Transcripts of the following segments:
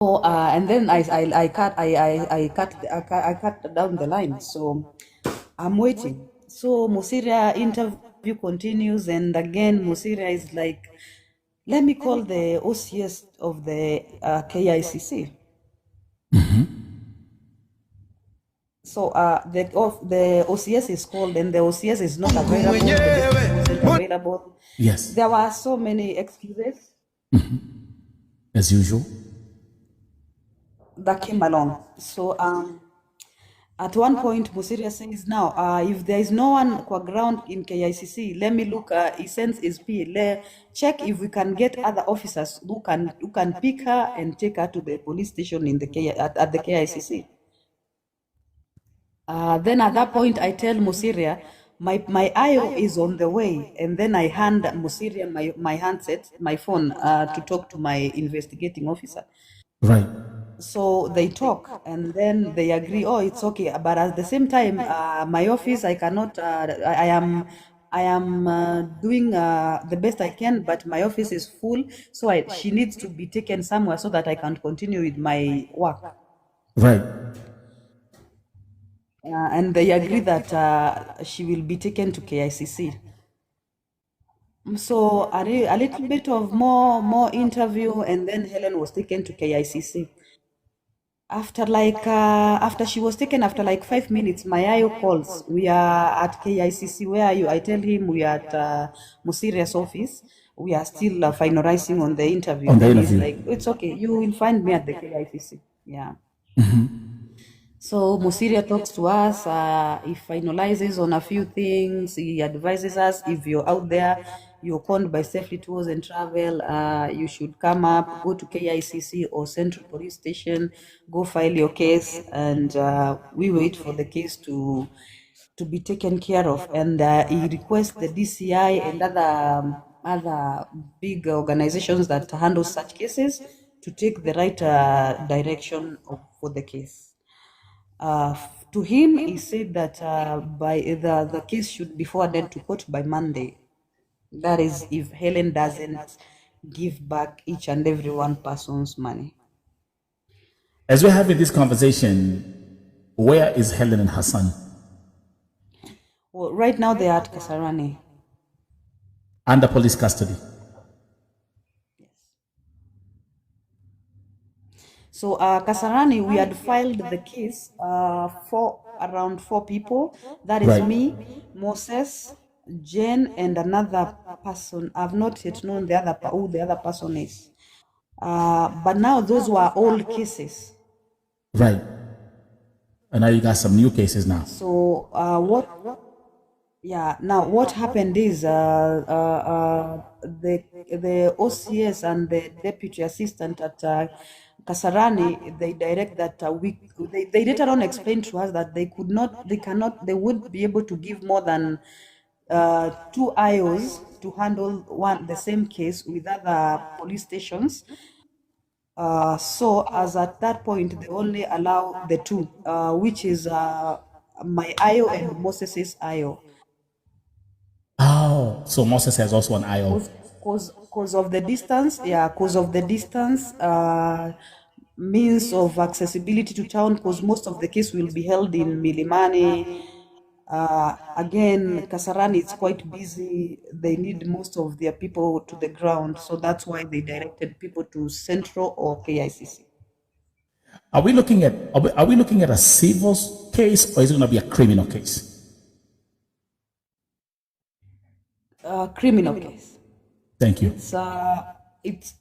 And then I cut down the line. So I'm waiting. So Musiria interview continues, and again Musiria is like, let me call the OCS of the KICC. So the OCS is called, and the OCS is not available. The deputy wasn't available. Yes. There were so many excuses As usual. that came along. So at one point, Musiria says, now, if there is no one kwa ground in KICC, let me look, he sends his P, check if we can get other officers who can pick her and take her to the police station in the at the KICC. Then at that point, I tell Musiria, my IO is on the way, and then I hand Musiria my handset, my phone, to talk to my investigating officer. Right. So they talk, and then they agree, oh, it's okay. But at the same time, my office, I cannot, I am doing the best I can, but my office is full. So she needs to be taken somewhere so that I can continue with my work. Right. And they agree that she will be taken to KICC. So a little bit of more interview, and then Helen was taken to KICC. After she was taken, after like 5 minutes, my IO calls. We are at KICC. Where are you? I tell him we are at Musiria's office. We are still finalizing on the interview. Then he's like, it's okay. You will find me at the KICC. Yeah. So Musiria talks to us. He finalizes on a few things. He advises us, if you're out there, you're conned by Stephlee Tours and Travel, you should come up, go to KICC or Central Police Station, go file your case, and we wait for the case to be taken care of. And he requests the DCI and other big organizations that handle such cases to take the right direction for the case. To him, he said that by the case should be forwarded to court by Monday. That is, if Helen doesn't give back each and every one person's money. As we're having this conversation, where is Helen and her son? Well, right now they are at Kasarani. Under police custody. Yes. So Kasarani, we had filed the case for around 4 people. That is right. Me, Moses, Jane, and another person. I've not yet known who the other person is. But now those were old cases. Right. And now you got some new cases now. So now what happened is the OCS and the deputy assistant at Kasarani, they direct that they later on explained to us that they wouldn't be able to give more than 2 IOs to handle the same case with other police stations. So as at that point, they only allow the 2, which is my IO and Moses's IO. Oh, so Moses has also an IO. Because of the distance, because of the distance, means of accessibility to town, because most of the case will be held in Milimani. Again, Kasarani is quite busy. They need most of their people to the ground, so that's why they directed people to Central or KICC. Are we looking at a civil case, or is it going to be a criminal case? Criminal case. Thank you. It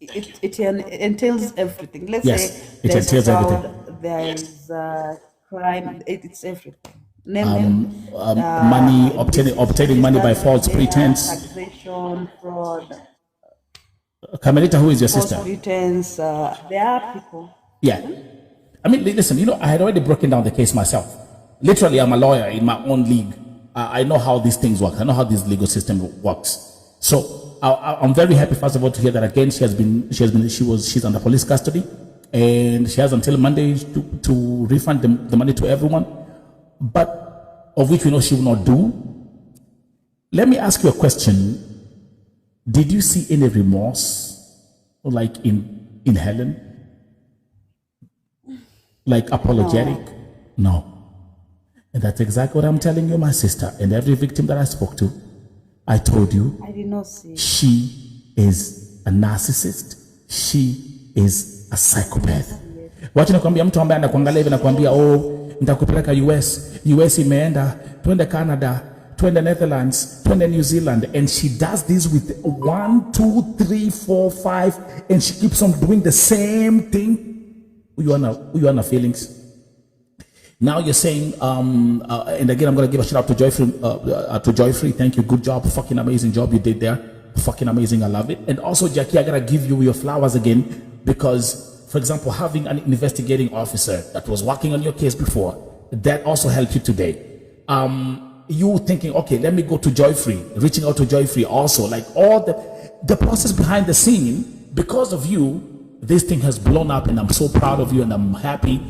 entails everything. Let's say it entails everything. There's crime. It's everything. Money, obtaining money by false pretense, taxation, fraud. Carmelita, who is your sister? Pretense. There are people. Yeah. I mean, listen, I had already broken down the case myself. Literally, I'm a lawyer in my own league. I know how these things work. I know how this legal system works. So I'm very happy, first of all, to hear that again. She's under police custody, and she has until Monday to refund the money to everyone, but of which we know she will not do. Let me ask you a question. Did you see any remorse, like in Helen? Like apologetic? No. And that's exactly what I'm telling you, my sister. And every victim that I spoke to, I told you, I did not see. she is a narcissist. She is a psychopath. Wacha nakwambia mtu ambaye anakuangalia hivi nakwambia, oh, nitakupeleka US imeenda, twende Canada, twende Netherlands, twende New Zealand, and she does this with 1, 2, 3, 4, 5, and she keeps on doing the same thing. You are feelings. Now you're saying, and again, I'm going to give a shout out to Joyfree. Thank you. Good job. Fucking amazing job you did there. Fucking amazing. I love it. And also, Jackie, I got to give you your flowers again because, for example, having an investigating officer that was working on your case before, that also helped you today. You thinking, okay, let me go to Joyfree, reaching out to Joyfree also, like all the process behind the scene, because of you, this thing has blown up, and I'm so proud of you, and I'm happy.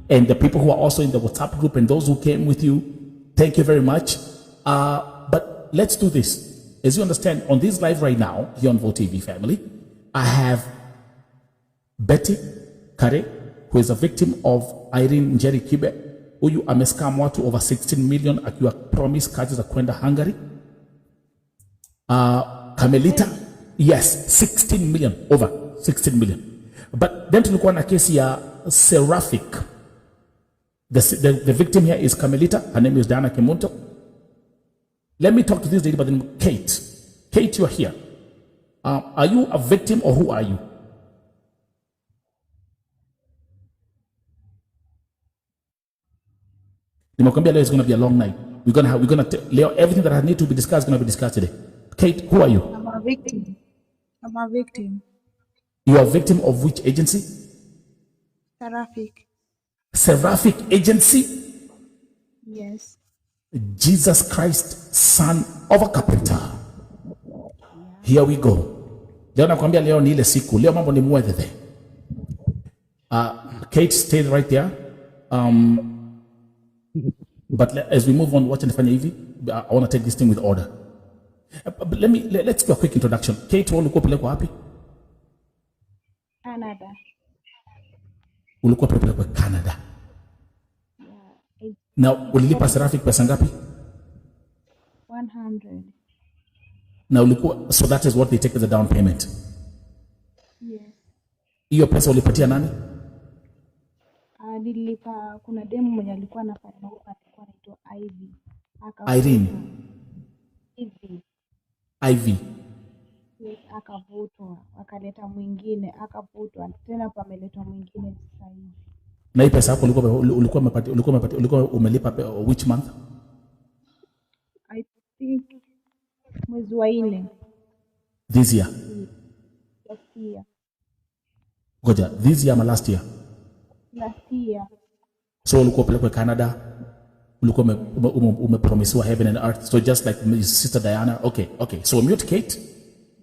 And the people who are also in the WhatsApp group and those who came with you, thank you very much. But let's do this. As you understand, on this live right now, here on VoTV family, I have Betty Kare, who is a victim of Irene Njeri Kibe, huyu amescam watu over 16 million akiwa promise kazi za kwenda Hungary. Carmelita, yes, 16 million, over 16 million. But then tulikuwa na kesi ya Seraphic. The victim here is Carmelita. Her name is Diana Kimunto. Let me talk to this lady, but then Kate. Kate, you are here. Are you a victim or who are you? Nimekwambia leo is going to be a long night. We're going to Leo, everything that need to be discussed is going to be discussed today. Kate, who are you? I'm a victim. You are a victim of which agency? Seraphic agency? Yes. Jesus Christ, son of a carpenter. Here we go. Leo nakwambia leo ni ile siku. Leo mambo ni mwedhe. Kate, stay right there. But as we move on, watch nifanya hivi. I want to take this thing with order. But let's do a quick introduction. Kate, ulikuwa pelekwa wapi? Canada. Ulikuwa pelekwa Canada. Na ulilipa Seraphic pesa ngapi? 100. Na ulikuwa, so that is what they take as a down payment. Yes. Hiyo pesa ulipatia nani? Nilipa kuna demo mwenye alikuwa anafanya huko, alikuwa anaitwa Ivy. Irene. Ivy. Yes, akavutwa, akaleta mwingine, akavutwa, tena pameletwa mwingine sasa hivi. Na hii pesa yako ulikuwa umelipa which month? I think mwezi wa 4. This year. Last year. Goja, this year ama last year? Last year. So ulikuwa pelekwa Canada, ulikuwa umepromisiwa heaven and earth. So just like Sister Diana. Okay. So mute Kate.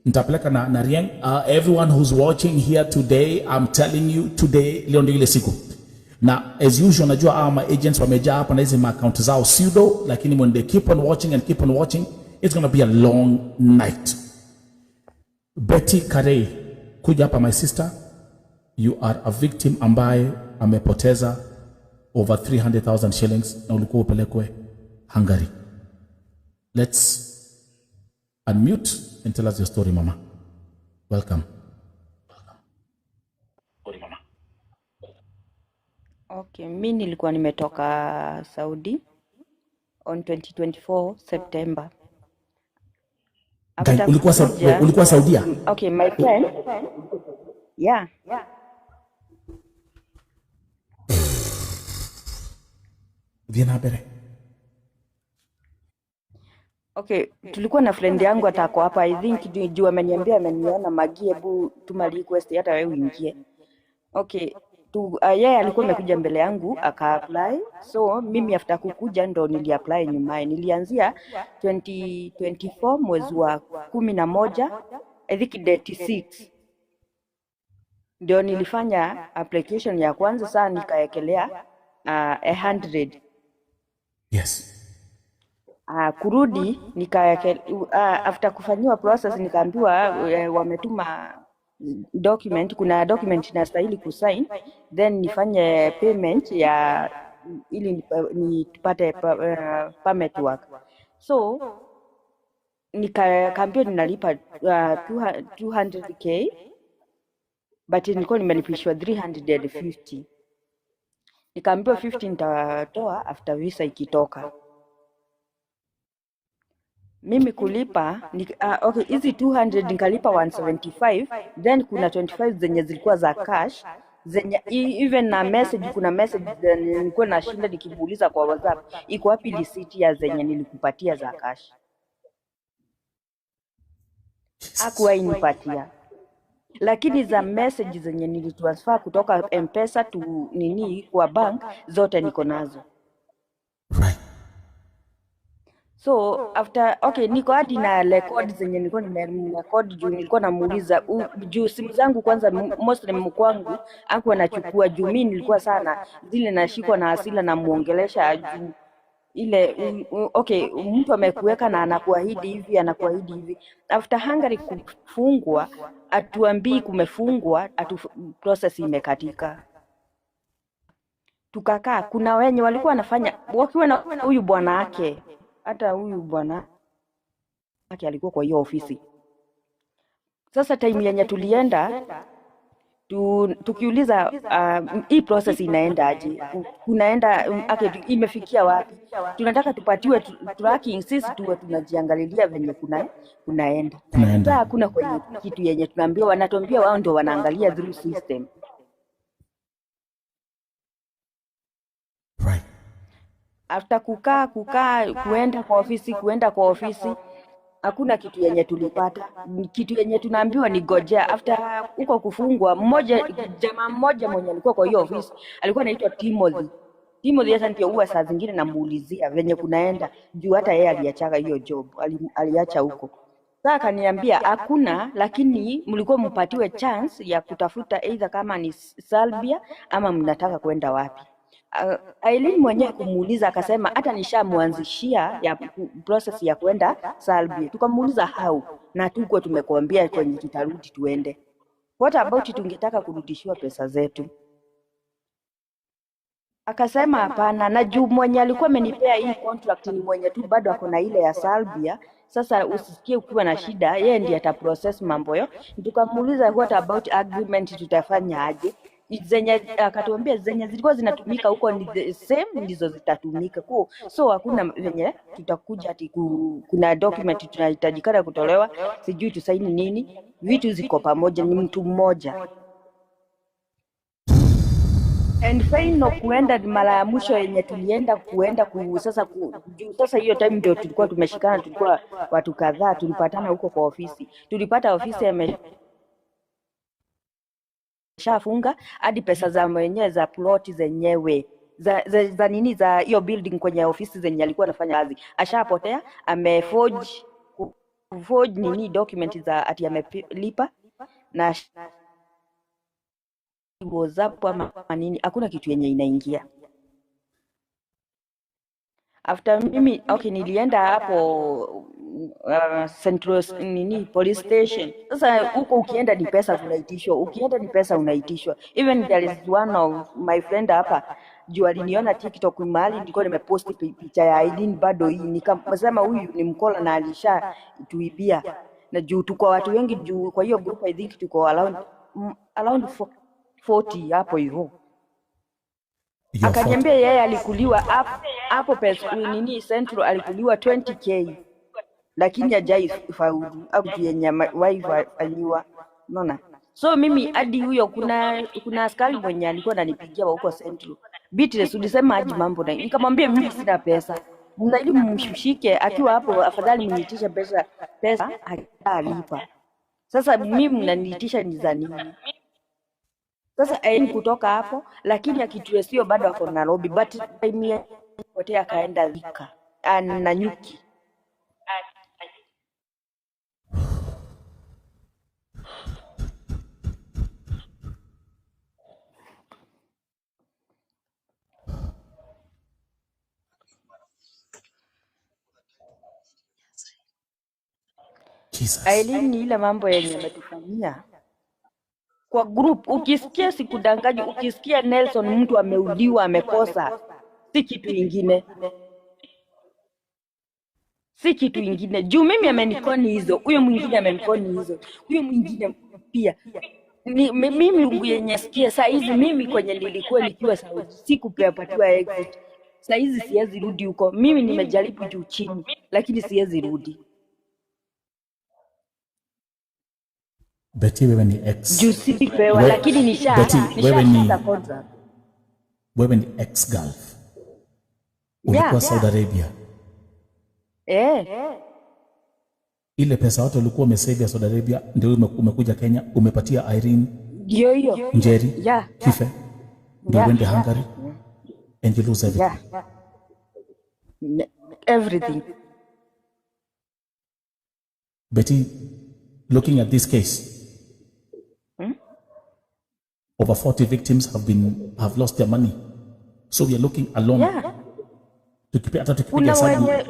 Nitapeleka na Rieng. Everyone who's watching here today, I'm telling you today, leo ndio ile siku. Na as usual, najua ama agents wamejaa hapa na hizi account zao pseudo, lakini when they keep on watching, it's going to be a long night. Betty Kare, kuja hapa my sister. You are a victim ambaye amepoteza over 300,000 shillings na ulikuwa upelekwe Hungary. Let's unmute and tell us your story, mama. Welcome. Okay, mimi nilikuwa nimetoka Saudi on 2024 September. Ulikuwa Saudia? Okay, my friend. Yeah. Okay, tulikuwa na friend yangu atako hapa. I think juu ameniambia ameniona Magi, hebu tuma request hata wewe uingie. Okay, yeye alikuwa amekuja mbele yangu aka apply. So mimi after kukuja ndo niliapply nyumaye. Nilianzia 2024 mwezi wa 11, I think date 6. Ndio nilifanya application ya kwanza, saa nikaekelea 100. Yes. Kurudi after kufanyiwa process nikaambiwa wametuma document, kuna document inastahili kusign, then nifanye payment ya ili nipate permit work. So nikaambia ninalipa 200k but nilikuwa nimelipishwa 350. Nikaambiwa 50 nitatoa after visa ikitoka. Mimi kulipa okay, hizi 200 nikalipa 175, then kuna 25 zenye zilikuwa za cash zenye even na message, kuna message nilikuwa nashinda nikimuuliza kwa WhatsApp, iko wapi receipt ya zenye nilikupatia za cash? Hakuwahi nipatia. Lakini za message zenye nilitransfer kutoka M-Pesa tu nini kwa bank zote niko nazo. Right. So after okay, niko hadi na record zenye nilikuwa nimerecord juu nilikuwa namuuliza juu simu zangu kwanza mostly mkwangu aku anachukua juu mimi nilikuwa sana zile nashikwa na hasira na muongelesha juu ile okay, mtu amekuweka na anakuahidi hivi after Hungary kufungwa atuambii kumefungwa, process imekatika. Tukakaa, kuna wenye walikuwa wanafanya wakiwa na huyu bwana wake, hata huyu bwana wake alikuwa kwa hiyo ofisi. Sasa time yenye tulienda tukiuliza hii process inaenda aje, kunaenda imefikia wapi, tunataka tupatiwe tracking, sisi tuwe tunajiangalilia venye kunaenda. Sasa hakuna kwenye kitu yenye tunaambiwa, wanatuambia wao ndio wanaangalia through system. Right. After kukaa kuenda kwa ofisi hakuna kitu yenye tulipata. Kitu yenye tunaambiwa ni gojea. After huko kufungwa, jamaa mmoja mwenye alikuwa kwa hiyo ofisi alikuwa anaitwa Timothy hata ndio huwa saa zingine namuulizia venye kunaenda juu hata yeye aliacha hiyo job, aliacha huko. Sasa akaniambia hakuna, lakini mlikuwa mpatiwe chance ya kutafuta either kama ni Serbia ama mnataka kwenda wapi. Aileen mwenyewe kumuuliza akasema hata nishamuanzishia ya process ya kwenda Serbia. Tukamuuliza how, na tuko tumekuambia kwenye tutarudi tuende. What about tungetaka kurudishiwa pesa zetu? Akasema hapana, na juu mwenye alikuwa amenipea hii contract ni mwenye tu bado ako na ile ya Serbia. Sasa usisikie ukiwa na shida, yeye ndiye ataprocess mambo yo. Tukamuuliza what about agreement, tutafanya aje? Zenye akatuambia zenye zilikuwa zinatumika huko ni the same ndizo zitatumika kwa. So hakuna venye tutakuja ati kuna document tunahitajikana kutolewa, sijui tusaini nini, vitu ziko pamoja, ni mtu mmoja. And final kuenda mara ya mwisho yenye tulienda sasa hiyo time ndio tulikuwa tumeshikana, tulikuwa watu kadhaa tulipatana huko kwa ofisi. Tulipata ofisi shafunga hadi pesa za mwenyewe za plot zenyewe za nini za hiyo building kwenye ofisi zenye alikuwa anafanya kazi ashapotea. Ameforge nini document za ati amelipa na WhatsApp ama nini, hakuna kitu yenye inaingia. After mimi okay, nilienda hapo Central nini police station. Sasa huko ukienda ni pesa unaitishwa, even there is one of my friend hapa juu aliniona TikTok mahali nilikuwa nimepost picha ya Aileen bado hii, nikamsema huyu ni mkola na alisha tuibia, na juu tuko watu wengi juu kwa hiyo group I think tuko around 40 hapo hivyo. Akaniambia yeye alikuliwa hapo pesa nini Central alikuliwa 20k lakini hajai faulu au yenye wife aliwa, unaona. So mimi hadi huyo kuna askari mwenye alikuwa ananipigia huko Central Beatrice, ulisema aje mambo na nikamwambia mimi sina pesa, mnajui mshike akiwa hapo, afadhali mniitisha pesa alipa. Sasa mimi mnaniitisha ni za nini? Sasa kutoka hapo, lakini akituesio bado ako Nairobi, but time potea akaenda Thika na Nyuki. Jesus. Aileen ni ile mambo yenye ametufanyia. kwa group. Ukisikia sikudanganyi, ukisikia Nelson mtu ameuliwa amekosa, si kitu ingine, si kitu ingine. Juu mimi amenikoni hizo, huyo mwingine amenikoni hizo, huyo mwingine pia mimi yenye sikia saa hizi. Mimi kwenye nilikuwa nikiwa Saudi sikupatiwa exit. Saa hizi siwezi rudi huko. Mimi nimejaribu juu chini, lakini siwezi rudi. Betty, wewe ni ex. Juu sipewa, lakini nisha contract. Wewe ni ex Gulf. Ulikuwa Saudi Arabia. Ile pesa watu walikuwa umesave ya Saudi Arabia ndio umekuja Kenya umepatia Irene. Ndio hiyo. Njeri. Kife. Ndio wende Hungary. And you lose everything. Everything. Betty, looking at this case, over 40 victims have lost their money. So we are looking alone. Kuna wenye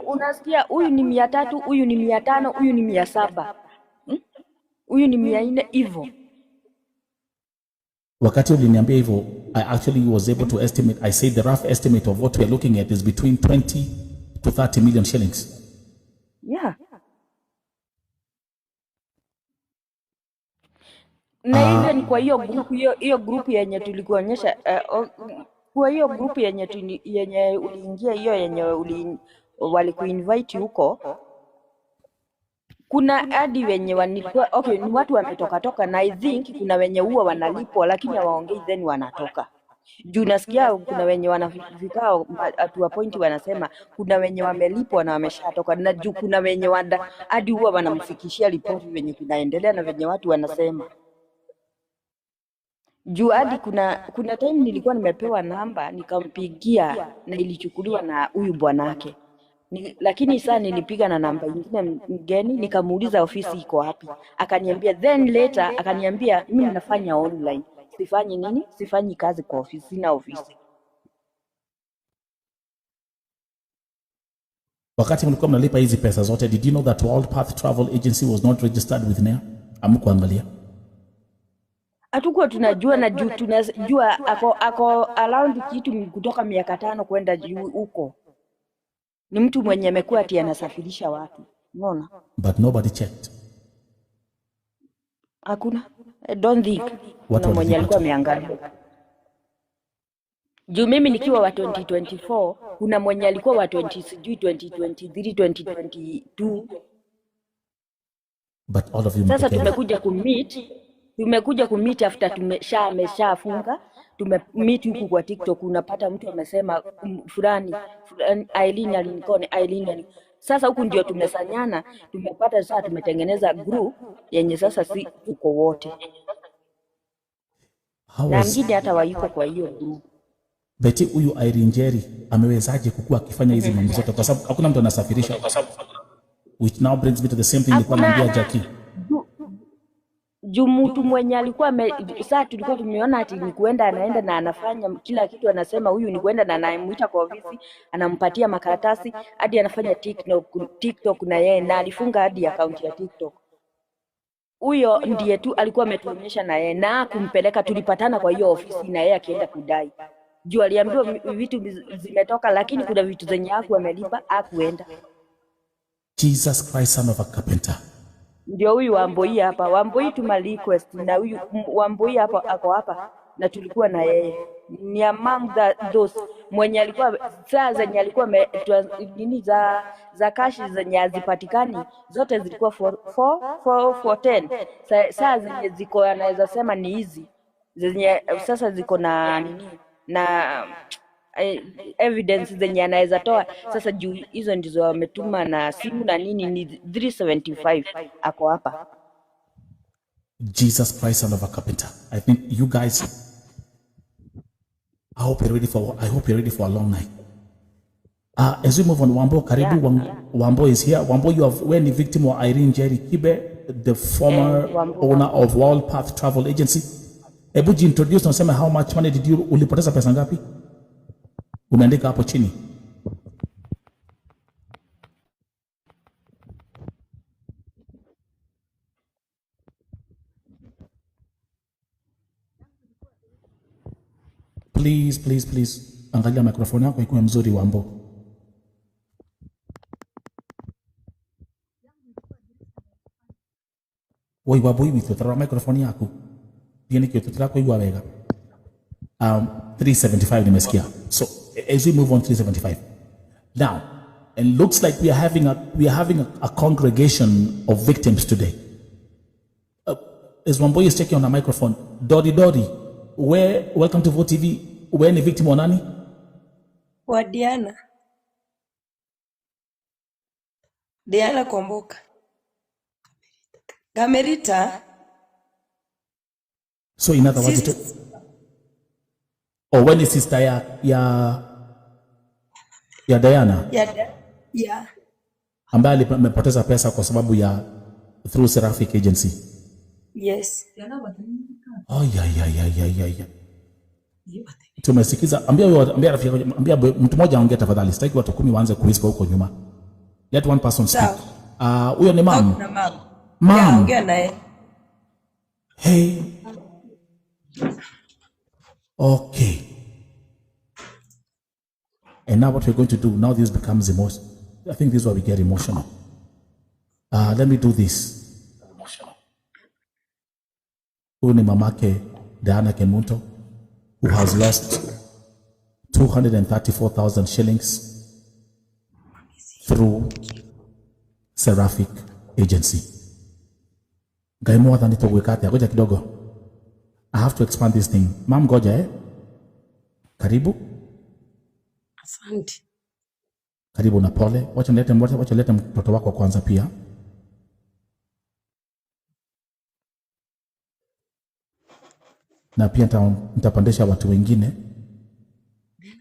unasikia huyu ni 300, huyu ni 500, huyu ni 700, huyu ni 400 hivyo. Wakati uliniambia hivyo, I actually was able to estimate. I say the rough estimate of what we are looking at is between 20 to 30 million shillings. Na even kwa hiyo group yenye tulikuonyesha, kwa hiyo group yenye uliingia, hiyo yenye walikuinvite huko, kuna hadi wenye walikuwa ni watu wametoka na I think kuna wenye huwa wanalipwa lakini hawaongei then wanatoka. Juu nasikia kuna wenye wanafika at a point wanasema kuna wenye wamelipwa na wameshatoka, na juu kuna wenye hadi huwa wanamfikishia ripoti wenye kunaendelea na wenye watu wanasema. Juu hadi kuna time nilikuwa nimepewa namba nikampigia na ilichukuliwa na huyu bwanake. Lakini saa nilipiga na namba nyingine mgeni nikamuuliza ofisi iko wapi. Akaniambia then later akaniambia mimi nafanya online. Sifanyi nini? Sifanyi kazi kwa ofisi na ofisi. Wakati mlikuwa mnalipa hizi pesa zote, did you know that World Path Travel Agency was not registered with NEA? Amkuangalia. Hatukuwa tunajua, na juu tunajua ako around kitu kutoka miaka 5 kwenda juu huko. Ni mtu mwenye amekuwa ati anasafirisha watu. Unaona? But nobody checked. Hakuna. I don't think kuna mwenye alikuwa ameangalia. Juu mimi nikiwa wa 2024, kuna mwenye alikuwa wa 2023, 2022. But all of you sasa tumekuja kummeet after ameshafunga. Tumemeet huku kwa TikTok, unapata mtu amesema fulani Aileen alinikone Aileen. Sasa huku ndio tumesanyana, tumepata sasa tumetengeneza group yenye sasa si tuko wote. Na ngine hata wayuko kwa hiyo group. Betty, huyu Irene Njeri amewezaje kukua akifanya hizi mambo zote kwa sababu hakuna mtu anasafirisha? Which now brings me to the same thing nilikuwa naambia Jackie. Juu mtu mwenye alikuwa sasa tulikuwa tumeona ati ni kuenda anaenda na anafanya kila kitu, anasema huyu ni kuenda na anamuita kwa ofisi, anampatia makaratasi hadi anafanya TikTok na yeye, na alifunga hadi account ya TikTok. Huyo ndiye tu alikuwa ametuonyesha na yeye na kumpeleka, tulipatana kwa hiyo ofisi na yeye akienda kudai. Juu aliambiwa vitu zimetoka lakini kuna vitu zenye amelipa hakuenda. Jesus Christ, son of a carpenter. Ndio huyu Wamboi hapa. Wamboi tuma request na huyu Wamboi hapa ako hapa na tulikuwa na yeye. Ni among those mwenye alikuwa saa zenye alikuwa nini za cash zenye hazipatikani zote zilikuwa for 10. Saa zenye ziko anaweza sema ni hizi zenye sasa ziko na nini na evidence zenye anaweza toa sasa. Juu hizo ndizo wametuma na simu na nini ni 375 ako hapa. Jesus Christ, son of a carpenter. I think you guys, I hope you're ready for a long night. As we move on, Wambo karibu. Wambo is here. Wambo, you have when the victim of Irene Njeri Kibe, the former owner of World Path Travel Agency. Hebu introduce na useme how much money did you ulipoteza pesa ngapi? Umeandika hapo chini. Please. Angalia microphone yako ikuwe mzuri Wambo. Woi waboi wito tara microphone yako. Yeni kitu trako igwa wega. 375 nimesikia. So as we move on 375. Now, it looks like we are having a congregation of victims today. As Wambo is checking on the microphone, Dori, welcome to Vote TV. Where ni victim wa nani? Wa Diana Komboka. Gamerita. So in other words, when is sister ya Diana? Yeah. Ambaye amepoteza pesa kwa sababu ya through Seraphic agency. Yes. Oh yeah. Tumesikiza, ambia mtu mmoja aongee tafadhali. Sitaki watu 10 waanze kuwhisper huko nyuma. Let one person speak. Huyo ni mom. Mom. Ongea naye. Hey. Okay. And now what we're going to do, now this becomes emotional. I think this is where we get emotional. Let me do this. Huyu ni mamake Diana Kemunto, who has lost 234,000 shillings through Seraphic agency. Gaimo wadhani togwekate, goja kidogo. I have to expand this thing. Mom, goja Karibu. Asante. Karibu na pole. Wacha lete mtoto wako kwanza pia. Na pia nitapandisha watu wengine.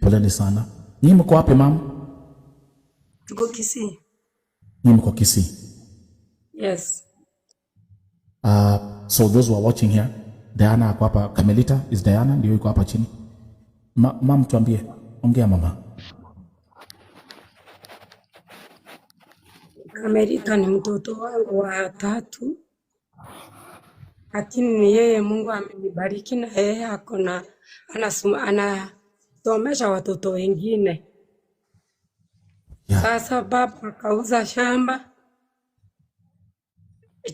Poleni sana. Nyinyi mko wapi mom? Tuko Kisii. Nyinyi mko Kisii? Yes. So those who are watching here, Diana ako hapa. Kamelita is Diana, ndio yuko hapa chini. Mom, tuambie. Ongea mama. Kamelita ni mtoto wangu wa 3. Lakini ni yeye Mungu amenibariki na yeye akona anasomesha watoto wengine. Yeah. Sasa baba akauza shamba.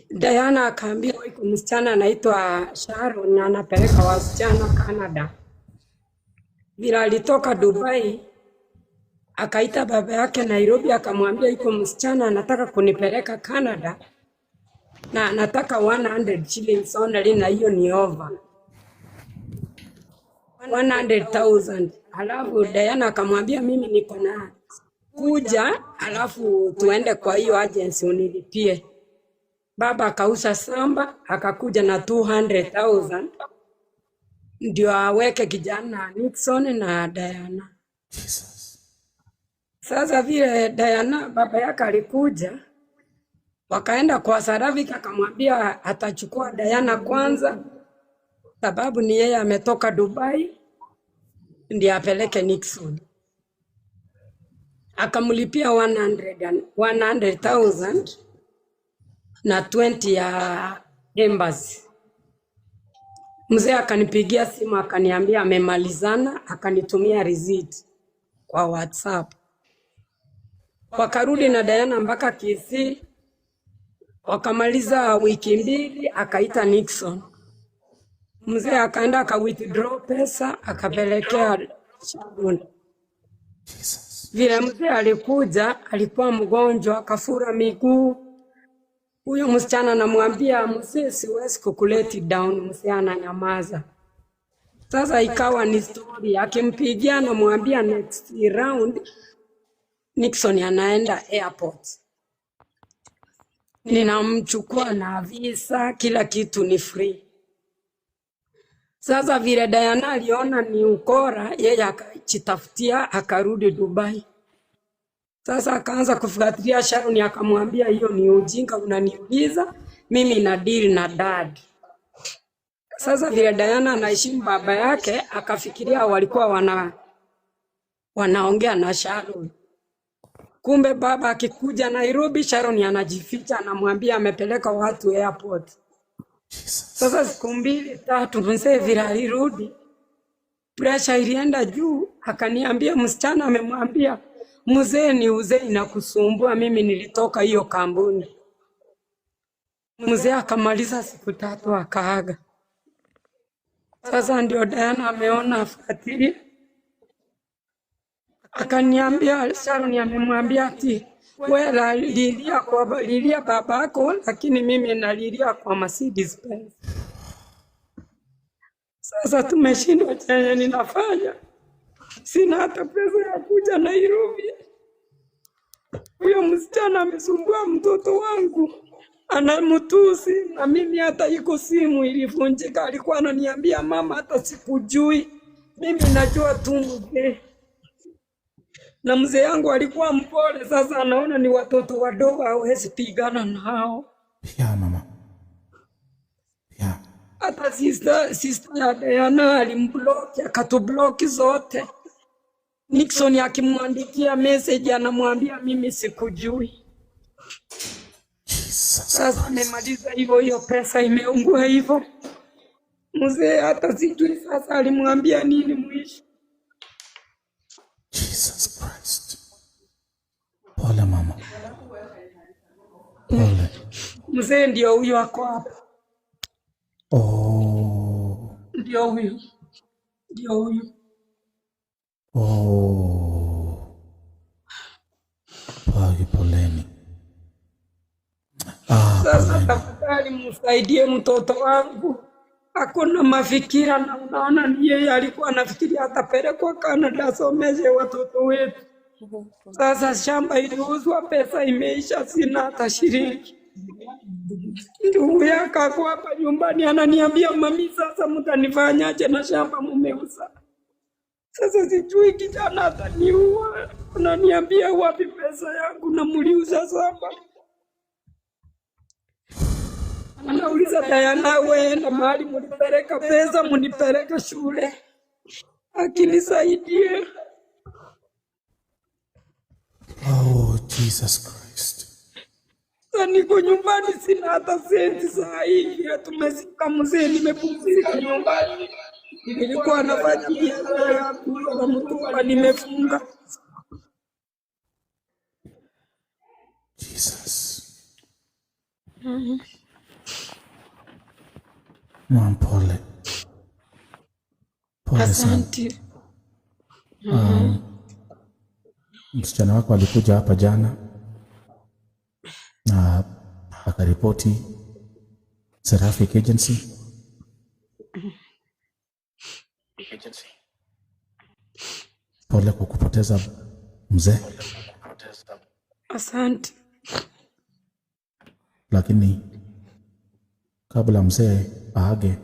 Diana akaambia yuko msichana anaitwa Sharon na anapeleka wasichana Canada. Bila alitoka Dubai, akaita baba yake Nairobi akamwambia yuko msichana anataka kunipeleka Canada. Na nataka 100 shillings only na hiyo ni over 100,000. Alafu Diana akamwambia mimi niko na kuja, alafu tuende kwa hiyo agency unilipie. Baba akauza samba akakuja na 200,000 ndio aweke kijana Nixon na Diana. Jesus. Sasa vile Diana baba yake alikuja, wakaenda kwa Seraphic akamwambia atachukua Diana kwanza sababu ni yeye ametoka Dubai ndiye apeleke Nixon. Akamlipia 100,000 na 20 ya embassy. Mzee akanipigia simu akaniambia amemalizana, akanitumia receipt kwa WhatsApp. Wakarudi na Diana mpaka Kisii. Wakamaliza wiki 2 akaita Nixon. Mzee akaenda withdraw pesa akapelekea Sharon. Vile mzee alikuja alikuwa mgonjwa akafura miguu. Huyo msichana anamwambia mzee siwezi kukuleti down, mzee ananyamaza. Sasa ikawa ni story akimpigia anamwambia next round Nixon anaenda airport. Ninamchukua na visa, kila kitu ni free. Sasa vile Diana aliona ni ukora, yeye akajitafutia akarudi Dubai. Sasa akaanza kufuatilia Sharon akamwambia hiyo ni ujinga unaniuliza, mimi na deal na dad. Sasa vile Diana anaheshimu baba yake akafikiria walikuwa wanaongea na Sharon. Kumbe baba akikuja Nairobi, Sharon anajificha anamwambia amepeleka watu airport. Sasa siku 2 3 mzee vile alirudi, Pressure ilienda juu, akaniambia msichana amemwambia mzee ni uzee inakusumbua. Mimi nilitoka hiyo kampuni. Mzee akamaliza siku 3 akaaga. Sasa ndio Diana ameona afuatilie. Akaniambia Sharon amemwambia ati wewe lilia babako, lakini mimi nalilia kwa Mercedes Benz. Sasa tumeshindwa chenye ninafanya. Sina hata pesa ya kuja Nairobi. Huyo msichana amesumbua mtoto wangu. Anamtusi na mimi hata iko simu ilivunjika. Alikuwa ananiambia mama hata sikujui. Mimi najua tu mzee. Na mzee yangu alikuwa mpole, sasa anaona ni watoto wadogo hawezi pigana nao. Yeah, mama. Yeah. Hata sister ya Diana alimblock, akatublock zote. Nixon akimwandikia message anamwambia mimi sikujui. Sasa nimemaliza hivyo, hiyo pesa imeungua hivyo. Mzee hata sijui sasa alimwambia nini mwisho. Jesus Christ. Pole mama. Pole. Mzee ndio huyo ako hapa. Oh. Ndio huyo. Ndio huyo. Oh. Poleni. Sasa tafadhali msaidie mtoto wangu. Hakuna mafikira, na unaona ni yeye alikuwa anafikiria atapelekwa Canada asomeshe watoto wetu. Sasa shamba iliuzwa, pesa imeisha, sina hata shilingi. Ndugu yake ako hapa nyumbani ananiambia mami, sasa mtanifanyaje na shamba mumeuza? Sasa sijui kijana ataniua. Ananiambia wapi pesa yangu na mliuza shamba? Anauliza Diana, wewe na mahali mlipeleka pesa, mnipeleka shule. Akinisaidie. Oh, Jesus Christ. Sasa niko nyumbani, sina hata senti saa hii. Tumezika mzee, nimepumzika nyumbani. Nilikuwa nafanya biashara ya kuuza mtumba, nimefunga. Jesus. Mama, pole. Pole sana. Asante. Msichana wako alikuja hapa jana na akaripoti Seraphic agency. Pole kwa kupoteza mzee. Asante. Lakini kabla mzee aage,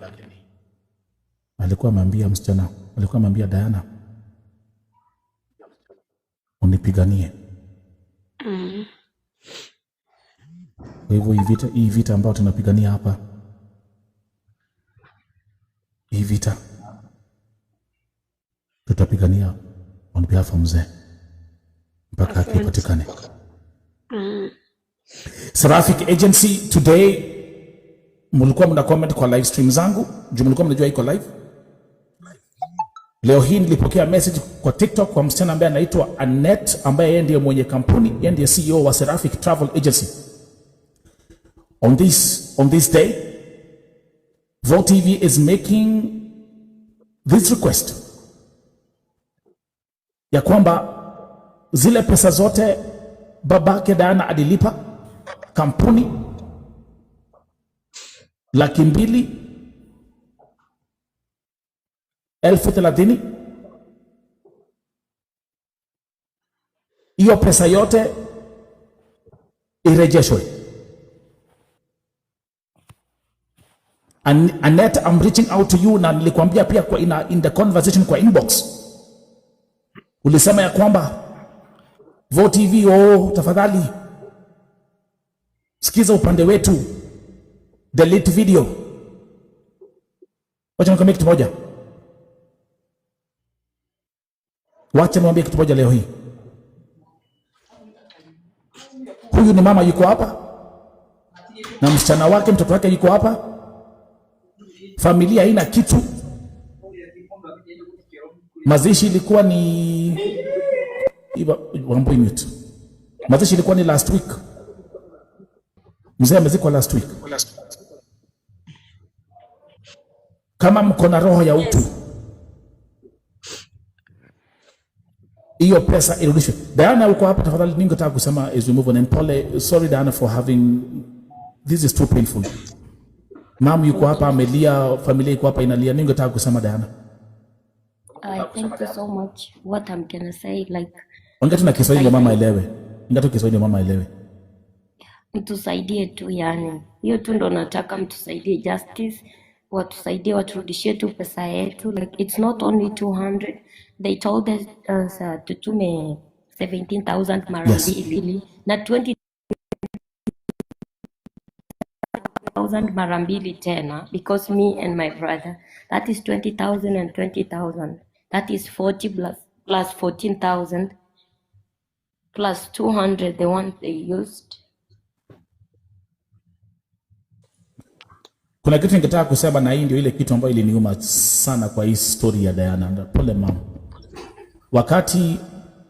alikuwa amemwambia msichana, alikuwa amemwambia Diana, unipiganie. Kwa hivyo hii vita ambayo tunapigania hapa, hii vita tutapigania on behalf of mzee mpaka haki ipatikane. Seraphic agency today, mulikuwa mna comment kwa live stream zangu, juu mulikuwa mnajua iko live. Leo hii nilipokea message kwa TikTok kwa msichana ambaye anaitwa Annette, ambaye yeye ndiye mwenye kampuni, yeye ndiye CEO wa Seraphic Travel Agency. On this day, VOTV is making this request ya kwamba zile pesa zote babake Diana alilipa kampuni $230,000, hiyo pesa yote irejeshwe. Annette, I'm reaching out to you, na nilikwambia pia kwa in the conversation kwa inbox ulisema ya kwamba VOTV, tafadhali sikiza upande wetu, delete video. Wacha nikwambie kitu moja. Wacha niambie kitu moja leo hii. Huyu ni mama yuko hapa na msichana wake, mtoto wake yuko hapa. Familia haina kitu. Mazishi ilikuwa ni wambo mute. Mazishi ilikuwa ni last week. Mzee amezikwa last week. Kama mko na roho ya utu, hiyo pesa irudishwe. Diana, uko hapa tafadhali, ningetaka kusema as we move on, and Paul, sorry Diana for having, this is too painful. Mom yuko hapa amelia, familia iko hapa inalia, ningetaka kusema Diana. Thank you so much. What I'm gonna say, like, ongea tu na Kiswahili mama elewe. Ongea tu Kiswahili mama elewe. mtusaidie tu, yani hiyo tu ndo nataka, mtusaidie justice, watusaidie, waturudishie tu pesa yetu. Like, it's not only 200, they told us tutume 17,000 mara mbili na 20,000 mara mbili tena, because me and my brother, that is 20,000 and 20,000, that is 40 plus 14,000 plus 200, the one they used. Kuna kitu ningetaka kusema, na hii ndio ile kitu ambayo iliniuma sana kwa hii story ya Diana. Pole mama.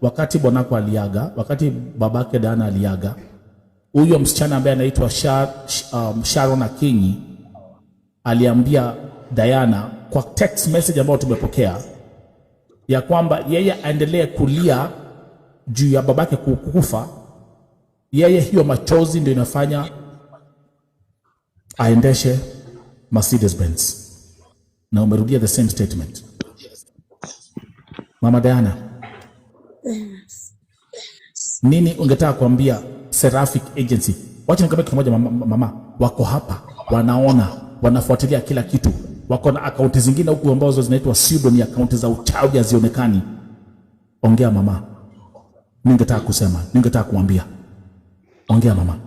Wakati bwanako aliaga, wakati babake Diana aliaga, huyo msichana ambaye anaitwa Sharon Akinyi aliambia Diana kwa text message ambayo tumepokea ya kwamba yeye aendelee kulia juu ya babake kukufa. Yeye hiyo machozi ndio inafanya aendeshe Mercedes Benz. Na umerudia the same statement. Mama Diana, nini ungetaka kuambia Seraphic Agency? Wacha nikwambie kitu moja mama, wako hapa, wanaona, wanafuatilia kila kitu. Wako na akaunti zingine huku ambazo zinaitwa pseudo, ni akaunti za uchawi hazionekani. Ongea mama. Ningetaka kusema, ningetaka kuambia. Ongea mama.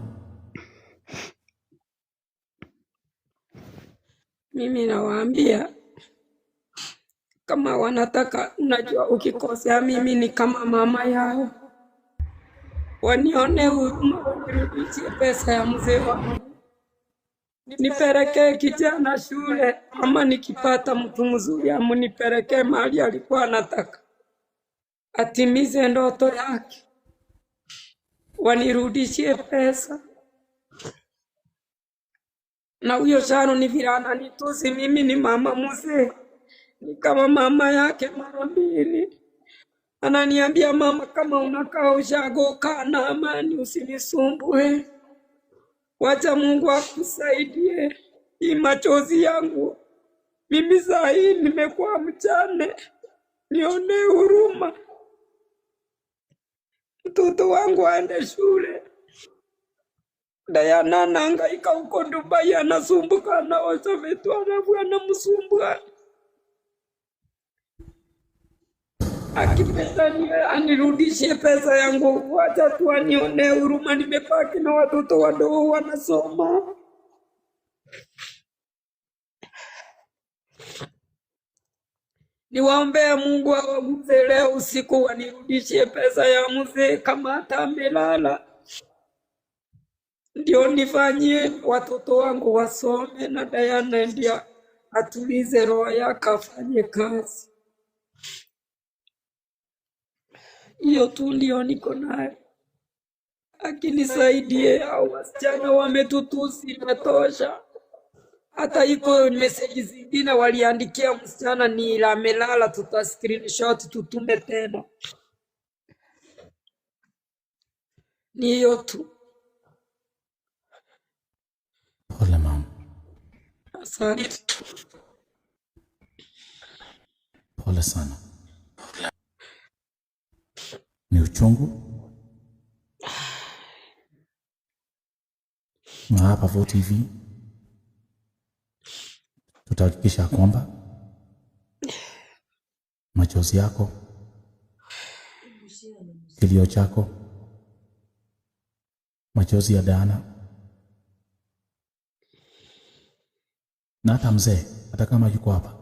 Mimi nawaambia kama wanataka, najua ukikosea mimi ni kama mama yao, wanione huruma, wanirudishie pesa ya mzee wangu, nipelekee kijana shule, ama nikipata mtu mzuri amunipelekee mahali alikuwa anataka atimize ndoto yake, wanirudishie pesa. Na huyo Sharon ni vile ananitusi mimi, ni mama mzee, ni kama mama yake mara mbili. Ananiambia, mama, kama unakaa ushago, kaa na amani, usinisumbue, wacha Mungu akusaidie. Hii machozi yangu mimi saa hii nimekuwa mjane, nione huruma, mtoto wangu aende shule. Diana anahangaika huko Dubai, anasumbuka na wasametu, alafu anamsumbua. Akipenda anirudishie pesa yangu, wacha tu anione huruma, nimepaki na watoto wadogo wanasoma. Niwaombea Mungu awaguze leo usiku, wanirudishie pesa ya mzee kama hata amelala, ndio nifanyie watoto wangu wasome, na Diana ndio atulize roho yake, afanye kazi. Hiyo tu ndio niko nayo, akinisaidie. Au wasichana wametutusi, natosha. Hata iko message zingine waliandikia msichana ni amelala, tuta screenshot tutume tena. Ni hiyo tu. Pole mama. Asante. Pole sana. Ni uchungu. Na hapa Vo TV tutahakikisha kwamba machozi yako, kilio chako, machozi ya Diana na hata mzee, hata kama yuko hapa,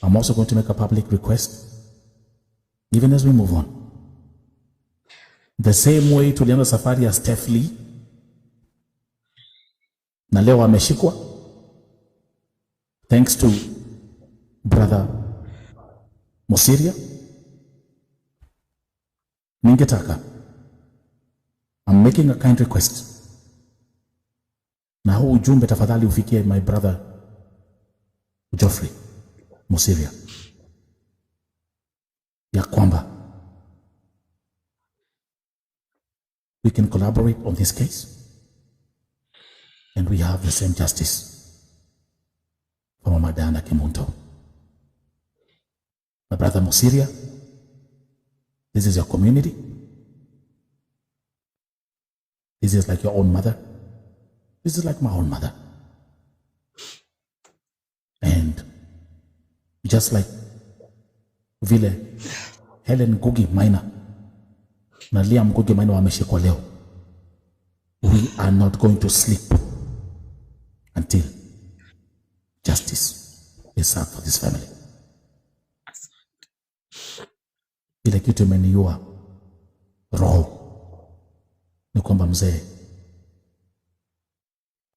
I'm also going to make a public request, even as we move on. The same way tulianza safari ya Stephlee, na leo ameshikwa. thanks to Brother Musiria, ningetaka, I'm making a kind request. Na huu ujumbe tafadhali ufikie my brother Geoffrey Musiria, ya kwamba we can collaborate on this case and we have the same justice for Mama Diana Kimunto. My brother Musiria, this is your community. This is like your own mother. This is like my own mother. And just like vile Helen Ngugi Maina na Liam Ngugi Maina wameshikwa leo, we are not going to sleep until justice is served for this family. Ile kitu imeniua roho ni kwamba mzee,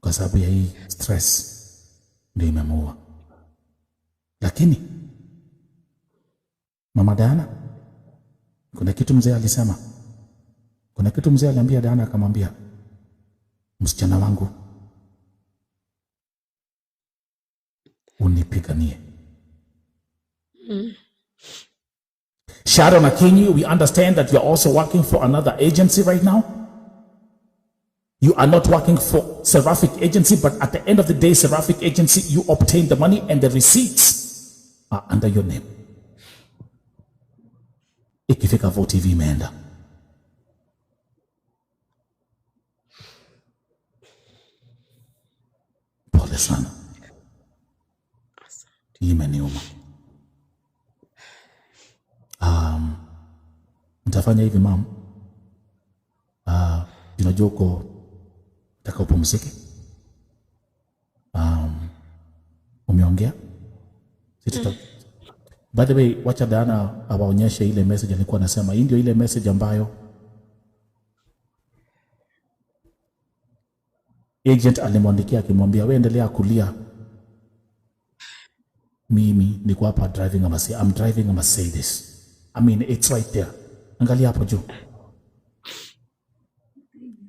kwa sababu ya hii stress ndio imemuua. Lakini Mama Diana, kuna kitu mzee alisema, kuna kitu mzee aliambia Diana, akamwambia, msichana wangu, unipiganie. Sharon Akinyi, we understand that you're also working for another agency right now. You are not working for Seraphic agency, but at the end of the day, Seraphic agency, you obtain the money and the receipts are under your name. Ikifika vote hivi imeenda. Pole sana. Imeniuma. Nitafanya hivi mam. Unajua uko taka upumzike. Umeongea? By the way, wacha Diana awaonyeshe ile message alikuwa anasema. Hii ndio ile message ambayo agent alimwandikia akimwambia, wewe endelea kulia, mimi niko hapa driving a Mercedes. I'm driving a Mercedes. I mean, it's right there. Angalia hapo juu.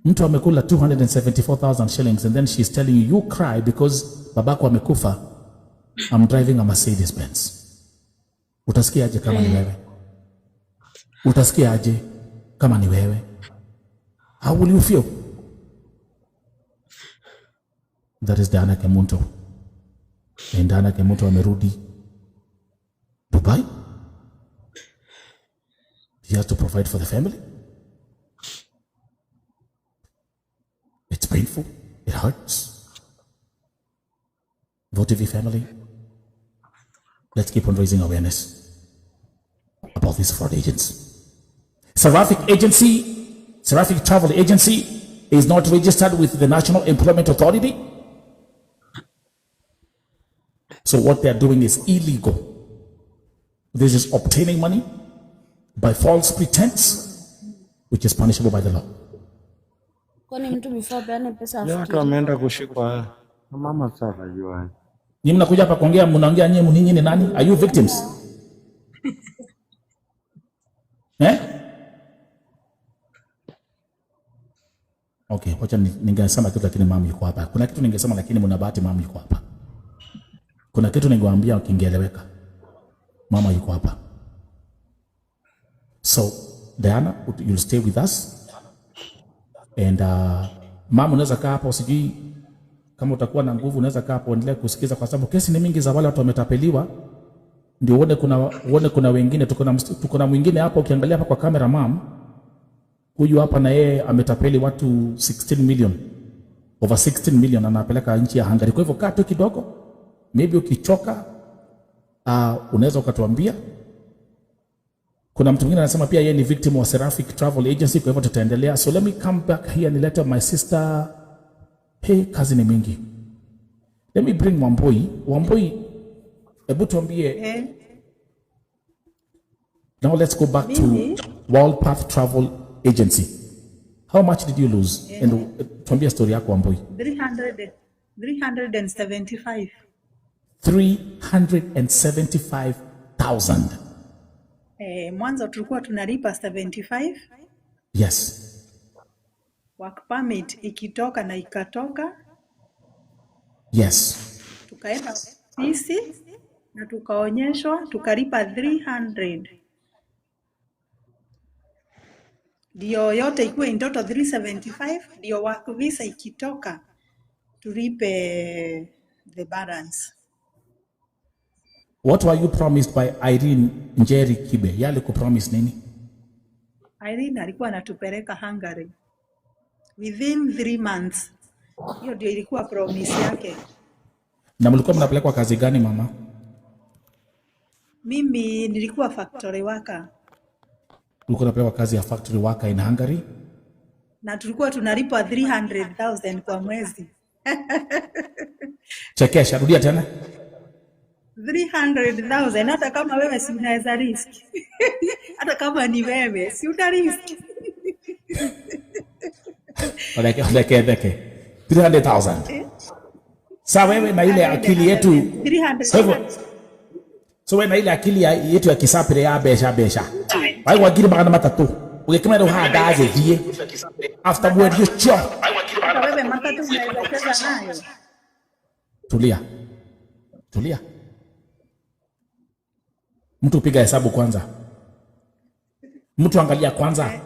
Mtu amekula 274,000 shillings and then she's telling you, you cry because babako amekufa. I'm driving a Mercedes Benz. Utasikia aje kama ni wewe? Utasikia aje kama ni wewe? How will you feel? That is Diana Kimunto. And Diana Kimunto amerudi Dubai. He has to provide for the family. It's painful. It hurts. VOTV family, let's keep on raising awareness about these fraud agents. Seraphic agency, Seraphic travel agency is not registered with the National Employment Authority. So what they're doing is illegal. This is obtaining money by false pretense, which is punishable by the law. Kwani mtu before bana pesa afikiri. Yaka ameenda kushikwa na mama sasa jua. Ni mnakuja hapa kuongea, mnaongea nyewe mninyi ni nani? Are you victims? Okay, wacha ningesema kitu lakini mama yuko hapa. Kuna kitu ningesema lakini mna bahati mama yuko hapa. Kuna kitu ningewaambia kingeeleweka. Mama yuko hapa. So, Diana, you'll stay with us. And mama unaweza kaa hapa, usijui kama utakuwa na nguvu unaweza kaa hapo endelea kusikiza, kwa sababu kesi ni mingi za wale watu wametapeliwa. Ndio uone kuna wengine, tuko na mwingine hapa ukiangalia hapa kwa kamera mam. Huyu hapa na yeye ametapeli watu 16 million. Over 16 million anapeleka nchi ya Hungary. Kwa hivyo kaa tu kidogo. Maybe ukichoka unaweza ukatuambia. Kuna mtu mwingine anasema pia yeye ni victim wa Seraphic Travel Agency, kwa hivyo tutaendelea. So let me come back here and let my sister. Hey, kazi ni mingi. Let me bring Wambui. Wambui, hebu tuambie. Now let's go back to World Path Travel Agency. How much did you lose? And tuambie story yako Wambui. 375. 375,000. Mwanzo tulikuwa tunalipa 75. Yes. Work permit ikitoka na ikatoka. Yes. Tukaenda ofisi na tukaonyeshwa tukalipa 300. Ndio yote ikuwe in total 375, ndio work visa ikitoka tulipe the balance. What were you promised by Irene Njeri Kibe? Yale kupromise nini? Irene alikuwa anatupeleka Hungary within 3 months. Hiyo ndio ilikuwa promise yake. Na mlikuwa mnapelekwa kazi gani mama? Mimi nilikuwa factory worker. Ulikuwa unapelekwa kazi ya factory worker in Hungary? Na tulikuwa tunalipwa 300,000 kwa mwezi. Chekesha, rudia tena. 300,000 hata kama wewe si unaweza risk. Hata kama ni wewe si uta risk. Odeke. 300,000. Sasa wewe na ile akili yetu 300,000. So wewe na ile akili yetu ya kisapire ya besha. Wai wagiri magana matatu. Ugekemera uhada aje thie. After word you chop. Hata wewe matatu unaweza cheza nayo. Tulia. Mtu piga hesabu kwanza. Mtu angalia kwanza.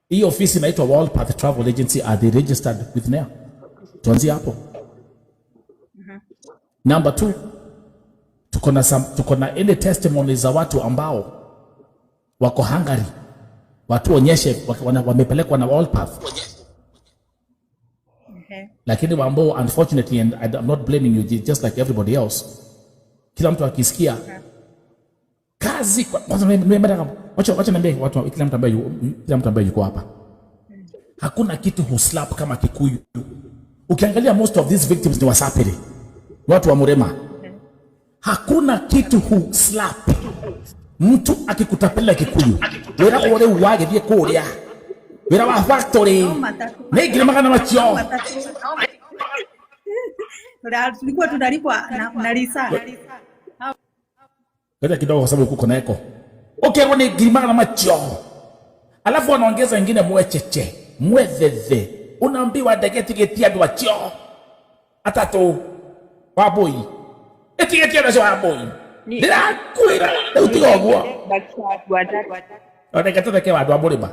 Hii ofisi inaitwa World Path Travel Agency, are they registered with NEA? Tuanzie hapo. Number 2, tuko na ile testimonies za watu ambao wako Hungary. Watu onyeshe wamepelekwa na World Path. Lakini ambao unfortunately, and I'm not blaming you, just like everybody else, kila mtu akisikia kazi kwanza wacha niambie watu, kila mtu ambaye yuko hapa, hakuna kitu huslap kama Kikuyu. Ukiangalia most of these victims ni Wasapere, watu wa Murema. Hakuna kitu huslap mtu akikutapela Kikuyu wera ore uwage die korea wera wa factory negire magana machio. Tulikuwa tunalipwa na lisa. Ngoja kidogo kwa sababu kuko na eko. Okay, wane gimana machio. Alafu wanaongeza wengine mwecheche, mwetheze. Unaambiwa degeti adu wachio. Atatu waboi. Eti adu waboi. Nila kuira. Utiogwa. Odekatote ke wadu waboi ba.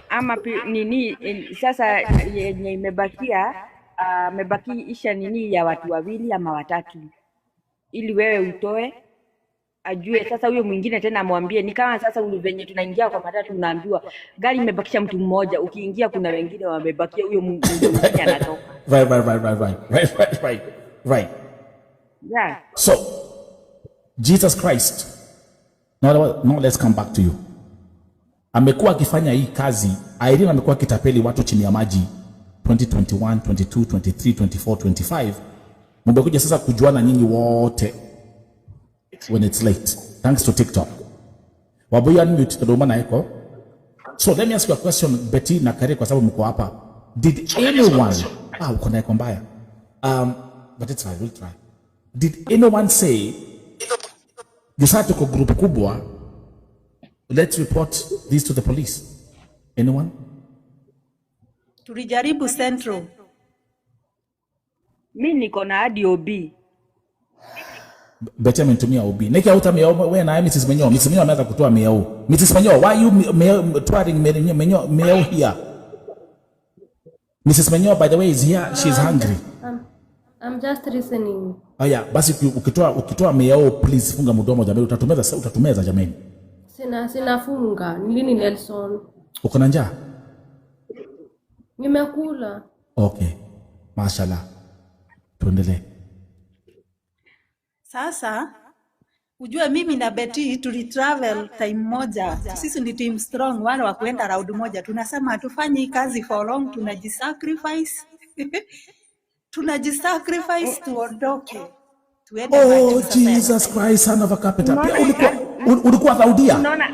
Ama nini sasa yenye imebakia isha nini ya watu wawili ama watatu. Ili wewe utoe ajue. Sasa huyo mwingine tena amwambie. Ni kama sasa venye tunaingia kwa matatu unaambiwa gari imebakisha mtu mmoja, ukiingia kuna wengine wamebakia, huyo mwingine anatoka. Right. Yeah. So Jesus Christ, now let's come back to you. Amekuwa akifanya hii kazi. Irene amekuwa kitapeli watu chini ya maji 2021, 22, 23, 24, 25. Mmekuja sasa kujuana nyinyi wote when it's late, thanks to TikTok. Wabuya mute ndo maana eko. So let me ask you a question, Betty na Kare, kwa sababu mko hapa. Did anyone uko na eko mbaya? But it's fine, we'll try. Did anyone say Jusatu ko group kubwa, let's report this to the police? Anyone? Tulijaribu Central. Mimi niko na hadi OB. Betty amenitumia OB. Neki hauta miao wewe na Mrs. Menyo. Mrs. Menyo ameanza kutoa miao. Mrs. Menyo, why you touring Menyo here? Mrs. Menyo, by the way, is here. She's hungry. I'm just listening. Aya, basi ukitoa miao, please funga mdomo jamani. Utatumeza jamani. Sina funga. Nini Nelson? Uko na njaa? Nimekula. Okay. Mashallah. Tuendelee. Sasa ujue mimi na Betty tulitravel time moja. Sisi ni team strong, wale wa kwenda round moja. Tunasema hatufanyi kazi for long, tunajisacrifice. Tunajisacrifice tuondoke. Oh, Jesus Christ, son of a carpenter. Pia ulikuwa Saudia. Unaona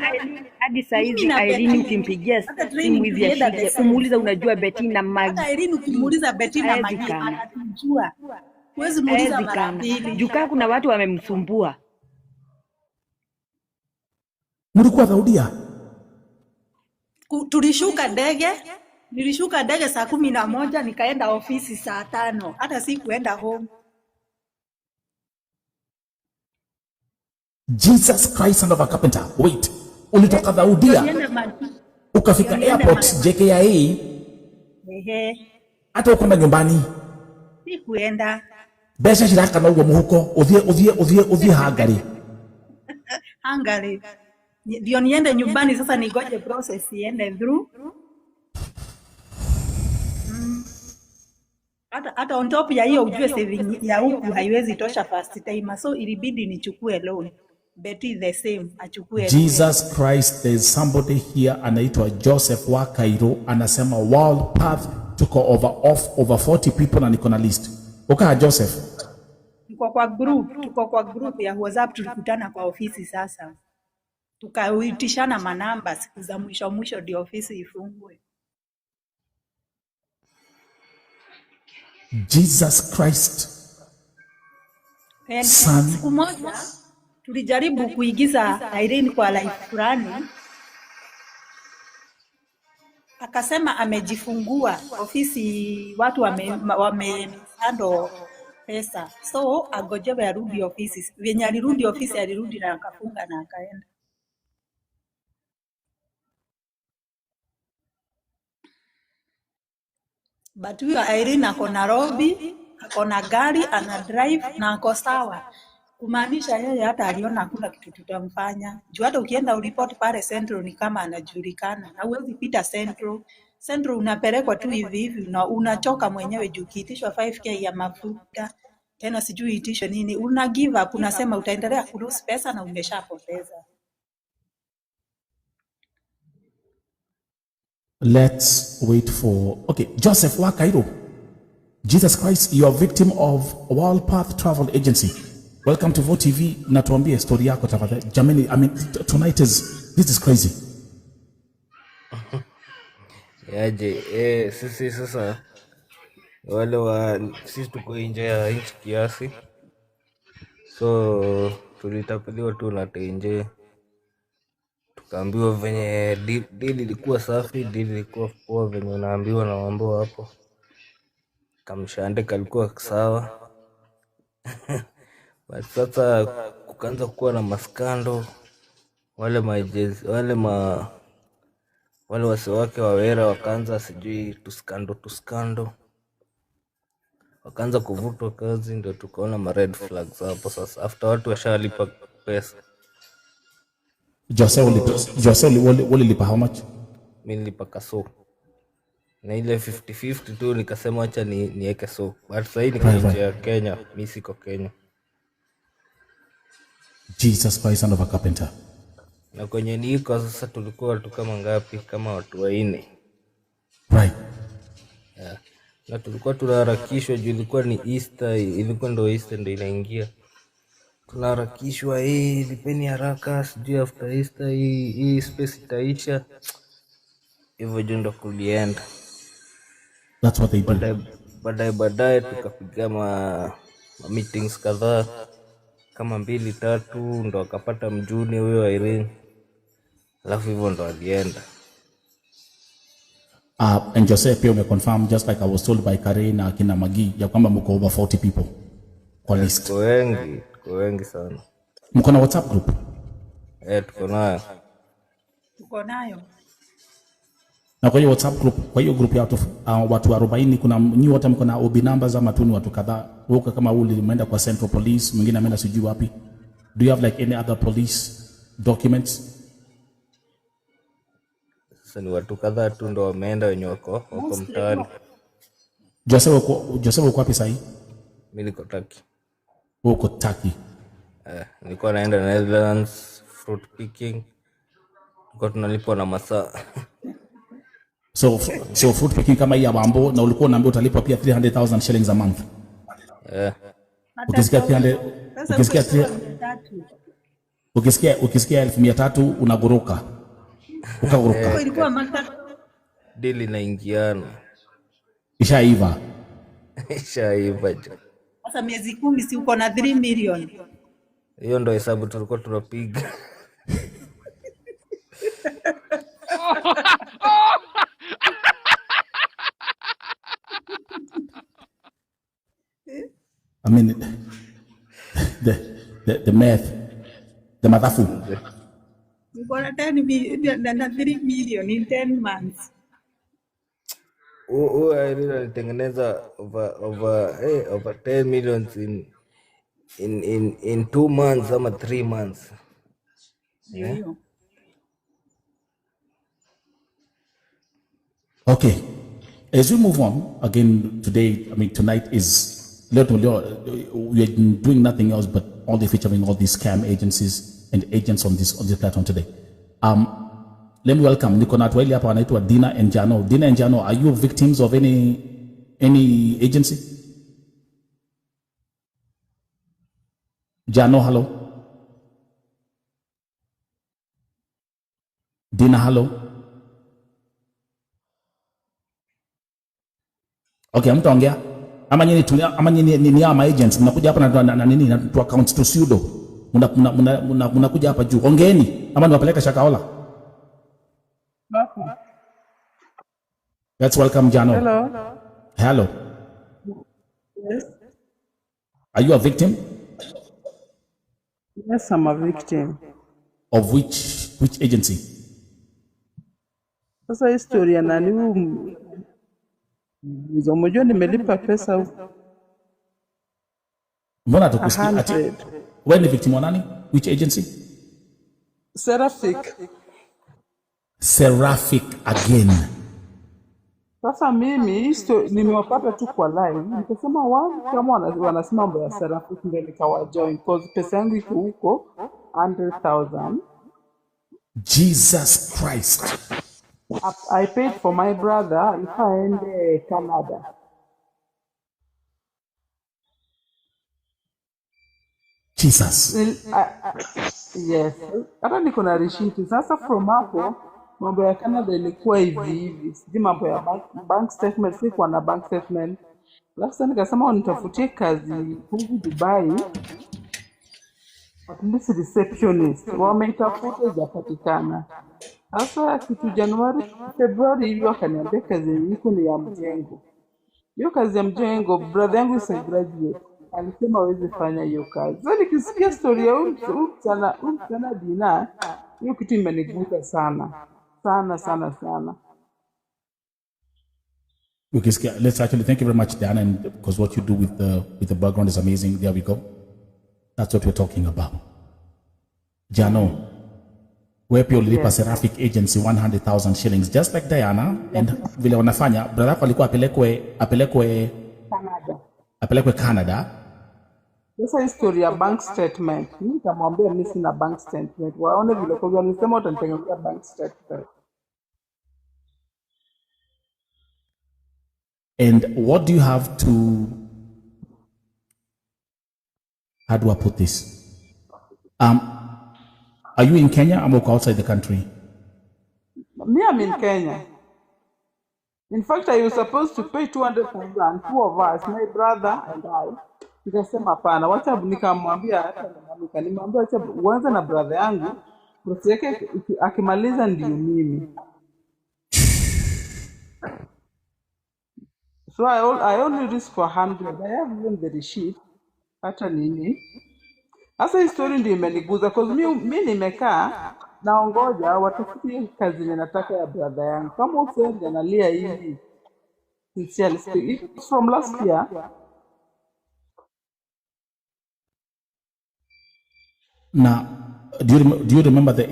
hadi saizi Irene ukimpigia simu hivi ya kumuuliza unajua Betty na Maggie. Hata Irene ukimuuliza Betty na Maggie anajua. Huwezi muuliza Hawezi mara kana. mbili. Jukaa kuna watu wamemsumbua. Mlikuwa Saudia? Tulishuka ndege, nilishuka ndege saa 11 nikaenda ofisi saa 5. Hata si kuenda home. Jesus Christ, son of a carpenter. Wait. Ulitoka Saudia ukafika airport JKIA, hata ukwenda nyumbani? Si kuenda. Besha shiraka na ugo muhuko uthie Hungary. Hungary. Ndio niende nyumbani sasa, nigoje process iende through. Hata on top ya hiyo ujue saving ya huku haiwezi tosha first time, so ilibidi nichukue loan. Betty the same achukue. Jesus Christ, there's somebody here anaitwa Joseph wa Cairo, anasema World Path tuko over 40 people na niko na list. Ukaa Joseph? Tuko kwa group ya WhatsApp, tulikutana kwa ofisi sasa. Tukauitishana manamba, siku za mwisho ndio ofisi ifungwe. Jesus Christ. Siku moja tulijaribu kuigiza Irene kwa life fulani, akasema amejifungua ofisi, watu wamehando pesa, so agojewe arudi ofisi. Venye alirudi ofisi, alirudi na akafunga na akaenda. But huyo Irene ako Nairobi, ako na gari, ana drive na ako sawa. Kumaanisha yeye hata aliona hakuna kitu tutamfanya. Juu hata ukienda uripoti pale Central ni kama anajulikana. Na huwezi pita Central. Central unapelekwa tu hivi na unachoka mwenyewe juu kiitishwa 5k ya mafuta. Tena sijui itisho nini. Una give up, unasema utaendelea kulose pesa na umeshapoteza. Let's wait for, okay, Joseph wa Cairo. Jesus Christ, you are victim of World Path Travel Agency. Welcome to Vote TV. Natuambie story yako tafadhali. Jamani, I mean, tonight this is crazy. Yaje, sisi sasa sisi tuko nje ya nchi kiasi. So tulitapeliwa tu na tenje. Tukaambiwa venye deal ilikuwa safi, deal ilikuwa poa venye unaambiwa na mambo hapo. Kamshande kalikuwa sawa. But sasa kukaanza kuwa na maskando, wale wase wake wawera wakaanza sijui tuskando. Wakaanza kuvutwa kazi, ndio tukaona ma red flags hapo sasa after watu washalipa pesa. Jose ulilipa how much? Mimi nilipa kaso. Na ile 50-50 tu nikasema acha niweke so. But sasa hii niko nje ya Kenya, mimi siko Kenya. Jesus Christ, son of a carpenter. Na kwenye niko sasa tulikuwa watu kama ngapi? Kama watu 4. Right. Yeah. Na tulikuwa tunaharakishwa juu ilikuwa ni Easter, ilikuwa ndio Easter ndio inaingia. Tunaharakishwa, lipeni haraka, sijui after Easter hii space itaisha. Hivyo ndio kulienda. That's what they do. Baadaye tukapiga ma meetings kadhaa kama 2-3 ndo akapata mjuni huyo Irene. Alafu hivyo ndo alienda. And Joseph pia umeconfirm just like I was told by Karen na kina Magi ya kwamba mko over 40 people kwa list. Tuko wengi sana. Mko na WhatsApp group? Tuko nayo. Na kwa hiyo WhatsApp group, kwa hiyo group ya watu 40 kuna nyinyi wote mko na OB numbers ama tu ni watu kadhaa? Wewe kama ulienda kwa Central Police, mwingine ameenda sijui wapi. Do you have like any other police documents? Sasa ni watu kadhaa tu ndo wameenda wenye wako mtaani. Joseph uko wapi sasa? Mimi niko Turkey. Uko Turkey? Nilikuwa naenda Netherlands fruit picking. Nilikuwa tunalipwa na masaa. So fruit picking kama hii ya Bambo, na ulikuwa unaambiwa utalipwa pia 300,000 shillings a month. Ukisikia 1,300 unaguruka. Ukaguruka. Ilikuwa mata Deal inaingiana. Ishaiva. Ishaiva. Sasa miezi 10 si uko na 3 million. Hiyo ndo hesabu tulikuwa tunapiga. I mean, the math, the mathafu. Uko na 3 million in 10 months. Irene alitengeneza over 10 millions in 2 months ama 3 months. Yeah. Okay, as we move on again today, I mean tonight is we are doing nothing else but only featuring all these scam agencies and agents on this platform today. Let me welcome niko na watu wawili hapa wanaitwa Dina and Jano. Dina and Jano, are you victims of any agency? Jano, hello. Dina, hello. Okay, mtaongea. Ama nyinyi ni ama agents mnakuja hapa na nini na tu account to pseudo. Mnakuja hapa juu. Ongeeni ama niwapeleka Shakahola. Let's welcome Jano. Hello. Hello. Yes. Are you a victim? Yes, I'm a victim. Of which agency? Sasa historia nani mmoja nimelipa pesa huko. Mbona tukusikia ati wewe ni victim wa nani? Which agency? Seraphic. Seraphic again. Sasa mimi nimewapata tu kwa live. Nikasema kama wanasema mambo ya Seraphic ndio nikawajoin because pesa yangu iko huko 100,000. Jesus Christ. I paid for my brother if I end Canada. Jesus. Yes. Hata niko na receipt. Sasa from hapo mambo ya Canada ilikuwa hivi. Sijui mambo ya bank statement, sikuwa na bank statement. Sasa nikasema nitafutie kazi huku Dubai. At least receptionist. Wameitafuta hajapatikana. Sasa kitu Januari, Februari hivi wakaniambia kazi iko ni ya mjengo. Hiyo kazi ya mjengo, brother yangu is a graduate. Alisema hawezi fanya hiyo kazi. Sasa nikisikia story ya huyu sana Dina, hiyo kitu imenigusa sana. Sana. Okay, let's actually thank you very much, Dan, and because what you do with the background is amazing. There we go. That's what we're talking about. Jano, wewe pia ulilipa Seraphic agency 100,000 shillings just like Diana, and vile wanafanya brother yako alikuwa apelekwe Canada. Sasa history ya bank statement. Mimi nikamwambia mimi sina bank statement. Waone vile kwa nisema utanitengenezea bank statement. And what do you have to, how do I put this? Are you in Kenya or outside the country? Me, I'm in Kenya. In fact, I was supposed to pay 200,000, two of us, my brother and I. Nikasema hapana, wacha nikamwambia hata nimwambia acha uanze na brother yangu, process yake akimaliza ndio mimi. So I only risk for 100. I have even the receipt. Hata nini? Sasa hii story ndio imeniguza cause mimi nimekaa naongoja watafutie kazi ninataka ya brother yangu. Kama usende analia hivi. Sincerely speaking, it's from last year. Now, do you remember the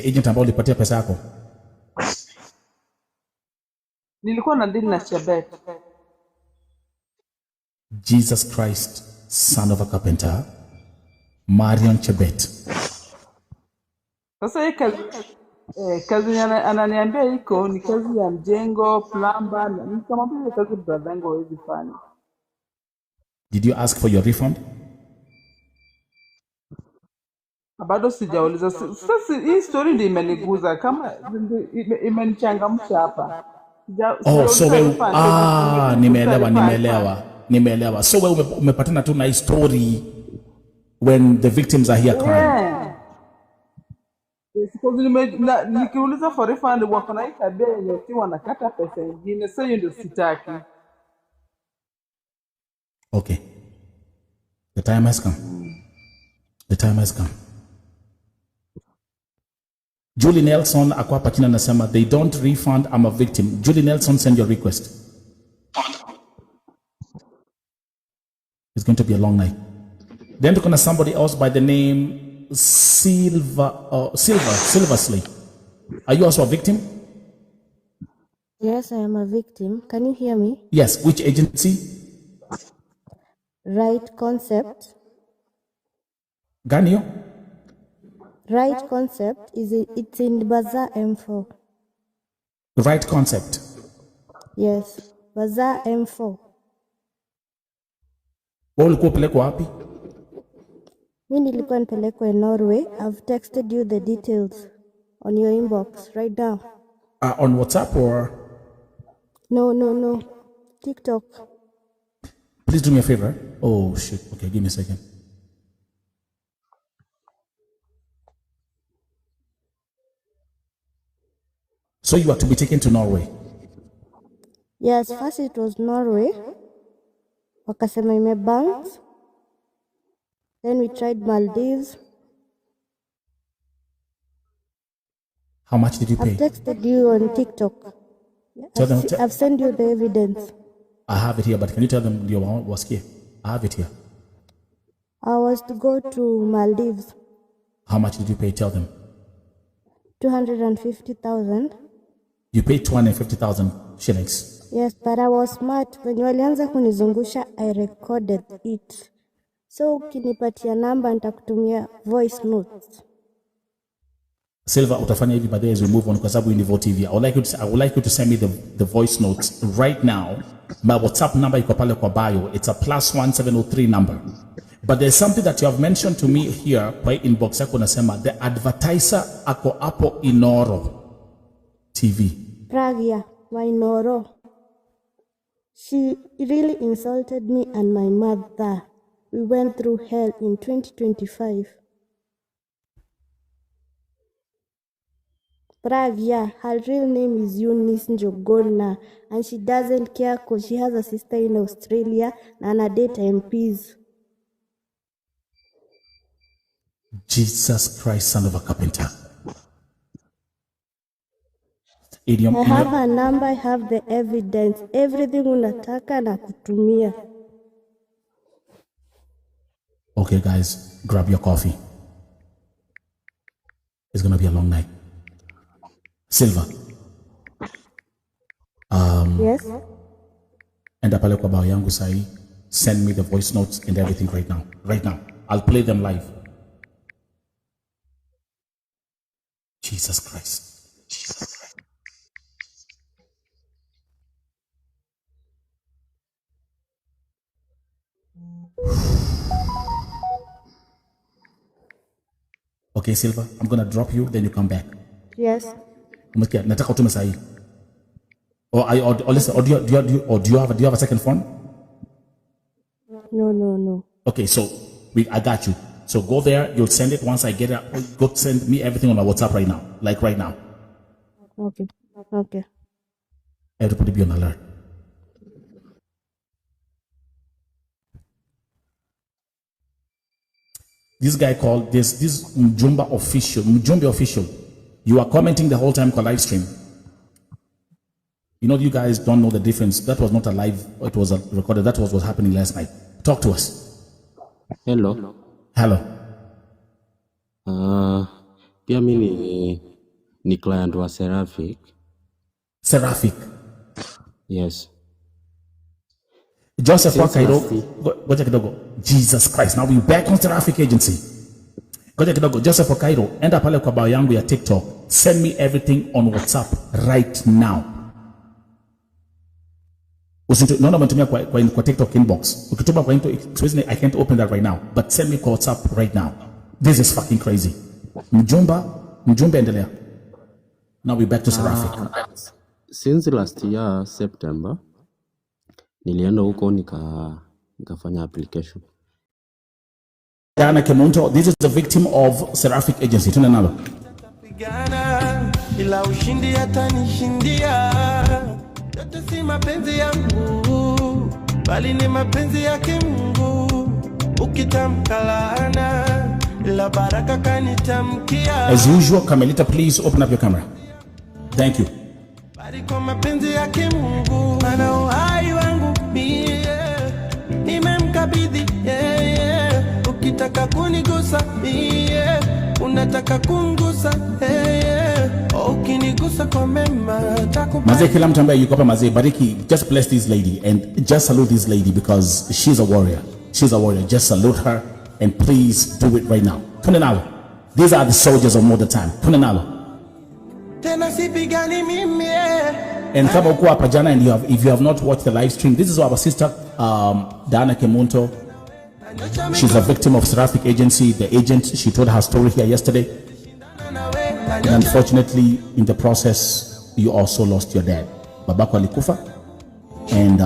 agent ambao ulipatia pesa yako? Nilikuwa na deal na Chebet. Jesus Christ, son of a carpenter, Marion Chebet. Sasa hii kazi ananiambia iko ni kazi ya mjengo, plumber, nikamwambia kazi brother yangu hawezi fanya. Did you ask for your refund? Bado sijauliza. Sasa hii story ndio imeniguza kama imenichangamsha hapa. Oh, so nimeelewa. Nimeelewa. So wewe umepatana tu na hii story when the victims are here crying. Yeah. Because nikiuliza for refund wako na hii tabia yenye si wanakata pesa nyingine, so hiyo ndio sitaki. Okay. The time has come. The time has come. Julie Nelson ako hapa chini anasema they don't refund, I'm a victim. Julie Nelson, send your request. It's going to be a long night. Then tuko na somebody else by the name Silversley. Are you also a victim? Yes, I am a victim. Can you hear me? Yes. Which agency? Right Concept. Ganio? Right Concept it's in Bazaar M4. Right Concept. Yes, Bazaar M4. Wewe ulikuwa pelekwa wapi? Mimi nilikuwa nipelekwa Norway. I've texted you the details on your inbox right now. On WhatsApp or? No. TikTok. Please do me a favor. Oh shit. Okay, give me a second. So you are to be taken to Norway? Yes, first it was Norway. Wakasema imebank. Then we tried Maldives. How much did you pay? I've texted you on TikTok. I've sent you the evidence. I have it here, but can you tell them your was here? I have it here. I was to go to Maldives. How much did you pay? Tell them. 250,000. You paid 250,000 shillings. Yes, but I was smart. When walianza kunizungusha, I recorded it. So ukinipatia namba nitakutumia voice notes. Silva, utafanya hivi baadaye as we move on kwa sababu ni Vote TV. I would like you to send me the voice notes right now. My WhatsApp number iko pale kwa bio. It's a +1703 number. But there's something that you have mentioned to me here kwa inbox yako nasema the advertiser ako hapo Inoro TV. Pragya Wainoro. She really insulted me and my mother. We went through hell in 2025. Pragya, her real name is Eunice Njogona, and she doesn't care because she has a sister in Australia and a date MPs. Jesus Christ, son of a carpenter. I have her number, I have the evidence. Everything unataka na kutumia. Okay, guys, grab your coffee. It's going to be a long night. Silva. Yes? Enda pale kwa bao yangu sahi. Send me the voice notes and everything right now. Right now. I'll play them live. Jesus Christ. Jesus Christ. Okay, Silva, I'm going to drop you, then you come back. Yes. Nataka utume sahi. Do you have a second phone? No. Okay, so I got you. So go there, you'll send it once I get it. Go send me everything on my WhatsApp right now. Like right now. Okay. Everybody be on alert. This guy called this Mjumbe official. You are commenting the whole time on live stream. You know, you guys don't know the difference. That was not a live, it was a recorded. That was what was happening last night. Talk to us. Hello. Pia mimi ni client wa Seraphic. Seraphic? Yes. Joseph Wakairo, goja kidogo. Jesus Christ. Now we back on Seraphic agency. Goja kidogo. Joseph Wakairo, enda pale kwa bao yangu ya TikTok. Send me everything on WhatsApp right now. Naona umetumia kwa TikTok inbox. Ukituma kwa I can't open that right now. But send me kwa WhatsApp right now. This is fucking crazy. Mjumbe endelea. Now we back to Seraphic. Since last year, September, nilienda huko nikafanya application. Diana Kemunto, this is the victim of Seraphic agency. Tuna nalo. Ila ushindi atanishindia. Yote si mapenzi yangu, bali ni mapenzi yake Mungu. Ukitamka laana, ila baraka kanitamkia. As usual, Carmelita, please open up your camera. Thank you. Bali kwa mapenzi yake Mungu, maana uhai wangu mie nimemkabidhi yeye. Ukitaka kunigusa mie, unataka kungusa yeye. Ukinigusa kwa mema takupa. Mazee, kila mtu ambaye yuko hapa mazee, bariki, just bless this lady and just salute this lady because she's a warrior. She's a warrior. Just salute her and please do it right now. Tuna nalo. These are the soldiers of modern time. Tuna nalo. Tena sipigani mimi. And kama uko hapa jana and if you have not watched the live stream, this is our sister Diana Kemunto. She's a victim of Seraphic agency. The agent, she told her story here yesterday. And unfortunately, in the process, you also lost your dad. Babako alikufa. And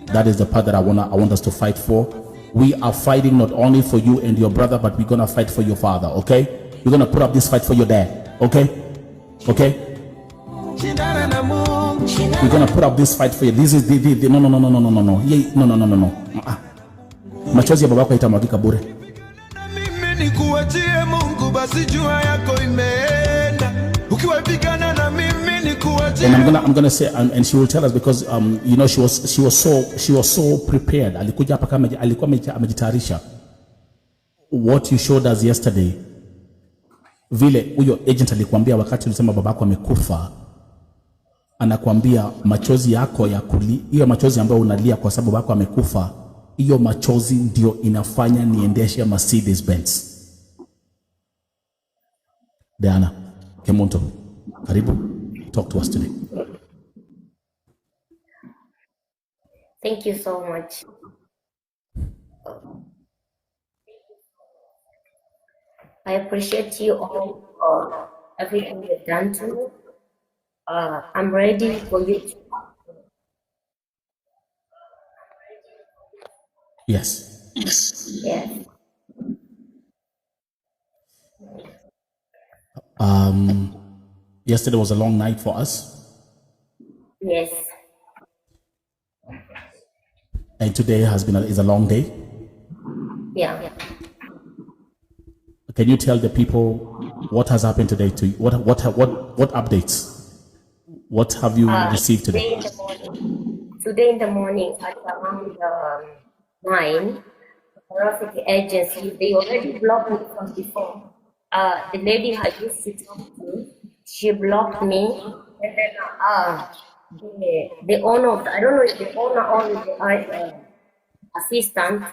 that is the part that I want us to fight for. We are fighting not only for you and your brother, but we're going to fight for your father, okay? We're going to put up this fight for your dad, okay? Okay? We're going to put up this fight for you. This is the no. Yeah, no. Machozi ya babako itamwagika bure. Mimi nikuachie Mungu, basi jua yako imeenda. Ukiwapigana na mimi nikuachie. And I'm gonna say and she will tell us because you know she was so prepared. Alikuja hapa kama alikuwa amejitayarisha. What you showed us yesterday, vile huyo agent alikwambia wakati ulisema babako amekufa, anakuambia machozi yako ya hiyo machozi ambayo unalia kwa sababu babako amekufa, hiyo machozi ndio inafanya niendeshe Mercedes Benz. Diana Kemunto, karibu, talk to us today. Thank you so much. I appreciate you all for everything you've done to me. I'm ready for you to. Yes. Yes. Yesterday was a long night for us. Yes. And today is a long day. Yeah. Can you tell the people what has happened today to you? What updates? What have you received today? Today in the morning at around 9, Seraphic agency, they already blocked me from before. The lady I used to talk to, she blocked me, and then the owner, I don't know if the owner or the assistant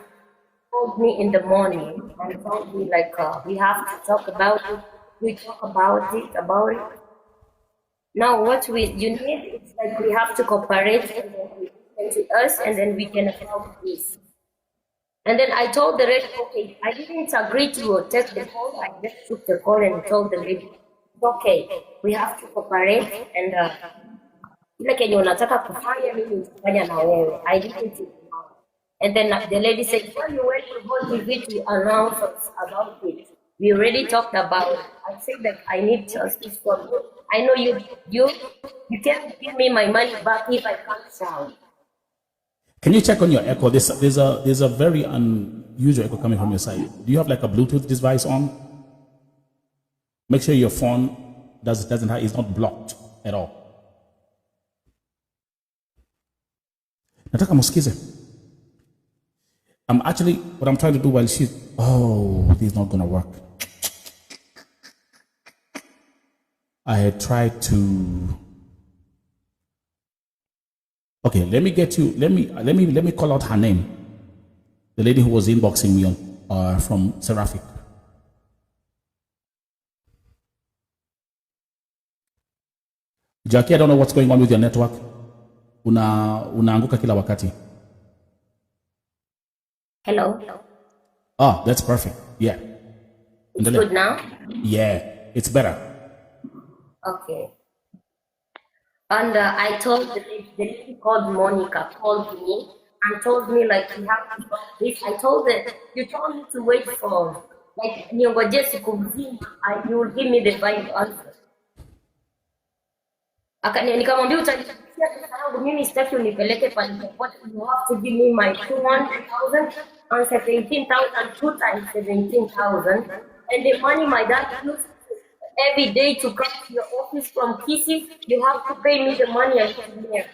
called me in the morning and told me like we have to talk about it. We talk about it. Now what you need is like we have to cooperate and then we listen to us and then we can help this. And then I told the lady, okay, I didn't agree to take the call. I just took the call and told the lady, okay, we have to cooperate and ile kenye unataka kufanya mimi nitafanya na wewe. I didn't. And then the lady said, well, you went to go TV to announce about it. We already talked about it. I said that I need justice for you. I know you can't give me my money back if I can't shout. Can you check on your echo? There's a very unusual echo coming from your side. Do you have like a Bluetooth device on? Make sure your phone is not blocked at all. Nataka musikize. What I'm trying to do while this is not gonna work. I had tried to. Okay, let me call out her name. The lady who was inboxing me on from Seraphic. Jackie, I don't know what's going on with your network. Unaanguka kila wakati. Hello. Oh, that's perfect. Yeah. It's good now? Yeah, it's better. Okay. And I told the lady called Monica called me and told me like you have to stop this. I told her you told me to wait for like niongoje siku mzima, you will give me the right answer. Nikamwambia utanipia pesa yangu, mimi sitaki unipeleke pale popote, you have to give me my 200,000 and 17,000, 2 times 17,000, and the money my dad used every day to come to your office from Kisii, you have to pay me the money and come here.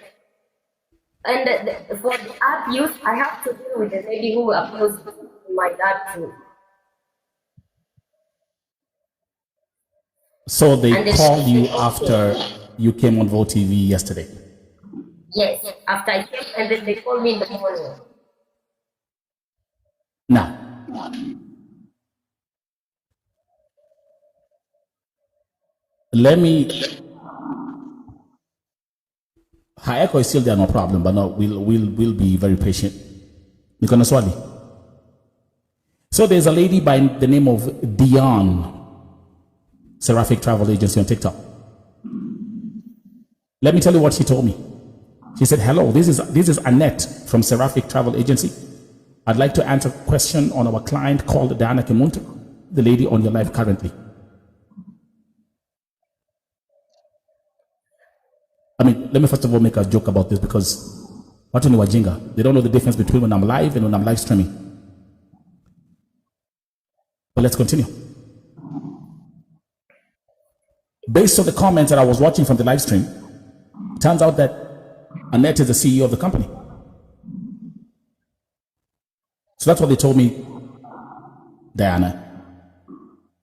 And for the abuse, I have to deal with the lady who abused my dad too. So they called you after you came on Vote TV yesterday? Yes, after I came, and then they called me in the morning. Now, let me. Her echo is still there, no problem, but no, we'll be very patient. Niko swali. So there's a lady by the name of Dion, Seraphic Travel Agency on TikTok. Let me tell you what she told me. She said, "Hello, this is Annette from Seraphic Travel Agency. I'd like to answer a question on our client called Diana Kemunto, the lady on your live currently." I mean, let me first of all make a joke about this because watu ni wajinga. They don't know the difference between when I'm live and when I'm live streaming. But let's continue. Based on the comments that I was watching from the live stream, it turns out that Annette is the CEO of the company. So that's what they told me, Diana.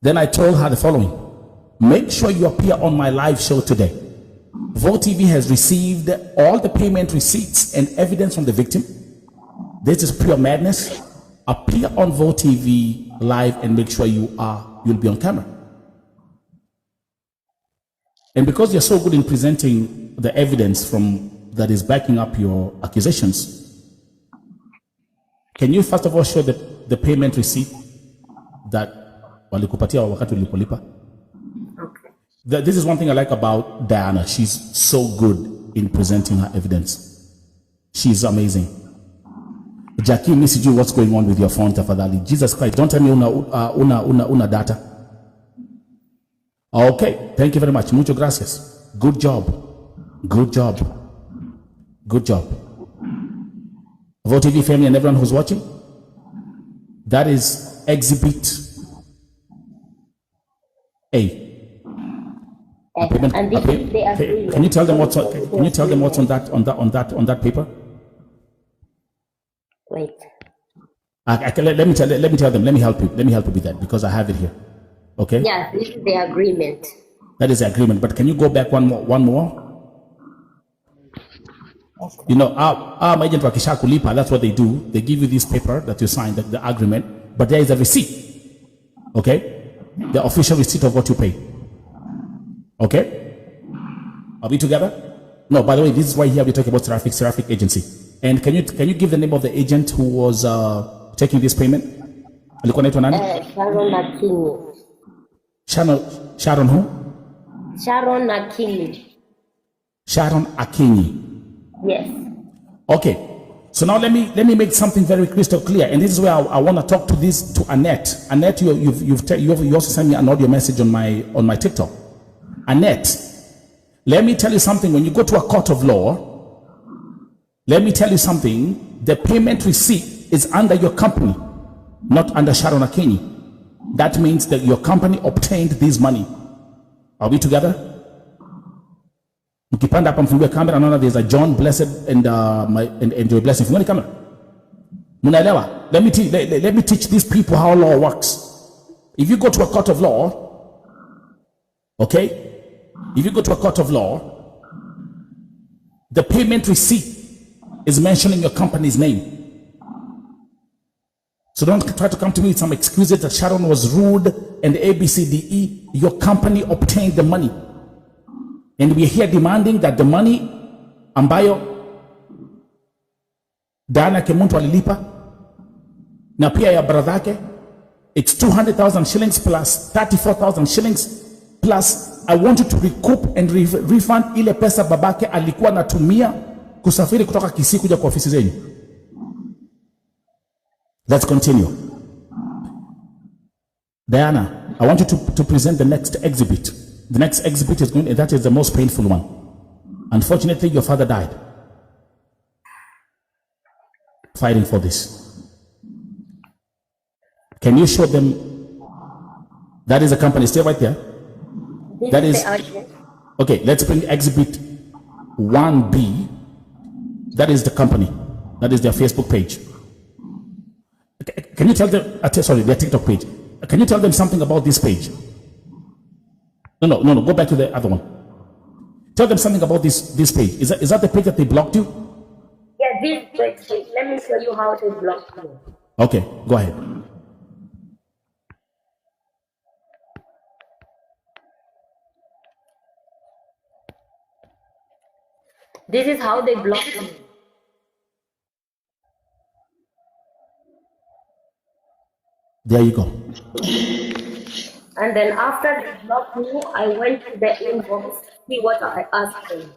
Then I told her the following: make sure you appear on my live show today. Vote TV has received all the payment receipts and evidence from the victim. This is pure madness. Appear on Vote TV live and make sure you'll be on camera. And because you're so good in presenting the evidence that is backing up your accusations, can you first of all show the payment receipt that walikupatia wakati ulipolipa? This is one thing I like about Diana. She's so good in presenting her evidence. She's amazing. Jackie, me sijui what's going on with your phone, tafadhali. Jesus Christ, don't tell me una data. Okay, thank you very much. Mucho gracias. Good job. Good job. Good job. Vote TV family and everyone who's watching, that is Exhibit A. And this is the agreement. Can you tell them what's on? Can you tell them what's on that paper? Wait. Let me tell them. Let me help you. Let me help you with that because I have it here. Okay. Yeah, this is the agreement. That is the agreement. But can you go back one more? Okay. You know, our agent wakisha kulipa, that's what they do. They give you this paper that you signed, the agreement, but there is a receipt. Okay, the official receipt of what you pay. Okay? Are we together? No, by the way, this is why here we're talking about Seraphic Agency. And can you give the name of the agent who was taking this payment? Alikuwa anaitwa nani? Sharon Akinyi. Sharon who? Sharon Akinyi. Sharon Akinyi. Yes. Okay. So now let me make something very crystal clear, and this is where I want to talk to Annette. Annette, you also sent me an audio message on my TikTok. Annette, let me tell you something. When you go to a court of law, let me tell you something. The payment receipt is under your company, not under Sharon Akinyi. That means that your company obtained this money. Are we together? Mkipanda hapa mfungue kamera, naona there's a John Blessed and Joy Blessing. Fungueni kamera. Munaelewa? Let me teach these people how law works. If you go to a court of law, okay? If you go to a court of law, the payment receipt is mentioning your company's name. So don't try to come to me with some excuses that Sharon was rude and ABCDE. Your company obtained the money. And we're here demanding that the money ambayo Diana Kemunto alilipa na pia ya brother yake, it's 200,000 shillings plus 34,000 shillings plus I want you to recoup and refund ile pesa babake alikuwa anatumia kusafiri kutoka Kisii kuja kwa ofisi zenyu. Let's continue. Diana, I want you to present the next exhibit. The next exhibit is going, that is the most painful one. Unfortunately, your father died fighting for this. Can you show them? That is a company. Stay right there. That is okay. Let's bring exhibit 1B. That is the company. That is their Facebook page. Can you tell them? Sorry, their TikTok page. Can you tell them something about this page? No. Go back to the other one. Tell them something about this page. Is that the page that they blocked you? Yeah, this page. Let me show you how they blocked me. Okay, go ahead. This is how they blocked me. There you go. And then after they blocked me, I went to the inbox to see what I asked them.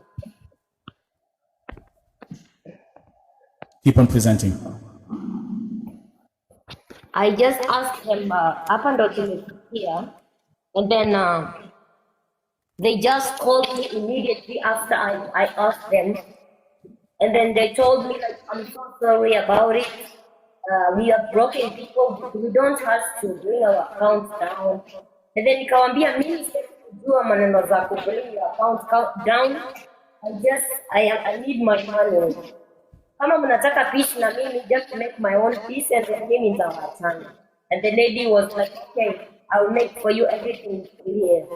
Keep on presenting. I just asked them, up and down here, and then they just called me immediately after I asked them. And then they told me, like, I'm so sorry about it. We are broken people. We don't have to bring our accounts down. And then nikawambia mimi sikujua maneno za ku bring your accounts down. I need my money. Kama mnataka peace na mimi, just to make my own peace, and then mimi nitawachana. And the lady was like, okay, I'll make for you everything clear.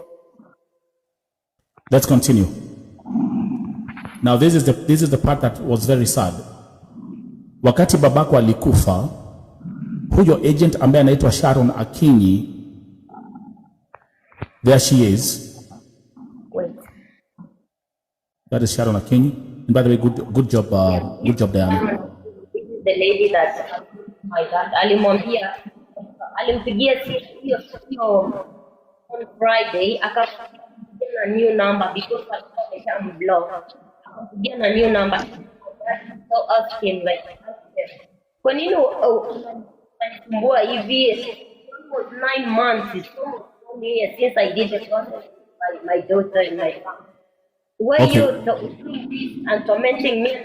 Let's continue. Now this is the part that was very sad. Wakati babako alikufa, huyo agent ambaye anaitwa Sharon Akinyi, there she is. Wait. That is Sharon Akinyi. And by the way, good job, Diana. This is the lady that my dad alimwambia, alimpigia simu on Friday, akapigia na new number because alikuwa ameshamblog. Akapigia na new number. So ask him, like, kwa nini unanisumbua hivi? It was 9 months. It's almost 1 year since I did the process with my daughter and my son. Why Okay. you doing this and tormenting me and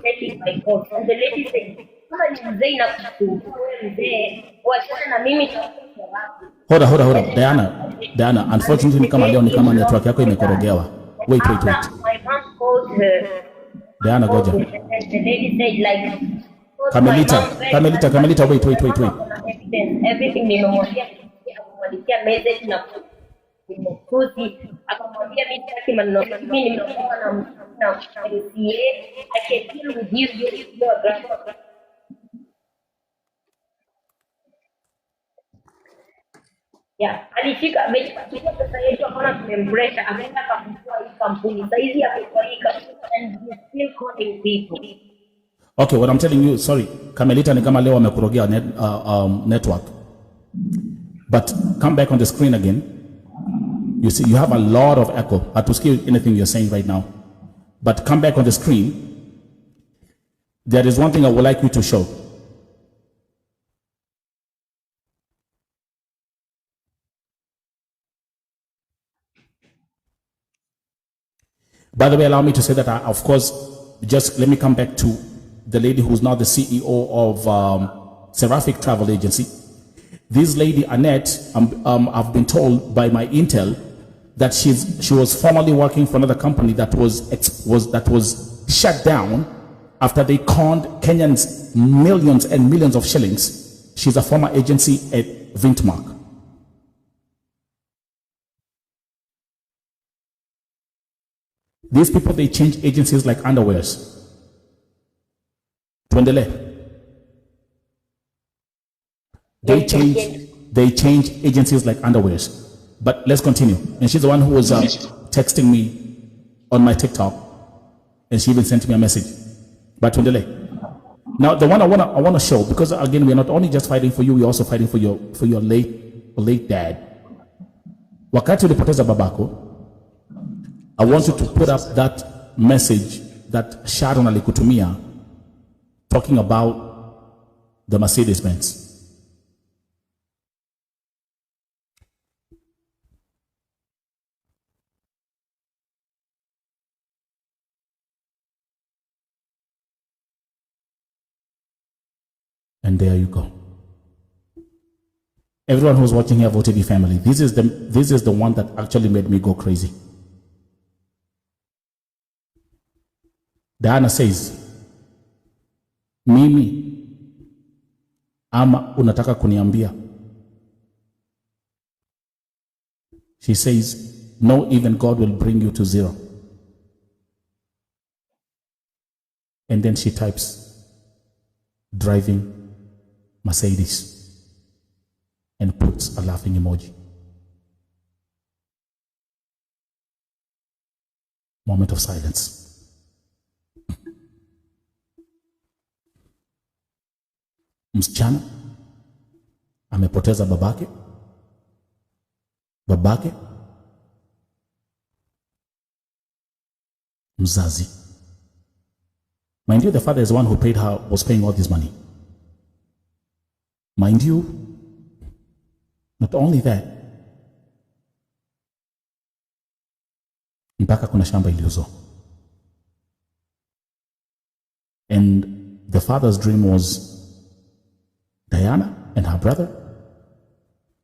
taking my calls? And the lady said, kama ni mzee na kusumbua mzee, wachana na mimi. Hold up. Diana, unfortunately kama leo ni kama network yako imekorogewa. Wait. My mom called her. Diana, goja. And the lady said, like, Carmelita, wait. Everything nimemwambia, akamwandikia message na kumtusi, akamwambia mimi sitaki maneno, mimi nimeoa na MCA, I can deal with you, you are grandpa. Yeah, alishika pesa yetu, akaona tumempressure, akaenda akafungua hii kampuni. Sasa hizi amekuwa hii kampuni and he's still calling people. Okay, what I'm telling you, sorry, Carmelita ni kama leo amekurogea network. But come back on the screen again. You see, you have a lot of echo. Hatusikii anything you're saying right now. But come back on the screen. There is one thing I would like you to show. By the way, allow me to say that, of course, just let me come back to the lady who's now the CEO of Seraphic Travel Agency. This lady, Annette, I've been told by my intel that she was formerly working for another company that was shut down after they conned Kenyans millions and millions of shillings. She's a former agency at Vintmark. These people, they change agencies like underwears. Tuendelee. They change agencies like underwears. But let's continue. And she's the one who was texting me on my TikTok, and she even sent me a message. But tuendelee. Now, the one I want to show, because again, we're not only just fighting for you, we're also fighting for your late dad. Wakati ulipoteza babako, I want you to put up that message that Sharon alikutumia talking about the Mercedes Benz. And there you go. Everyone who's watching here, Vote TV family, this is the one that actually made me go crazy. Diana says, mimi ama unataka kuniambia? She says, no, even God will bring you to zero. And then she types, driving Mercedes, and puts a laughing emoji. Moment of silence. Msichana amepoteza babake, mzazi. Mind you, the father is the one who was paying all this money. Mind you, not only that, mpaka kuna shamba iliuzwa. And the father's dream was Diana and her brother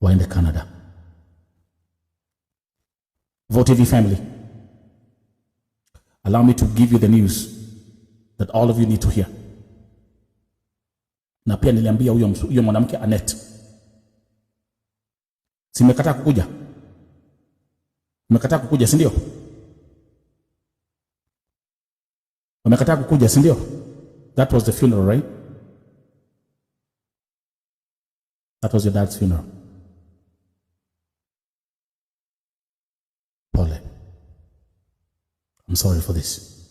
were in Canada. Vote TV family, allow me to give you the news that all of you need to hear. Na pia niliambia huyo mwanamke Annette, simekataa kukuja. Umekataa kukuja, si ndio? Umekataa kukuja, si ndio? That was the funeral, right? That was your dad's funeral. Pole. I'm sorry for this.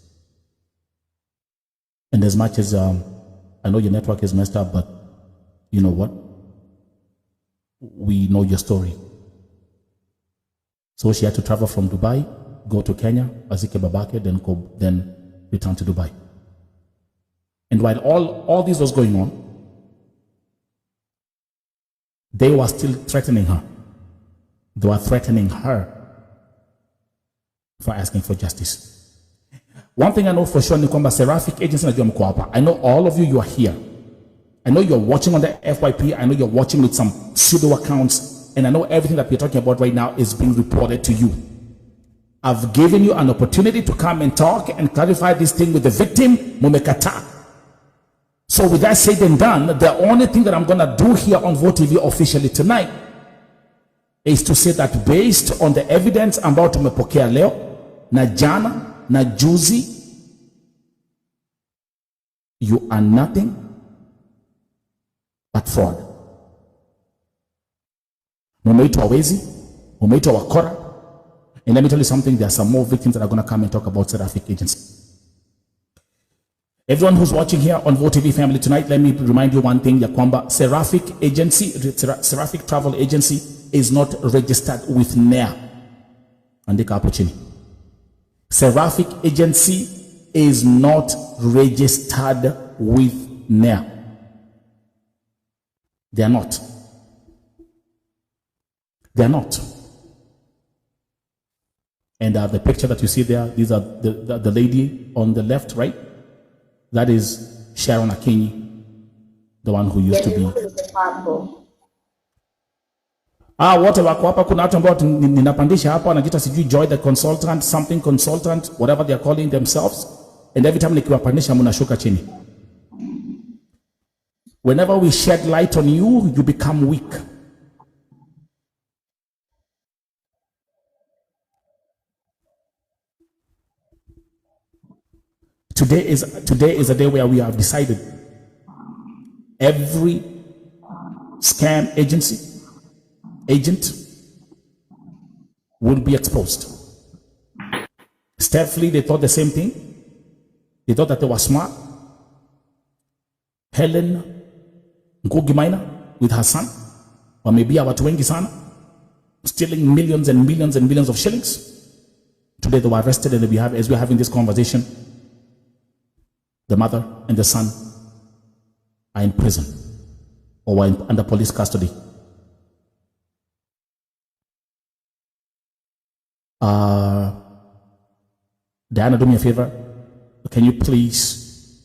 And as much as I know your network is messed up, but you know what? We know your story. So she had to travel from Dubai, go to Kenya, azike babake, then return to Dubai. And while all this was going on, they were still threatening her. They were threatening her for asking for justice. One thing I know for sure ni kwamba Seraphic Agency najua mko hapa. I know all of you are here. I know you're watching on the FYP. I know you're watching with some pseudo accounts. And I know everything that we're talking about right now is being reported to you. I've given you an opportunity to come and talk and clarify this thing with the victim, mumekata. So with that said and done, the only thing that I'm going to do here on Vote TV officially tonight is to say that based on the evidence ambayo tumepokea leo, na jana, na juzi, you are nothing but fraud. Mumeitwa wezi, mumeitwa wakora. And let me tell you something, there are some more victims that are going to come and talk about Seraphic Agency. Everyone who's watching here on Vote TV family tonight, let me remind you one thing, ya kwamba Seraphic Agency, Seraphic Travel Agency is not registered with NEA. Andika hapo chini. Seraphic Agency is not registered with NEA. They are not. They are not. And the picture that you see there, these are the lady on the left, right? That is Sharon Akinyi, the one who used to be. Wote wako hapa. Kuna watu ambao ninapandisha hapa wanajiita sijui Joy the consultant, something consultant, whatever they are calling themselves. And every time nikiwapandisha mnashuka chini. Whenever we shed light on you, you become weak. Today is a day where we have decided every scam agent will be exposed. Stephlee, they thought the same thing. They thought that they were smart. Helen Ngugi Maina with her son, or maybe watu wengi sana, stealing millions and millions and millions of shillings. Today they were arrested, and as we're having this conversation, the mother and the son are in prison or are under police custody. Diana, do me a favor. Can you please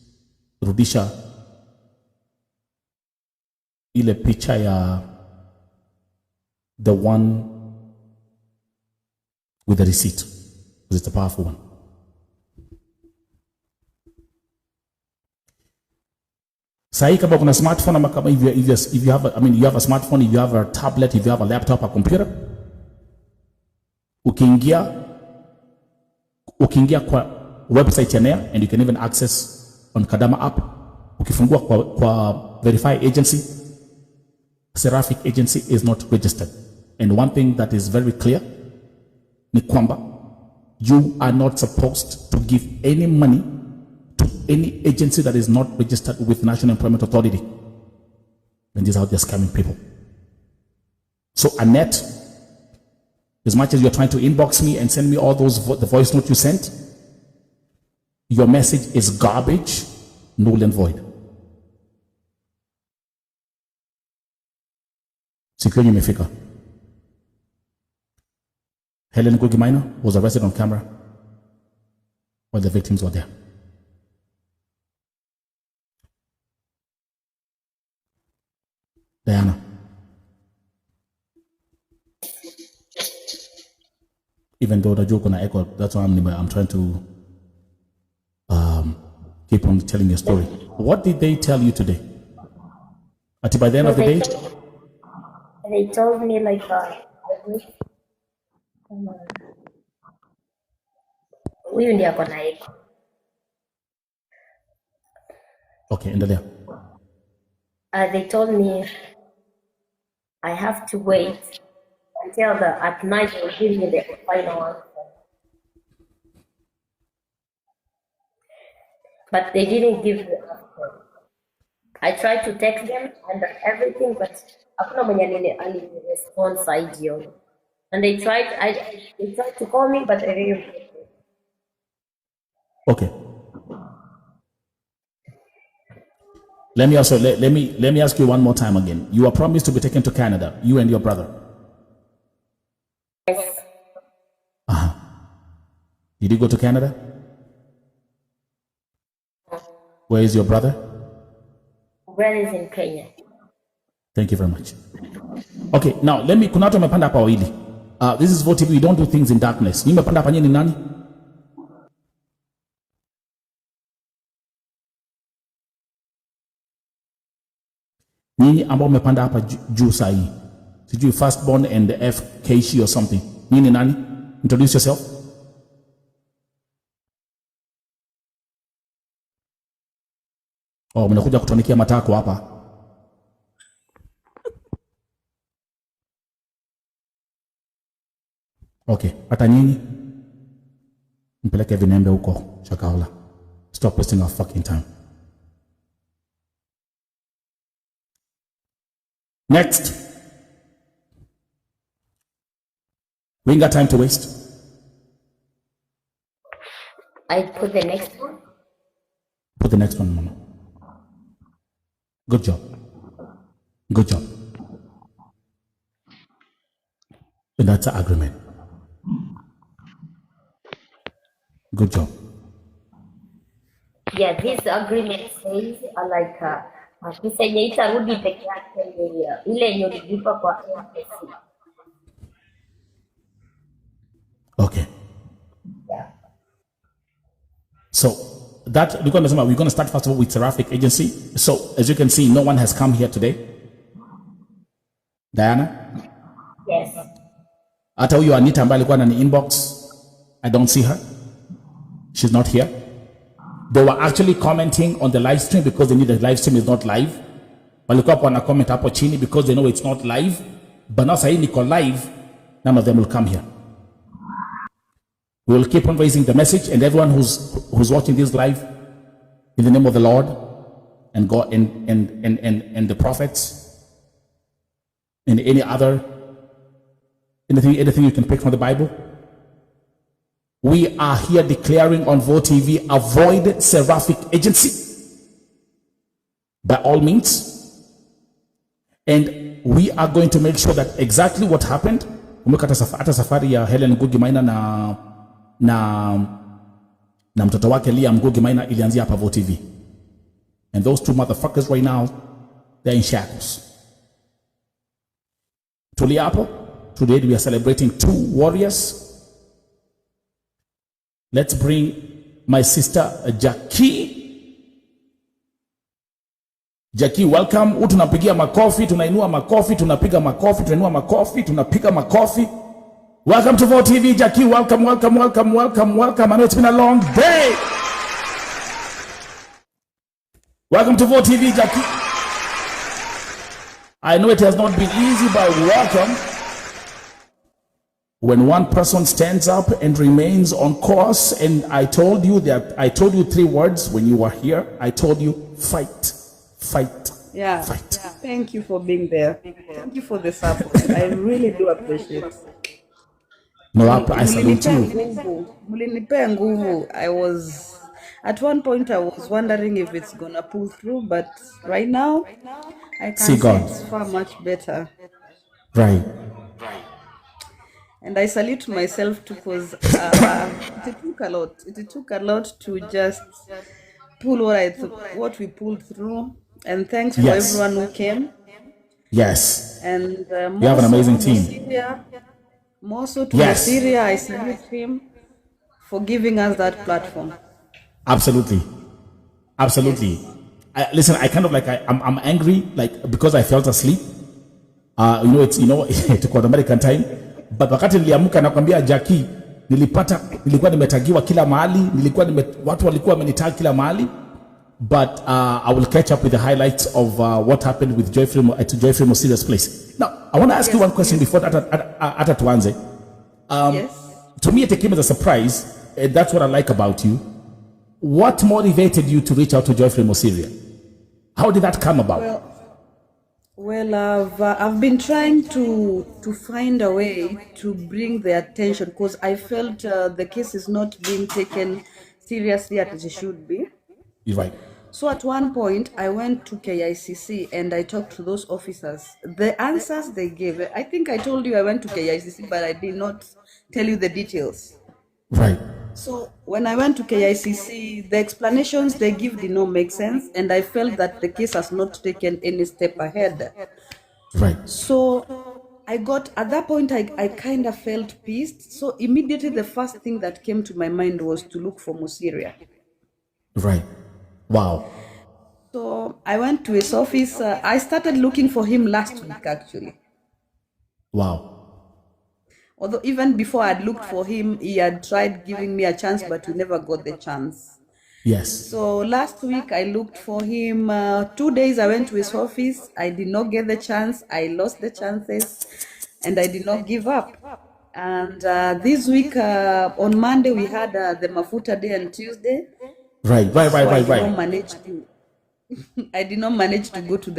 rudisha ile picha ya the one with the receipt, because it's a powerful one. Sahi kama kuna smartphone ama kama if you have you have a smartphone, if you have a tablet, if you have a laptop, a computer, ukiingia kwa website ya NEA, and you can even access on Kadama app. Ukifungua kwa verify agency, Seraphic agency is not registered. And one thing that is very clear ni kwamba you are not supposed to give any money to any agency that is not registered with National Employment Authority. And this is how they're scamming people. So Annette, as much as you're trying to inbox me and send me all those the voice note you sent, your message is garbage, null and void. Sikioni imefika. Helen Gugimaina was arrested on camera while the victims were there. Diana. Even though the joke on echo, that's why I'm trying to keep on telling your story. What did they tell you today? At by the end of the day? They told me like huyu ndiye ako na echo. Okay, endelea. They told me I have to wait until at night they will give me the final answer. But they didn't give the answer. I tried to text them and everything, but hakuna mwenye ali-respond side hiyo. And they tried to call me, but I didn't. Okay. Let me ask you one more time again. You are promised to be taken to Canada, you and your brother. Yes. Did you go to Canada? Where is your brother? Brother is in Kenya. Thank you very much. Okay, now kuna watu wamepanda hapa wawili. This is VOTV, we don't do things in darkness. Nyinyi mmepanda hapa nyinyi ni nani? Nyinyi ambao mmepanda hapa juu saa hii. Sijui firstborn and FKC or something. Nyinyi ni nani? Introduce yourself. Oh, mnakuja kutonikia matako hapa. Okay, hata nyinyi mpeleke vinembe huko Shakahola. Stop wasting our fucking time. Next. We ain't got time to waste. I put the next one. Put the next one, Mama. Good job. Good job. And that's an agreement. Good job. Yeah, this agreement says akisenye itarudi peke yake ile yenye ulipa kwa MPC. Okay. Yeah. So that we're going to start first of all with Seraphic agency. So as you can see, no one has come here today. Diana? Yes. Hata huyu Anita ambaye alikuwa anani inbox, I don't see her. She's not here. They were actually commenting on the live stream because they knew the live stream is not live. Walikuwa wana comment hapo chini because they know it's not live. But now sahi niko live, none of them will come here. We will keep on raising the message, and everyone who's watching this live, in the name of the Lord and God and the prophets and anything you can pick from the Bible, We are here declaring on Vote TV, avoid Seraphic agency by all means. And we are going to make sure that exactly what happened. Hata safari ya Helen Ngugi Maina na mtoto wake Liam Ngugi Maina ilianzia hapa Vote TV. And those two motherfuckers right now, they're in shackles. Tuliapo, today we are celebrating 2 warriors. Let's bring my sister Jackie. Jackie, welcome. Tunapigia makofi, tunainua makofi, tunapiga makofi, tunainua makofi, tunapiga makofi. Welcome to Vote TV, Jackie. Welcome, welcome, welcome, welcome, welcome. I know it's been a long day. Welcome to Vote TV, Jackie. I know it has not been easy, but welcome. When one person stands up and remains on course, and I told you 3 words when you were here. I told you, fight, fight, Yeah. fight. Thank you for being there. Thank you for the support. I really do appreciate it. No, I salute you. Mulinipea nguvu. At one point I was wondering if it's gonna pull through, but right now I can see it's far much better. Right. And I salute myself too, because it took a lot. It took a lot to just pull what we pulled through. And thanks for everyone who came. Yes. And you have an amazing team. More so to Syria, I salute him for giving us that platform. Absolutely. Absolutely. Listen, I kind of like, I'm angry, like, because I felt asleep. It was American time. But wakati niliamuka nakwambia Jackie, nilikuwa nimetagiwa kila mahali, watu walikuwa wamenitag kila mahali. But I will catch up with the highlights of what happened with Joyfrey Mosiria's place. Now, I want to ask you one question before that tuanze. To me, it came as a surprise. That's what I like about you. What motivated you to reach out to Joyfrey Mosiria? How did that come about? Well, I've been trying to find a way to bring the attention, because I felt the case is not being taken seriously as it should be. You're right. So at one point, I went to KICC and I talked to those officers. The answers they gave, I think I told you I went to KICC, but I did not tell you the details. Right. So when I went to KICC, the explanations they give did not make sense, and I felt that the case has not taken any step ahead. Right. So at that point, I kind of felt pissed. So immediately the first thing that came to my mind was to look for Mosiria. Right. Wow. So I went to his office. I started looking for him last week, actually. Wow. Although even before I'd looked for him, he had tried giving me a chance, but we never got the chance. Yes. So last week I looked for him. 2 days I went to his office. I did not get the chance. I lost the chances, and I did not give up. And this week on Monday we had the Mafuta Day and Tuesday. Right. I did not manage to go to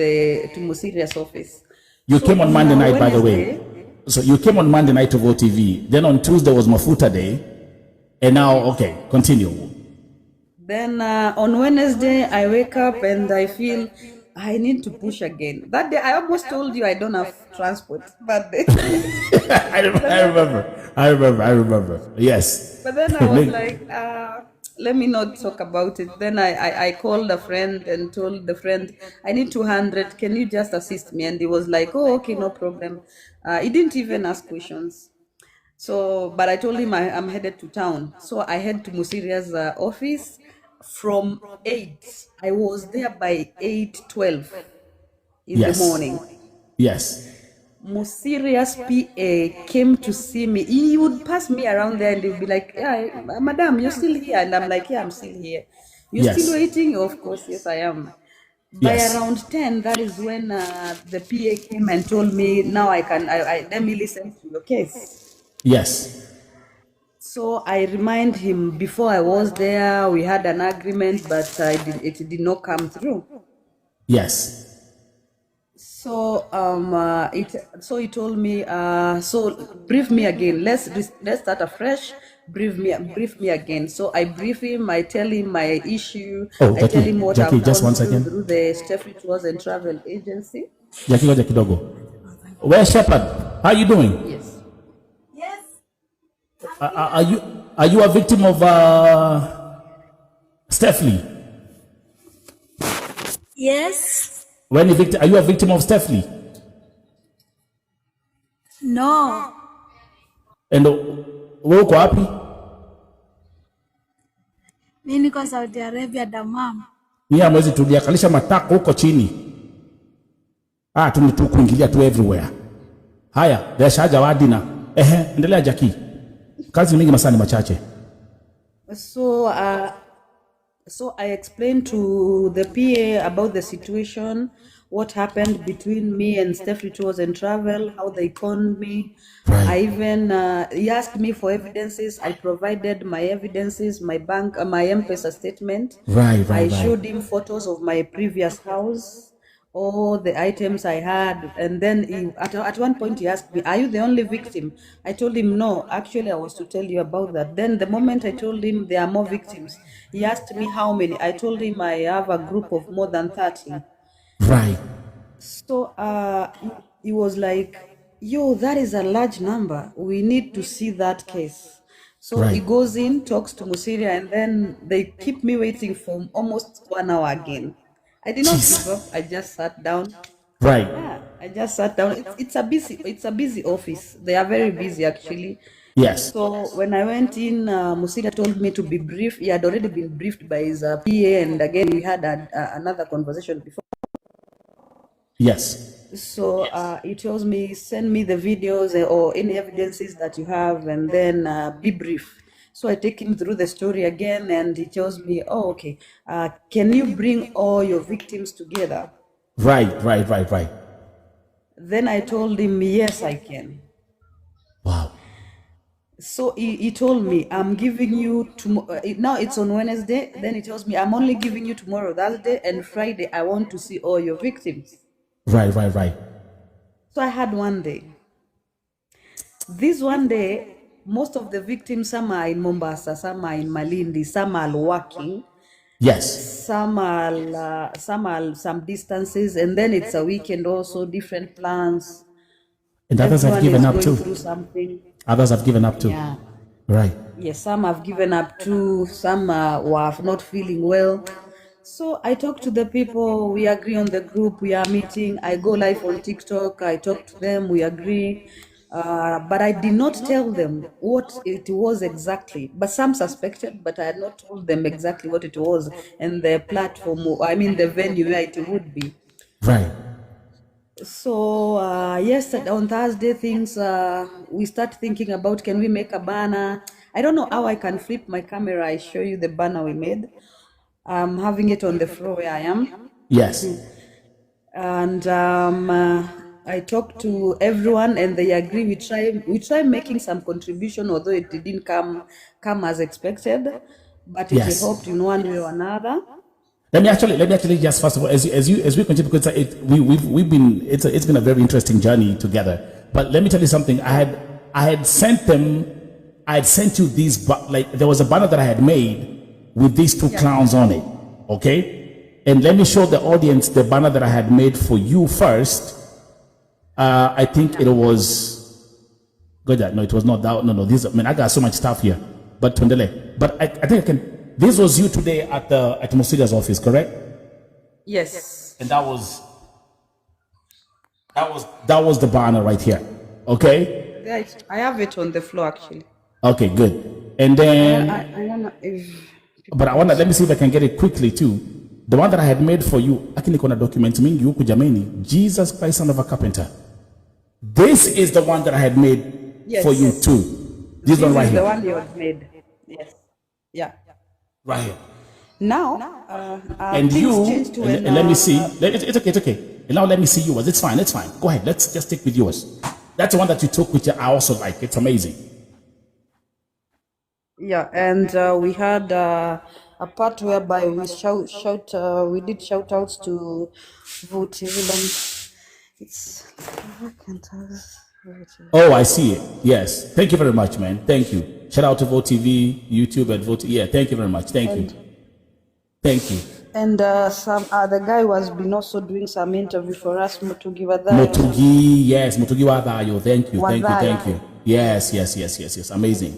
Mosiria's office. You came on Monday night, by the way. So you came on Monday night to Vote TV. Then on Tuesday was Mafuta Day. And now, okay, continue. Then on Wednesday, I wake up and I feel I need to push again. That day, I almost told you I don't have transport. That day. I remember. Yes. But then I was like, let me not talk about it. Then I called a friend and told the friend, I need 200. Can you just assist me? And he was like, oh, okay, no problem. He didn't even ask questions. So, but I told him I'm headed to town. So I head to Mosiria's office from 8. I was there by 8:12 in the morning. Yes. Mosiria's PA came to see me. He would pass me around there and he'd be like, yeah, madam, you're still here? And I'm like, yeah, I'm still here. You're still waiting? Of course, yes, I am. By around 10, that is when the PA came and told me, now let me listen to your case. Yes. So I remind him, before I was there, we had an agreement, but it did not come through. Yes. So he told me, so brief me again. Let's start afresh. brief me again. So I brief him, I tell him my issue, Oh, I tell him what Jackie, I've just gone one second. through the Stephlee Tours and Travel Agency. Jackie, ngoja kidogo. Where's Shepherd? How are you doing? Yes. Are you a victim of Stephlee? Yes. Are you a victim of Stephlee? No. And wewe uko wapi? Mimi niko Saudi Arabia, Damam. Ni hamwezi tuliakalisha matako huko chini. Tu kuingilia tu everywhere. Haya, biashara wadina. Endelea Jackie. Kazi mingi masani machache. So I explained to the PA about the situation, what happened between me and Stephlee Tours and Travel, how they conned me. Right. I even he asked me for evidences. I provided my evidences, my bank, my M-Pesa statement. Right. I showed him photos of my previous house, all the items I had, and then at one point he asked me, "Are you the only victim?" I told him, "No, actually I was to tell you about that." Then the moment I told him there are more victims, he asked me how many. I told him I have a group of more than 30. Right. So he was like, "Yo, that is a large number. We need to see that case." So Right. he goes in, talks to Musiria, and then they keep me waiting for almost 1 hour again. I did not give up. I just sat down. Right. Yeah, I just sat down. It's a busy office. They are very busy actually. Yes. So when I went in, Musiria told me to be brief. He had already been briefed by his PA, and again we had another conversation before. Yes. So he tells me, send me the videos or any evidences that you have, and then be brief. So I take him through the story again, and he tells me, "Oh, okay. Can you bring all your victims together?" Right. Then I told him, "Yes, I can." Wow. So he told me, "I'm giving you tomorrow." Now it's on Wednesday. Then he tells me, "I'm only giving you tomorrow, Thursday, and Friday. I want to see all your victims." Right. So I had one day. This one day, most of the victims, some are in Mombasa, some are in Malindi, some are working. Yes. Some are some distances, and then it's a weekend also, different plans. And others have Everyone given is up going too. through something. Others have given up too. Yeah. Right. Yes, some have given up too. Some were not feeling well. So I talk to the people. We agree on the group. We are meeting. I go live on TikTok. I talk to them. We agree. But I did not tell them what it was exactly. But some suspected, but I had not told them exactly what it was and the platform, the venue where it would be. Right. So yesterday, on Thursday, we start thinking about, can we make a banner? I don't know how I can flip my camera. I show you the banner we made. I'm having it on the floor where I am. Yes. And I talked to everyone, and they agree. We try making some contribution, although it didn't come as expected, but it Yes. helped in one way or another. Let me actually just first of all, as we continue, because it's been a very interesting journey together. But let me tell you something. I had sent you these, there was a banner that I had made with these two clowns on it. Okay, and let me show the audience the banner that I had made for you first. I think it was good. No, it was not that. No. I got so much stuff here. But Tundele. But I think I can. This was you today at Musiria's office, correct? Yes. And that was the banner right here. Okay. Yeah, I have it on the floor actually. Okay, good. And then I don't know if. But let me see if I can get it quickly too. The one that I had made for you, akini kona document mingi huku jameni, Jesus Christ, son of a carpenter. This is the one that I had made for you too. This one right is here. the one you had made. Yes. Yeah. Right here. Now, And things you, changed to and let me see. It's okay. And now let me see yours. It's fine. Go ahead. Let's just stick with yours. That's the one that you took, which I also like. It's amazing. Yeah, and we had a part whereby we we did shout outs to vote. Oh, I see it. Yes. Thank you very much, man. Thank you. Shout out to Vote TV, YouTube, and Vote. Yeah, thank you very much. Thank you. Thank you. And some other guy has been also doing some interview for us, Mutugi Wadayo. Mutugi, yes, Mutugi Wadayo. Thank you, thank you, Wadayo. thank you. Yes. Amazing.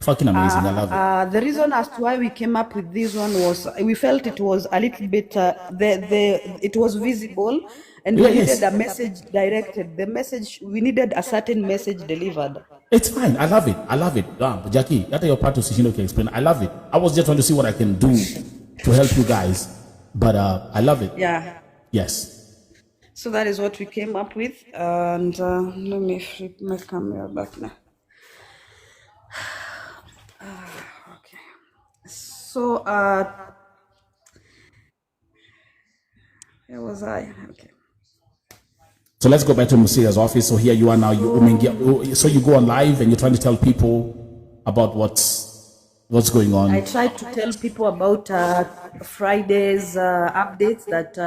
Fucking amazing. I love it. The reason as to why we came up with this one was we felt it was a little bit, it was visible, and we needed a message directed. The message, we needed a certain message delivered. It's fine. I love it. Jackie, that's your part of Sishino can explain. I love it. I was just trying to see what I can do to help you guys, but I love it. Yeah. Yes. So that is what we came up with, and let me flip my camera back now. Okay. So where was I? Okay. So let's go back to Musiria's office. So here you are now. So you go on live and you're trying to tell people about what's going on. I tried to tell people about Friday's updates that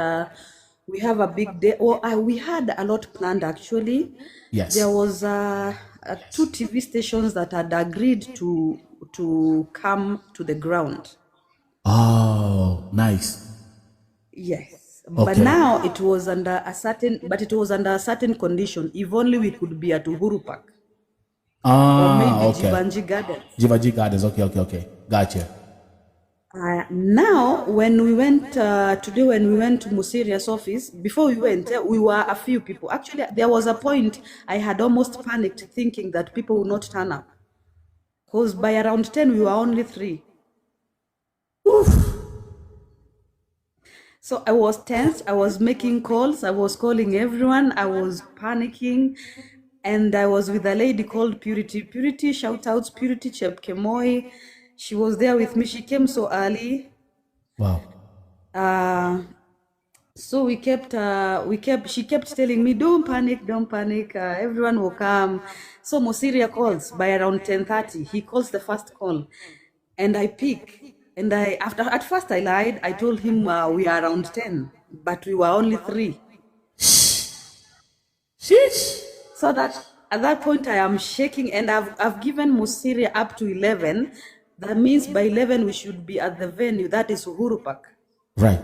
we have a big day. We had a lot planned actually. Yes. There was 2 TV stations that had agreed to come to the ground. Oh, nice. Yes. Okay. But now it was under a certain condition. If only we could be at Uhuru Park. Or maybe okay. Jivanji Gardens. Jivanji Gardens. Okay. Gotcha. Now, when we went today, when we went to Musiria's office, before we went, we were a few people. Actually, there was a point I had almost panicked, thinking that people would not turn up, because by around 10 we were only 3. Oof. So I was tense. I was making calls. I was calling everyone. I was panicking. And I was with a lady called Purity. Purity, shout outs, Purity Chepkemoi. She was there with me. She came so early. Wow. So she kept telling me, don't panic. Everyone will come. So Musiria calls by around 10:30. He calls the first call. And I pick. And at first I lied. I told him we are around 10, but we were only 3. Sheesh. So that at that point I am shaking, and I've given Musiria up to 11. That means by 11 we should be at the venue, that is Uhuru Park. Right.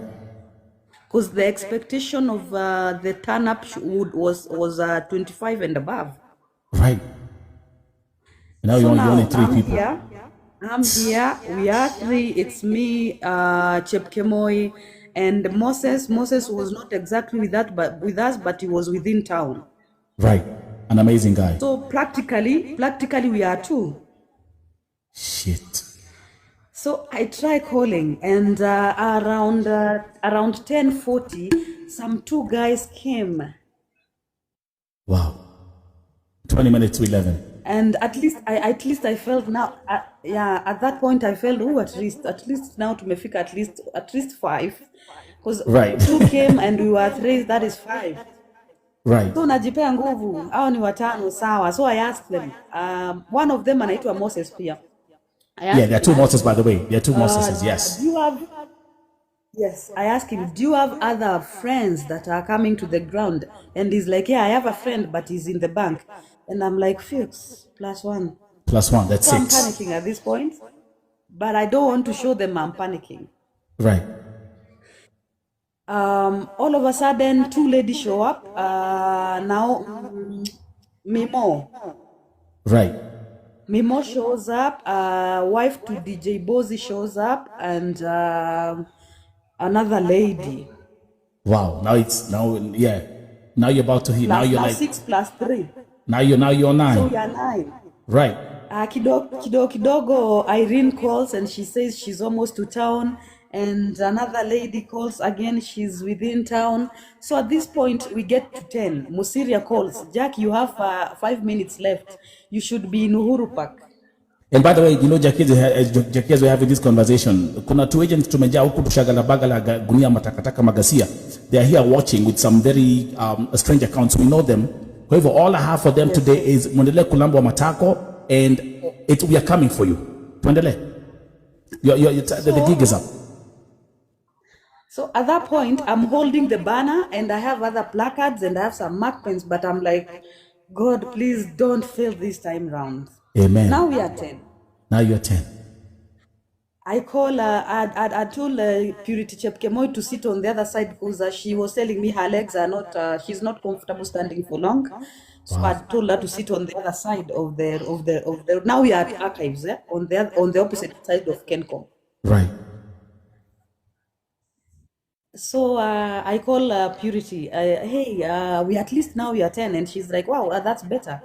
Because the expectation of the turn up was 25 and above. Right. Now So you're now only 3 I'm people. here. I'm here. We are 3. It's me, Chepkemoi, and Moses. Moses was not exactly with us, but he was within town. Right. An amazing guy. So practically we are 2. Shit. So I try calling, and around 10:40, some 2 guys came. Wow. 20 minutes to 11. And at least I felt now, at that point I felt, at least now tumefika at least 5, because Right. 2 came and we were 3, that is 5. Right. So najipea nguvu, hao ni 5 sawa. So I asked them, one of them anaitwa Moses pia. Yeah, there are 2 Moses, by the way. There are 2 Moses, yes. Yes, I asked him, do you have other friends that are coming to the ground? And he's like, yeah, I have a friend, but he's in the bank. And I'm like, Fix, +1. +1, that's So I'm 6. panicking at this point, but I don't want to show them I'm panicking. Right. All of a sudden, 2 ladies show up. Now, Mimo. Right. Mimo shows up, wife to DJ Bozy shows up, and another lady. Wow. Now you're about to hit. Now you're like 6 + 3. Now you're 9. So we are 9. Right. Kidogo, Irene calls and she says she's almost to town, and another lady calls again, she's within town. So at this point we get to 10. Musiria calls, Jack, you have 5 minutes left. You should be in Uhuru Park. And by the way, Jackie, as we're having this conversation, kuna 2 agents tumejaa huku tushagala bagala gunia matakataka magasia. They are here watching with some very strange accounts. We know them. However, all I have for them today is Mwendele Kulambo Matako, and we are coming for you. Mwendele, the gig is up. So at that point, I'm holding the banner and I have other placards and I have some mark pens, but I'm like, God, please don't fail this time round. Amen. Now we are 10. Now you're 10. I told Purity Chepkemoi to sit on the other side because she was telling me her legs are not, she's not comfortable standing for long. So I told her to sit on the other side of the. Now we are at archives, on the opposite side of Kencom. Right. So I call Purity. Hey, we at least now we are 10, and she's like, wow, that's better.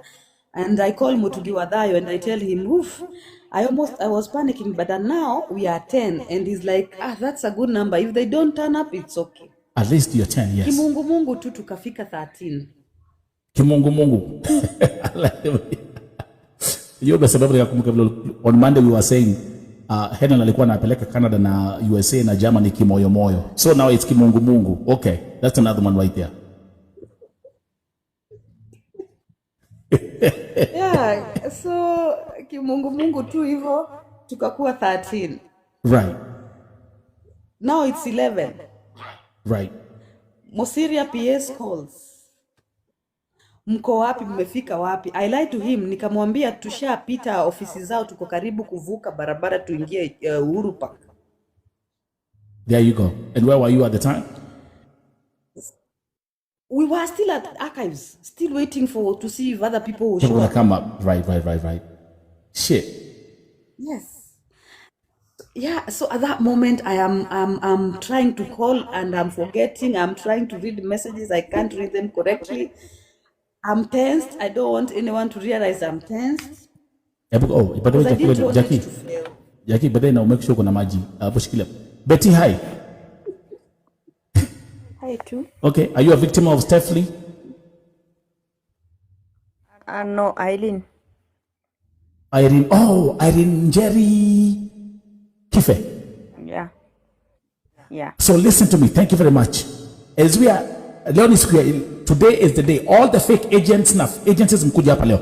And I call Mutugi Wadayo and I tell him, oof, I was panicking, but now we are 10. And he's like, that's a good number. If they don't turn up, it's okay. At least you're 10, yes. Kimungu mungu tu tukafika 13. Kimungu mungu. Hiyo kwa sababu ya kumbuka on Monday we were saying Helen alikuwa anapeleka Canada na USA na Germany kimoyo moyo. So now it's kimungu mungu. Okay, that's another one right there. Yeah, so kimungu mungu tu hivyo tukakuwa 13. Right. Now it's 11. Right. Mosiria PS calls. Mko wapi, mmefika wapi? I lied to him, nikamwambia tushapita ofisi zao, tuko karibu kuvuka barabara tuingie Uhuru Park. There you go. And where were you at the time? We were still at archives, still waiting to see if other people will show up. Come up. Right. Shit. Yes. Yeah, so at that moment I'm trying to call and I'm forgetting. I'm trying to read messages, I can't read them correctly. I'm tensed. I don't want anyone to realize I'm tensed. Oh, but Jackie, but then I'll make sure kuna maji. Betty, hi. Hi too. Okay, are you a victim of Stephlee? No, Eileen. Irene Jerry Kife. Yeah. So listen to me. Thank you very much. As we are, Leonie Square, today is the day. All the fake agencies mkuja hapa leo.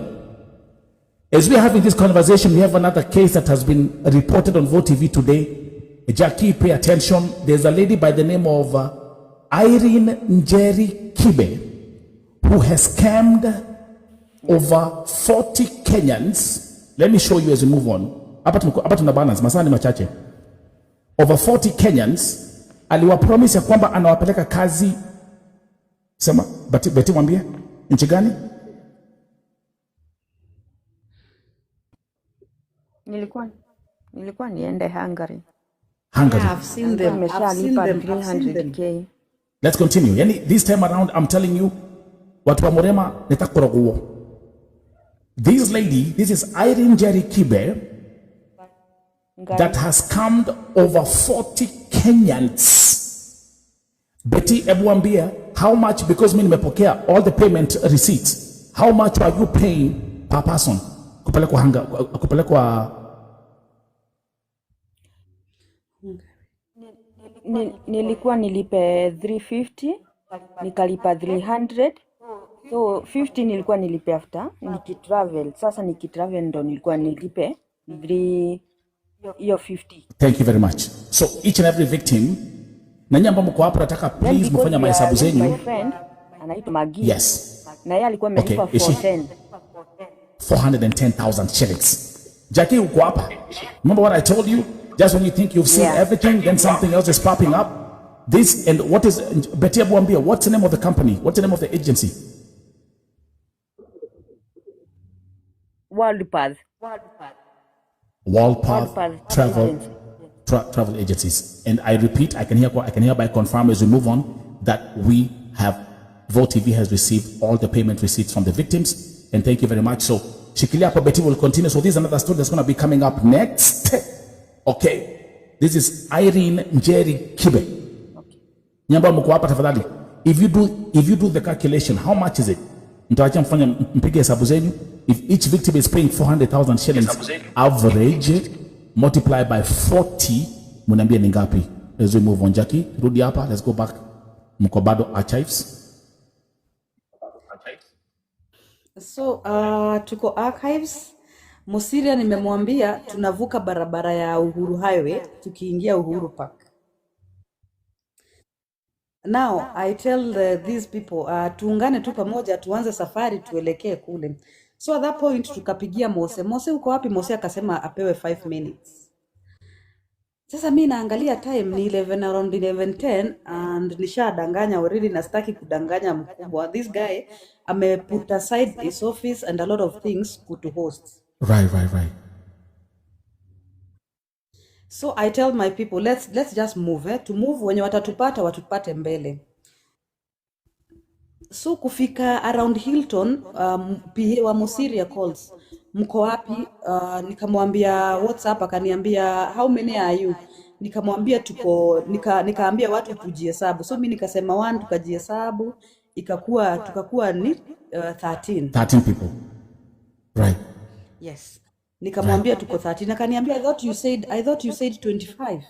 As we are having this conversation, we have another case that has been reported on Vote TV today. Jackie, pay attention. There's a lady by the name of Irene Njeri Kibe, who has scammed over 40 Kenyans. Let me show you as we move on. Hapa tuna balance, masaa ni machache. Over 40 Kenyans, aliwa promise ya kwamba anawapeleka kazi. Sema, Beti mwambie, nchi gani? Nilikuwa niende Hungary. Yeah, I've seen them. 300K. Let's continue. Yani, this time around, I'm telling you, watu wa Murema nitakuroguo. This lady, this is Irene Jerry Kibe, that has scammed over 40 Kenyans. Betty Ebuambia, how much, because mimi nimepokea all the payment receipts, how much are you paying per person? Kupelekwa Nilikuwa nilipe 350, nikalipa 300. So 50 nilikuwa nilipe after nikitravel. Sasa nikitravel ndo nilikuwa nilipe 3 hiyo 50. Thank you very much. So each and every victim, nanyi ambao mko hapa nataka please mfanye mahesabu zenyu. My friend anaitwa Magi. Yes. Na yeye alikuwa amelipa 410,000 shillings. Jackie, uko hapa. Remember what I told you? Just when you think you've seen everything, then something else is popping up. This, and what is, Betty Abuambia, what's the name of the company? What's the name of the agency? Worldpath travel agencies. And I repeat, I can hereby confirm as we move on that we have, Vote TV has received all the payment receipts from the victims. And thank you very much. So, Shikilia Betty will continue. So this is another story that's going to be coming up next. Okay. This is Irene Njeri Kibe. Nyamba mko hapa tafadhali. If you do the calculation, how much is it? Mtaacha mfanya mpige hesabu zenyu. If each victim is paying 400,000 shillings average, multiply by 40, mnaambia ni ngapi? As we move on, Jackie, rudi hapa, let's go back. Mko bado archives. So tuko archives. Mosiria nimemwambia tunavuka barabara ya Uhuru Highway tukiingia Uhuru Park. Now I tell these people tuungane tu pamoja tuanze safari tuelekee kule. So at that point tukapigia Mose. Mose uko wapi? Mose akasema apewe 5 minutes. Sasa mi naangalia time ni 11 around 11:10 and nishadanganya already na sitaki kudanganya mkubwa. This guy put aside his office and a lot of things to host. Right. So I tell my people, let's just move. To move, wenye watupate mbele. So kufika around Hilton, PA wa Musiria calls, mko wapi? Nikamwambia WhatsApp, akaniambia how many are you? Nikamwambia nikaambia watu tujihesabu. So mimi nikasema 1, tukajihesabu, tukakuwa ni 13. 13 people. Right. Yes. Nikamwambia tuko 13. Akaniambia I thought you said 25.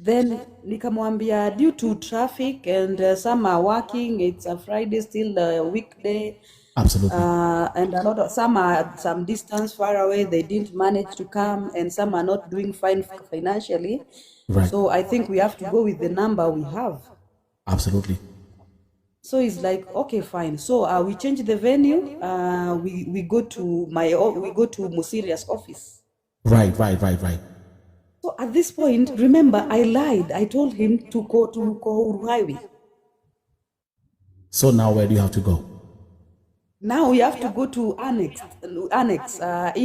Then nikamwambia due to traffic and some are working, it's a Friday, still a weekday. Absolutely. And a lot of some are some distance far away, they didn't manage to come, and some are not doing fine financially. Right. So I think we have to go with the number we have. Absolutely. So it's like, okay, fine. So we change the venue. We go to Musiria's office. Right. So at this point, remember, I lied. I told him to go to Uruhighway. So now where do you have to go? Now we have to go to Annex,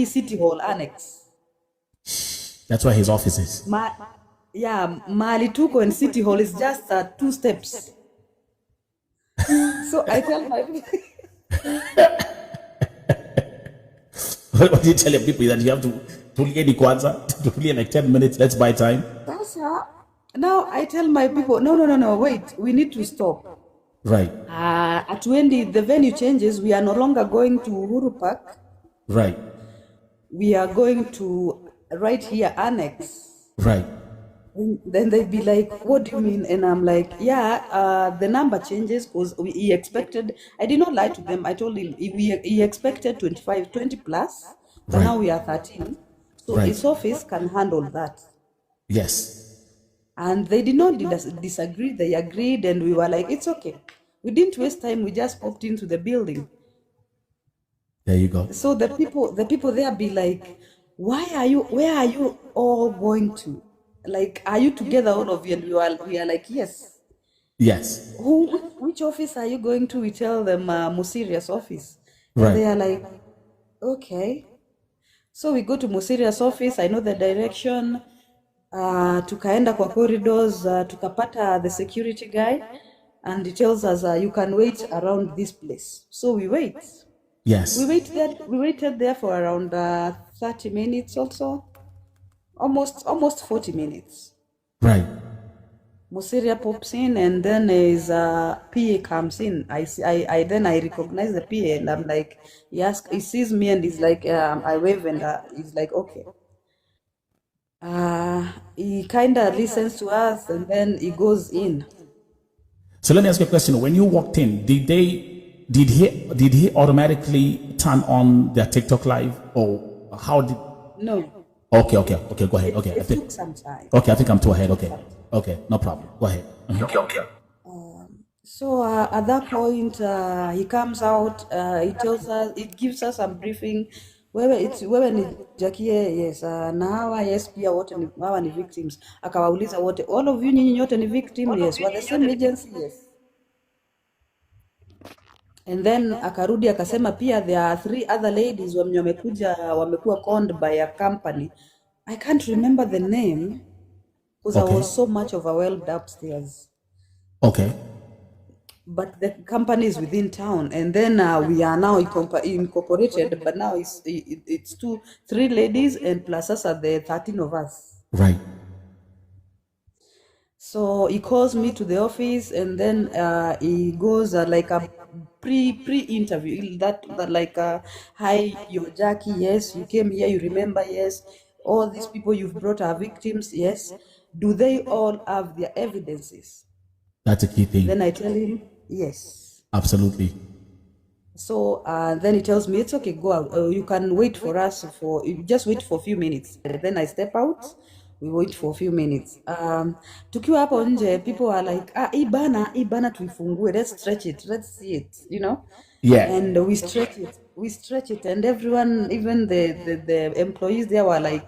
City Hall Annex. That's where his office is. Mahali tuko and City Hall is just 2 steps. So I tell my people. What do you tell your people that you have to tulie like 10 minutes, let's buy time? Now I tell my people, no, wait, we need to stop. Right. At when the venue changes, we are no longer going to Uhuru Park. Right. We are going to right here, Annex. Right. And then they'd be like, what do you mean? And I'm like, the number changes because he expected, I did not lie to them. I told him he expected 25, 20 plus, but now we are 13. So his office can handle that. Yes. And they did not disagree. They agreed, and we were like, it's okay. We didn't waste time. We just popped into the building. There you go. So the people there be like, where are you all going to? Like, are you together, all of you? And we are like, yes. Yes. Which office are you going to? We tell them Musiria's office. Right. And they are like, okay. So we go to Musiria's office. I know the direction. Tukaenda kwa corridors. Tukapata the security guy, and he tells us you can wait around this place. So we wait. Yes. We waited there for around 30 minutes also. Almost 40 minutes. Right. Musiria pops in, and then his PA comes in. Then I recognize the PA, and I'm like, he sees me, and he's like, I wave, and he's like, okay. He kind of listens to us, and then he goes in. So let me ask you a question. When you walked in, did he automatically turn on their TikTok live, or how did? No. Okay, go ahead. Okay. It took some time. Okay, I think I'm too ahead. Okay, no problem. Go ahead. Okay. So at that point, he comes out. He tells us, it gives us some briefing. Wewe ni Jakie, yes. Na hawa yes pia wote ni hawa ni victims. Akawauliza wote, all of you nyinyi nyote ni victim? Yes. We're the same agency? Yes. And then akarudi akasema pia there are 3 other ladies wamekuwa conned by a company. I can't remember the name because I was so much overwhelmed upstairs. Okay. But the company is within town, and then we are now incorporated, but now it's 3 ladies and plus us are the 13 of us. Right. So he calls me to the office, and then he goes like a pre-interview, that like, hi, you're Jackie, yes, you came here, you remember, yes, all these people you've brought are victims, yes, do they all have their evidences? That's a key thing. Then I tell him, yes. Absolutely. So then he tells me, it's okay, go out, you can wait for us, you just wait for a few minutes. And then I step out, We wait for a few minutes. Tukiwa hapo nje, people are like, hii bana tuifungue, let's stretch it, let's see it, you know? Yeah. And we stretch it, and everyone, even the employees there were like,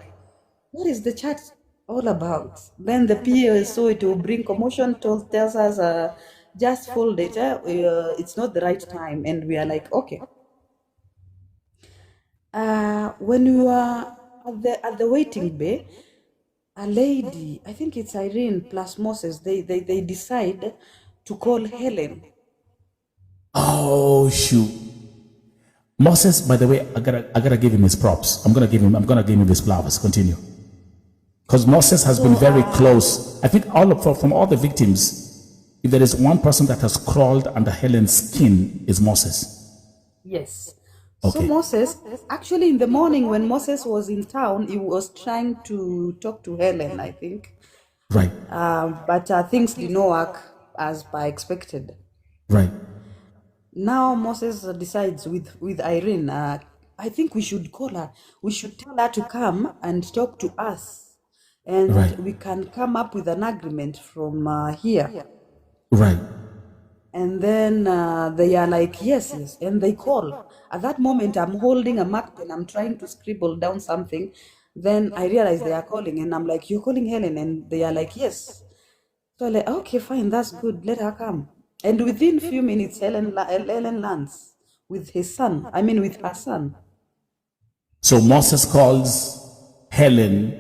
what is the chat all about? Then the PA saw it will bring commotion, tells us, just fold it, it's not the right time. And we are like, okay. When we were at the waiting bay, a lady, I think it's Irene plus Moses, they decide to call Helen. Oh shoot. Moses, by the way, I gotta give him his props. I'm gonna give him his flowers. Continue. Because Moses has been very close. I think from all the victims, if there is one person that has crawled under Helen's skin, is Moses. Yes. Okay. So Moses, actually in the morning when Moses was in town, he was trying to talk to Helen, I think. Right. But things did not work as per expected. Right. Now Moses decides with Irene, I think we should call her. We should tell her to come and talk to us. And we can come up with an agreement from here. Right. And then they are like, yes, and they call. At that moment, I'm holding a mark pen, I'm trying to scribble down something. Then I realize they are calling, and I'm like, you're calling Helen? And they are like, yes. So I'm like, okay, fine, that's good, let her come. And within a few minutes, Helen lands with her son. So Moses calls Helen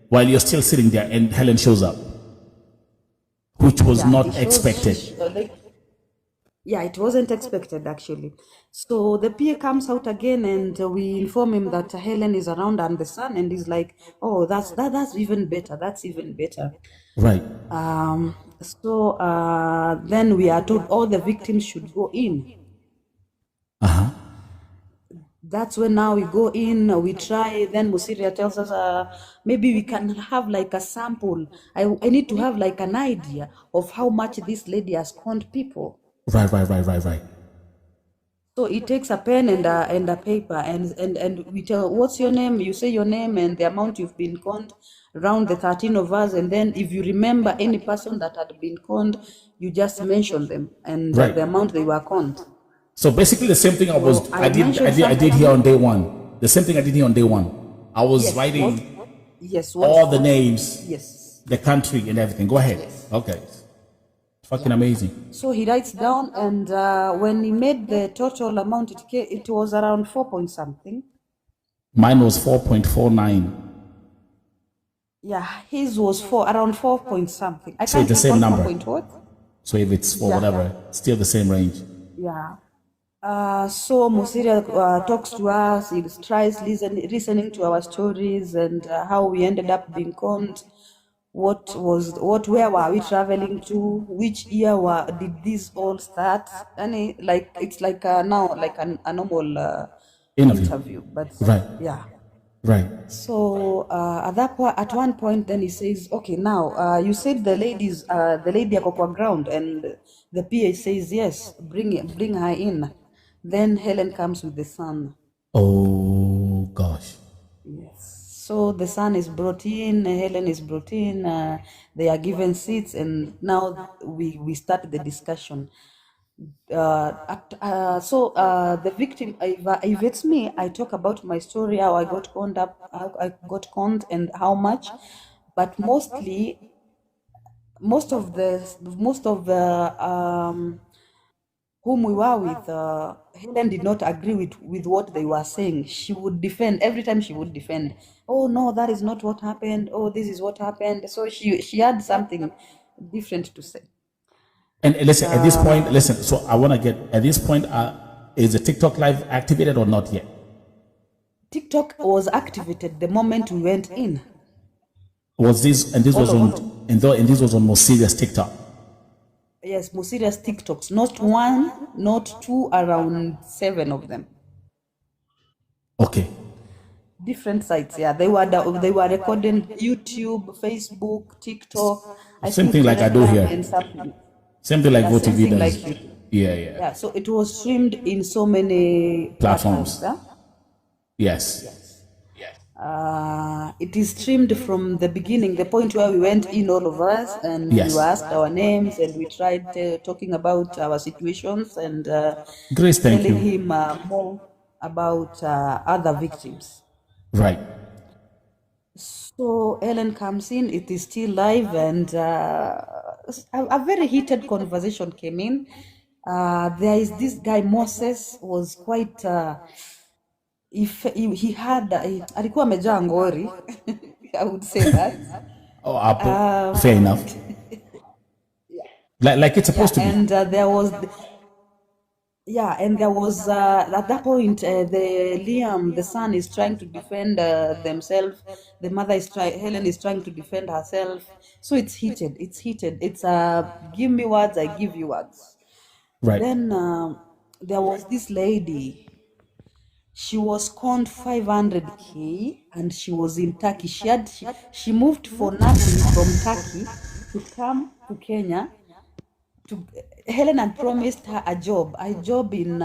while you're still sitting there, and Helen shows up, which was not expected. It wasn't expected actually. So the PA comes out again, and we inform him that Helen is around and the son, and he's like, oh, that's even better. That's even better. Right. So then we are told all the victims should go in. That's when now we go in, we try, then Musiria tells us, maybe we can have like a sample. I need to have like an idea of how much this lady has conned people. Right. So he takes a pen and a paper, and we tell, what's your name? You say your name and the amount you've been conned, around the 13 of us, and then if you remember any person that had been conned, you just mention them and the amount they were conned. So basically the same thing I did here on day one. The same thing I did here on day one. I was writing all the names, the country and everything. Go ahead. Okay. Fucking amazing. So he writes down, and when he made the total amount, it was around 4 point something. Mine was 4.49. Yeah, his was around 4 point something. I so can't it's the same number. What? So if it's for whatever, still the same range. Yeah. So Musiria talks to us. He tries listening to our stories and how we ended up being conned. Where were we traveling to? Which year did this all start? And it's like now like a normal interview, but yeah. Right. So at one point, then he says, "Okay, now you said the lady ako kwa ground," and the PA says, "Yes, bring her in." Then Helen comes with the son. Oh gosh. Yes. So the son is brought in, Helen is brought in, they are given seats, and now we start the discussion. So the victim, if it's me, I talk about my story, how I got conned and how much, but most of the whom we were with, Helen did not agree with what they were saying. She would defend every time. She would defend. Oh no, that is not what happened. Oh, this is what happened. So she had something different to say. And listen, at this point, so I want to get, at this point, is the TikTok live activated or not yet? TikTok was activated the moment we went in. Was this on more serious TikTok? Yes, more serious TikToks. Not one, not two, around 7 of them. Okay. Different sites, yeah. They were recording YouTube, Facebook, TikTok. Same thing like I do here. Same thing like VoTV does. Like yeah. So it was streamed in so many platforms. Yes. It is streamed from the beginning, the point where we went in, all of us, and Yes. we were asked our names, and we tried talking about our situations and Grace, thank telling you. him more about other victims. Right. So Ellen comes in, it is still live, and a very heated conversation came in. There is this guy, Moses, was quite, he had, alikuwa amejaa ngori, I would say that. Fair enough. Like it's supposed to be. And there was, and there was at that point, the Liam, the son, is trying to defend themselves. The mother is Helen is trying to defend herself. So it's heated. It's heated. It's give me words, I give you words. Right. Then there was this lady. She was conned 500K, and she was in Turkey. She moved for nothing from Turkey to come to Kenya. Helen had promised her a job in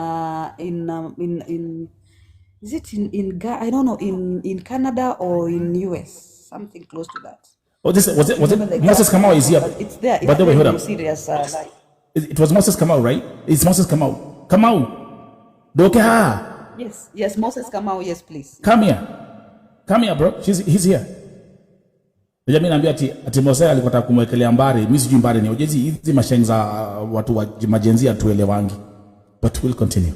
is it in I don't know, in Canada or in US, something close to that. Oh, was it Moses Kamau is here? It's there. It's By the way, hold up. Serious. It was Moses Kamau, right? It's Moses Kamau. Kamau. Doka. Yes, Moses Kamau. Yes, please. Come here, bro. He's here. Mimi naambia ati Moses alikuwa kumwekelea mbari, mimi sijui mbari ni ujezi hizi mashengi za watu wa majenzia tuelewangi. But we'll continue.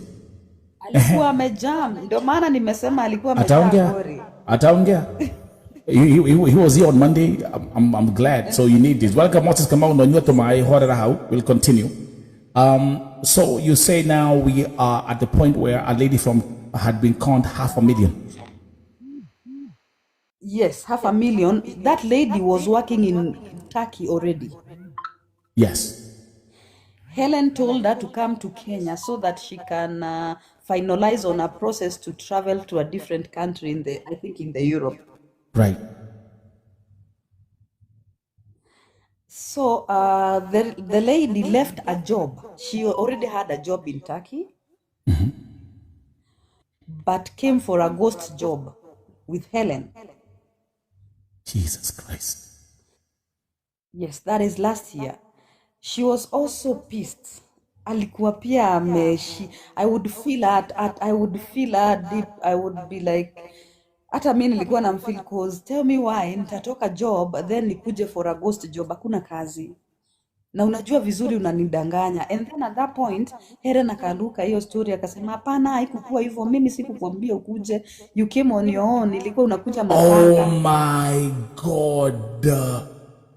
Alikuwa amejam, ndio maana nimesema alikuwa amejam. Ataongea. He was here on Monday. I'm glad. So you need this. Welcome, Moses Kamau no nyoto mai horera hau. We'll continue. So you say now we are at the point where a lady had been conned 500,000. Yes, 500,000. That lady was working in Turkey already. Yes. Helen told her to come to Kenya so that she can finalize on a process to travel to a different country in the Europe. Right. So the lady left a job. She already had a job in Turkey, but came for a ghost job with Helen. Jesus Christ. Yes, that is last year. She was also pissed. Alikuwa pia I would feel her deep. I would be like, hata mimi nilikuwa na feel cause tell me why nitatoka job then nikuje for a ghost job, hakuna kazi. Na unajua vizuri unanidanganya. And then at that point, Helen akaluka hiyo story akasema hapana, haikukuwa hivyo, mimi sikukwambia ukuje. You came on your own, ilikuwa unakuja mapanga. Oh my God.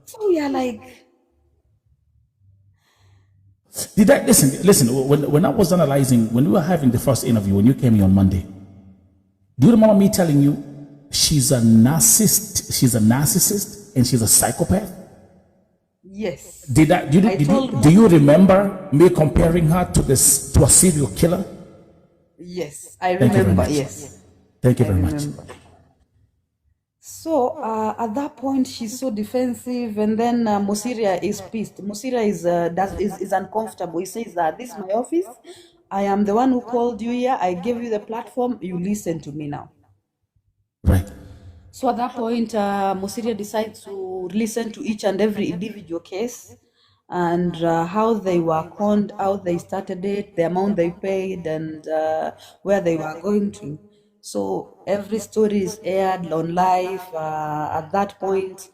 So we are like, did I listen, when I was analyzing, when we were having the first interview, when you came here on Monday, do you remember me telling you she's a narcissist and she's a psychopath? Yes. Do you remember me comparing her to a serial killer? Yes, I remember. Yes. Thank you very much. So at that point, she's so defensive, and then Musiria is pissed. Musiria is uncomfortable. He says that this is my office. I am the one who called you here. I gave you the platform. You listen to me now. Right. So at that point, Musiria decides to listen to each and every individual case and how they were conned, how they started it, the amount they paid, and where they were going to. So every story is aired on live. At that point,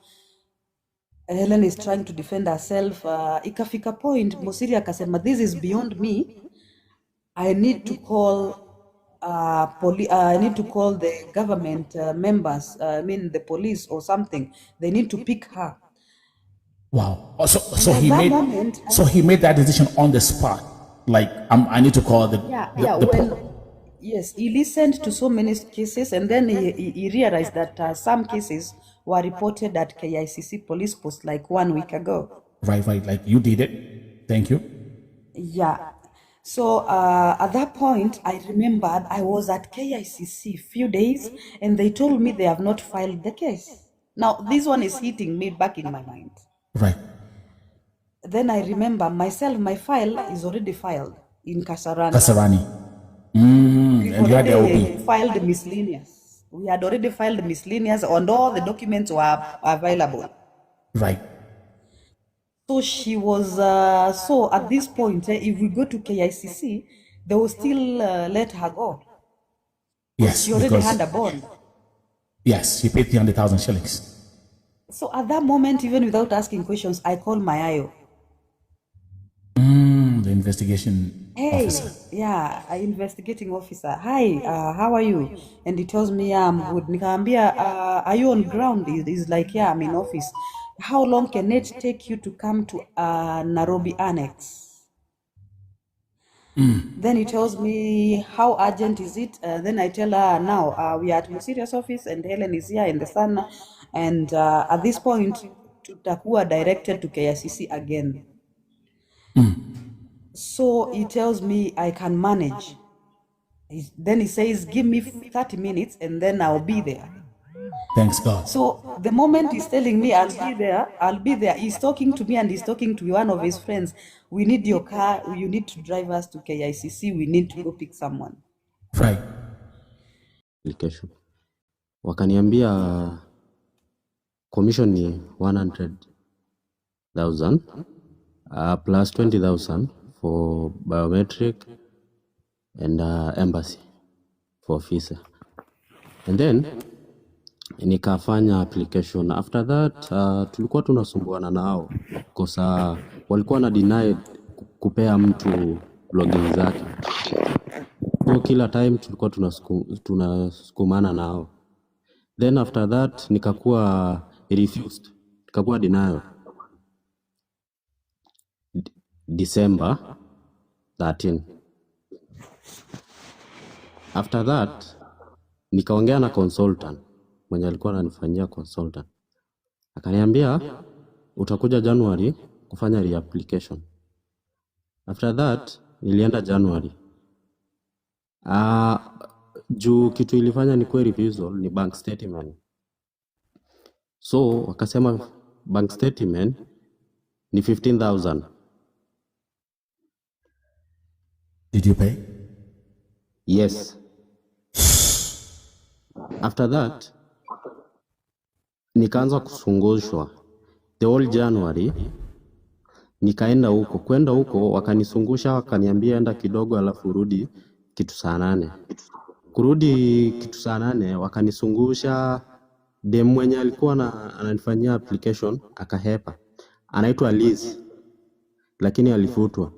Helen is trying to defend herself. Ikafika point, Musiria akasema, this is beyond me. I need to call the government members, the police or something. They need to pick her. Wow. So he made that decision on the spot. Like, I need to call the Yes, he listened to so many cases, and then he realized that some cases were reported at KICC police post like 1 week ago. Right. Like you did it. Thank you. Yeah. So at that point, I remembered I was at KICC a few days, and they told me they have not filed the case. Now, this one is hitting me back in my mind. Right. Then I remember myself, my file is already filed in Kasarani. And you had the filed miscellaneous. We had already filed miscellaneous and all the documents were available. Right. So she was, so at this point, if we go to KICC, they will still let her go. Yes, she already because had a bond. Yes, she paid 300,000 shillings. So at that moment, even without asking questions, I called my IO. The investigation officer. Yeah, investigating officer. Hi, how are you? And he tells me, yeah, I'm good. Nikaambia, are you on ground? He's like, yeah, I'm in office. How long can it take you to come to Nairobi Annex? Then he tells me, how urgent is it? Then I tell her, now we are at Musiria's office and Helen is here in the sun. And at this point, tutakuwa directed to KICC again. So he tells me I can manage. Then he says, give me 30 minutes and then I'll be there. Thanks God. So the moment he's telling me I'll be there, he's talking to me and he's talking to one of his friends. We need your car, you need to drive us to KICC, we need to go pick someone. Right. Application. Wakaniambia commission ni 100,000 plus 20,000 for biometric and embassy for visa. And then nikafanya application. After that tulikuwa tunasumbuana nao kosa walikuwa na deny kupea mtu login zake. So kila time tulikuwa tunasukumana nao. Then after that nikakuwa refused. Nikakuwa denial. December 13. After that nikaongea na consultant mwenye alikuwa ananifanyia consultant. Akaniambia utakuja January kufanya reapplication. After that nilienda January. Juu kitu ilifanya nikuwe refusal ni bank statement. So wakasema bank statement ni 15,000. Did you pay? Yes. After that nikaanza kusungushwa the whole January. Nikaenda huko, kwenda huko wakanisungusha, wakaniambia enda kidogo alafu rudi kitu saa 8. Kurudi kitu saa 8 wakanisungusha. Dem mwenye alikuwa ananifanyia application akahepa. Anaitwa Liz lakini alifutwa.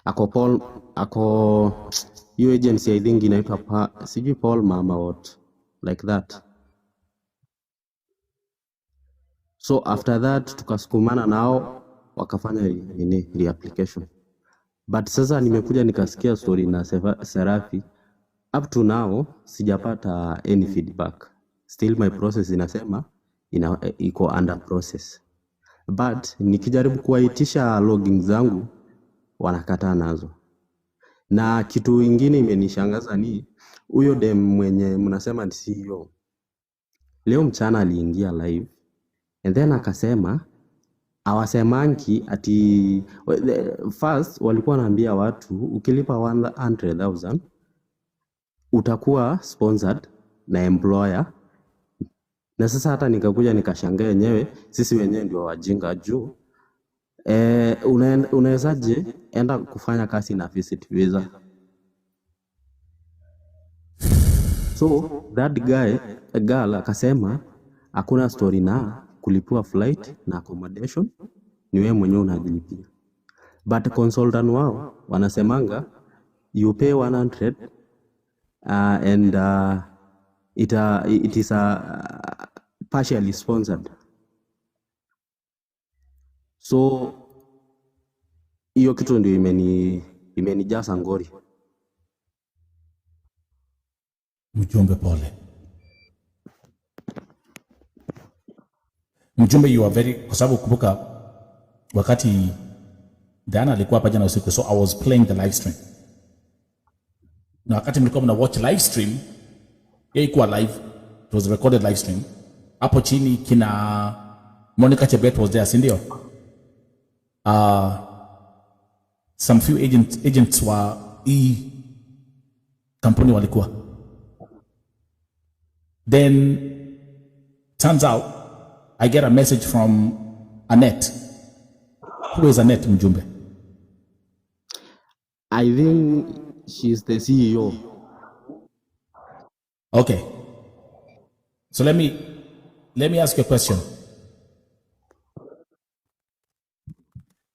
Ako hiyo agency I think inaitwa sijui Paul Mama what like that. So after that tukasukumana nao wakafanya reapplication. But sasa nimekuja nikasikia story na Seraphic. Up to now sijapata any feedback. Still my process inasema iko under process. But nikijaribu kuwaitisha login zangu wanakataa nazo. Na kitu ingine imenishangaza ni huyo dem mwenye mnasema ni CEO. Leo mchana aliingia live and then akasema awasemanki ati first walikuwa wanaambia watu ukilipa 100,000 utakuwa sponsored na employer. Na sasa hata nikakuja nikashangaa yenyewe sisi wenyewe ndio wajinga juu. Unawezaje enda kufanya kazi na visit visa? So that girl akasema hakuna story na kulipua flight na accommodation, ni wewe mwenyewe unajilipia. But consultant wao wanasemanga you pay 100 and it is partially sponsored. So hiyo kitu ndio imenijaza ngori. Mjumbe pole. Mjumbe, you are very, kwa sababu kumbuka wakati Diana alikuwa hapa jana usiku, so I was playing the live stream. Na wakati mlikuwa mna watch live stream, yeye ikuwa live, it was a recorded live stream. Hapo chini kina Monica Chebet was there, si ndio? Some few agents wa kampuni walikuwa. Then turns out I get a message from Annette. Who is Annette Mjumbe? I think she's the CEO. Okay. So let me ask you a question.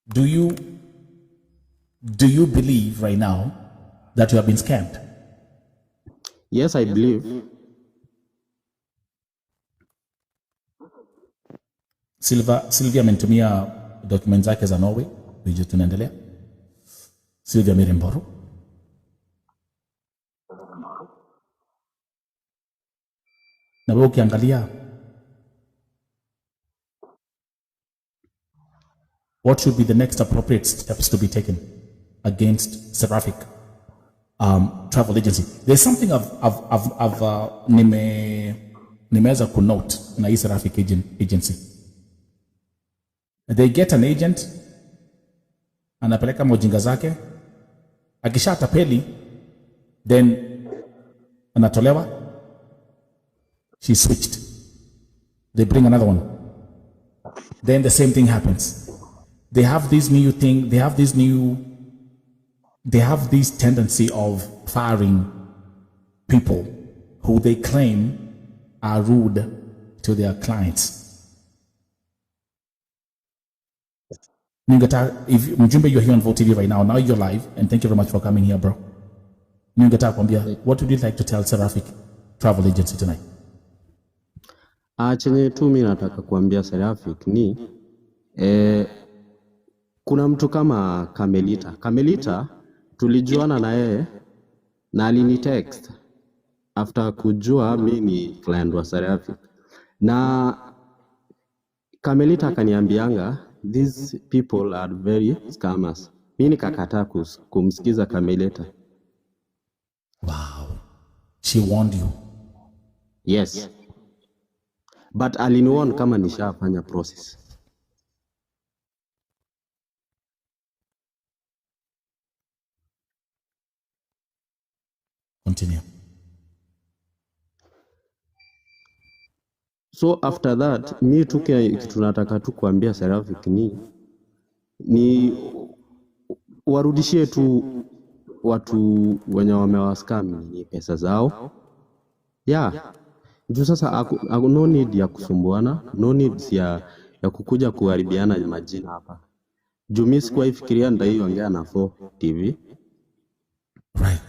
Do you believe right now that you have been scammed? Yes, I believe. Sylvia amenitumia documents zake za Norway, ndio tunaendelea. Sylvia Miremboro. Na wewe ukiangalia, what should be the next appropriate steps to be taken against Seraphic travel agency? There's something nimeweza kunote na hii Seraphic agency. They get an agent, anapeleka mojinga zake, akisha tapeli, then anatolewa, she switched. They bring another one. Then the same thing happens. They have this new thing, they have this tendency of firing people who they claim are rude to their clients. If Mjumbe, you're here on Vote TV right now you're live, and thank you very much for coming here, bro. What would you like to tell Seraphic Travel Agency tonight? Chenye tu mimi nataka kuambia Seraphic ni kuna mtu kama Kamelita tulijuana na yeye na alini text after kujua mimi ni client wa Seraphic, na Kamelita akaniambianga these people are very scammers. Mimi nikakataa kumsikiza Kamelita. Wow. She warned you? Yes. But aliniwarn kama nishafanya process. Continue. So after that, mi kitu nataka tu kuambia Seraphic ni warudishie tu watu wenye wamewascam ni pesa zao. Yeah. Juu sasa no need ya kusumbuana, no need ya kukuja kuharibiana majina hapa. Juu mimi sikuwahi fikiria ndaiongea na 4 TV. Right.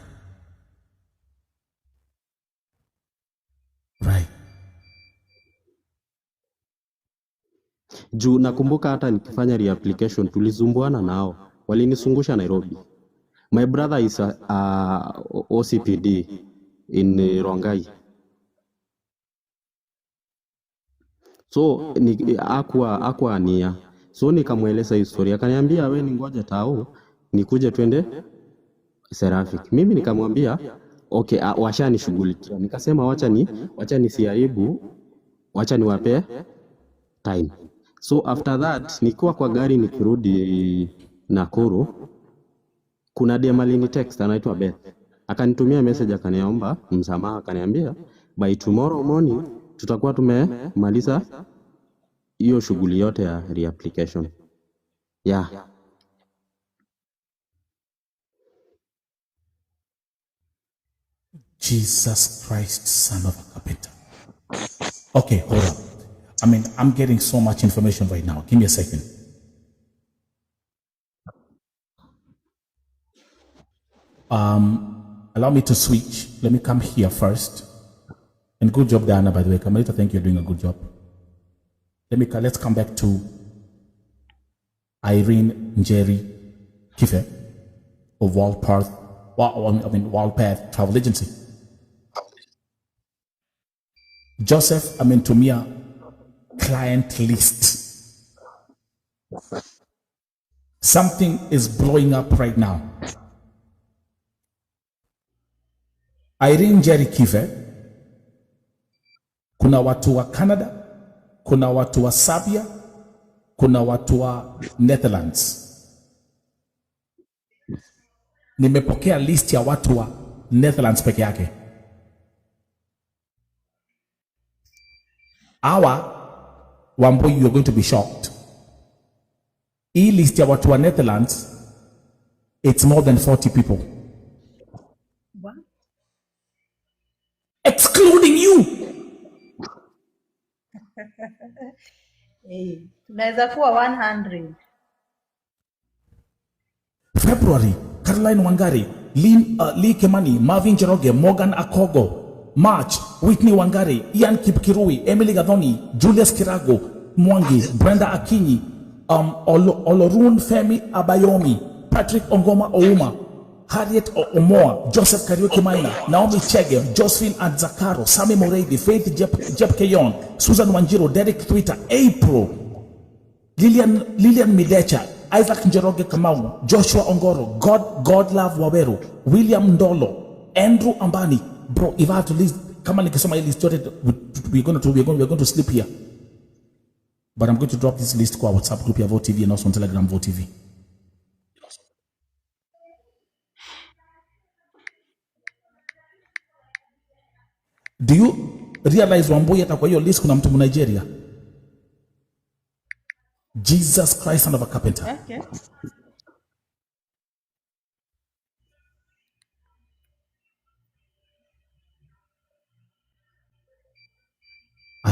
Juu nakumbuka hata nikifanya reapplication tulizumbuana nao. Walinisungusha Nairobi. My brother is a OCPD in Rongai. So akwa nia. So nikamweleza historia. Akaniambia wewe ningoje tao nikuje twende Seraphic. Mimi nikamwambia okay, washanishughulikia. Nikasema wacha nisiaibu, wacha niwape time. So after that nikuwa kwa gari nikirudi Nakuru, kuna dem alini text anaitwa Beth. Akanitumia message akaniomba msamaha, akaniambia by tomorrow morning tutakuwa tumemaliza hiyo shughuli yote ya reapplication. Yeah. Jesus Christ, son of a carpenter. Okay, hold on. I'm getting so much information right now. Give me a second. Allow me to switch. Let me come here first. And good job, Diana, by the way. Kamalita, I think you're doing a good job. Let's come back to Irene Njeri Kife of Wildpath Travel Agency. Joseph Amentumia client list. Something is blowing up right now. Irene Njeri Kife, kuna watu wa Canada, kuna watu wa Serbia, kuna watu wa Netherlands. Nimepokea list ya watu wa Netherlands peke yake. Wambui, you're going to be shocked. Hii list ya watu wa Netherlands, it's more than 40 people. What? Excluding you. Hey, tunaweza kuwa 100. February, Caroline Wangari, Lee Kimani, Marvin Jeroge, Morgan Akogo. March, Whitney Wangari, Ian Kipkirui, Emily Gathoni, Julius Kirago, Mwangi, Brenda Akinyi, Olorun Femi Abayomi, Patrick Ongoma Ouma, Harriet Omoa, Joseph Kariuki Maina, Naomi Chege, Josephine Adzakaro, Sami Moreidi, Faith Jep Keyon, Susan Wanjiro, Derek Twitter, April, Lilian Midecha, Isaac Njoroge Kamau, Joshua Ongoro, God Love Waweru, William Ndolo, Andrew Ambani. Bro, if I have to list, kama nikisoma hii list yote, we're going to sleep here. But I'm going to drop this list kwa WhatsApp group ya Vote TV and also on Telegram Vote TV. Do you realize Wambui hata kwa hiyo list kuna mtu Nigeria? Jesus Christ, son of a carpenter. Okay.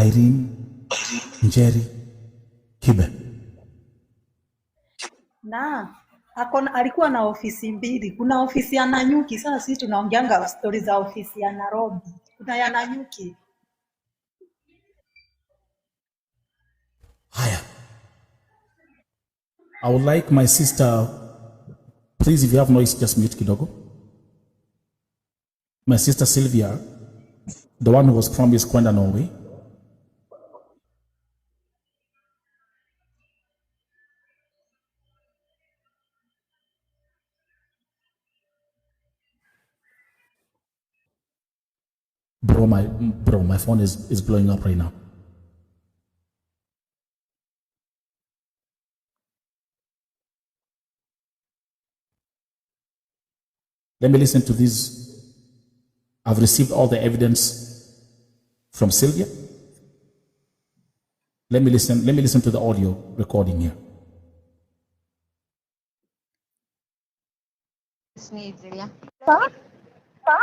Irene Njeri Kibe. Na alikuwa na ofisi mbili. Kuna ofisi ya Nanyuki. Sasa sisi tunaongeanga stori za ofisi ya Nairobi. Kuna ya Nanyuki. Haya. I would like my sister, please, if you have noise, just mute kidogo. My sister Sylvia, the one who was promised kwenda Norway. Bro, my phone is blowing up right now. Let me listen to this. I've received all the evidence from Sylvia. Let me listen to the audio recording here.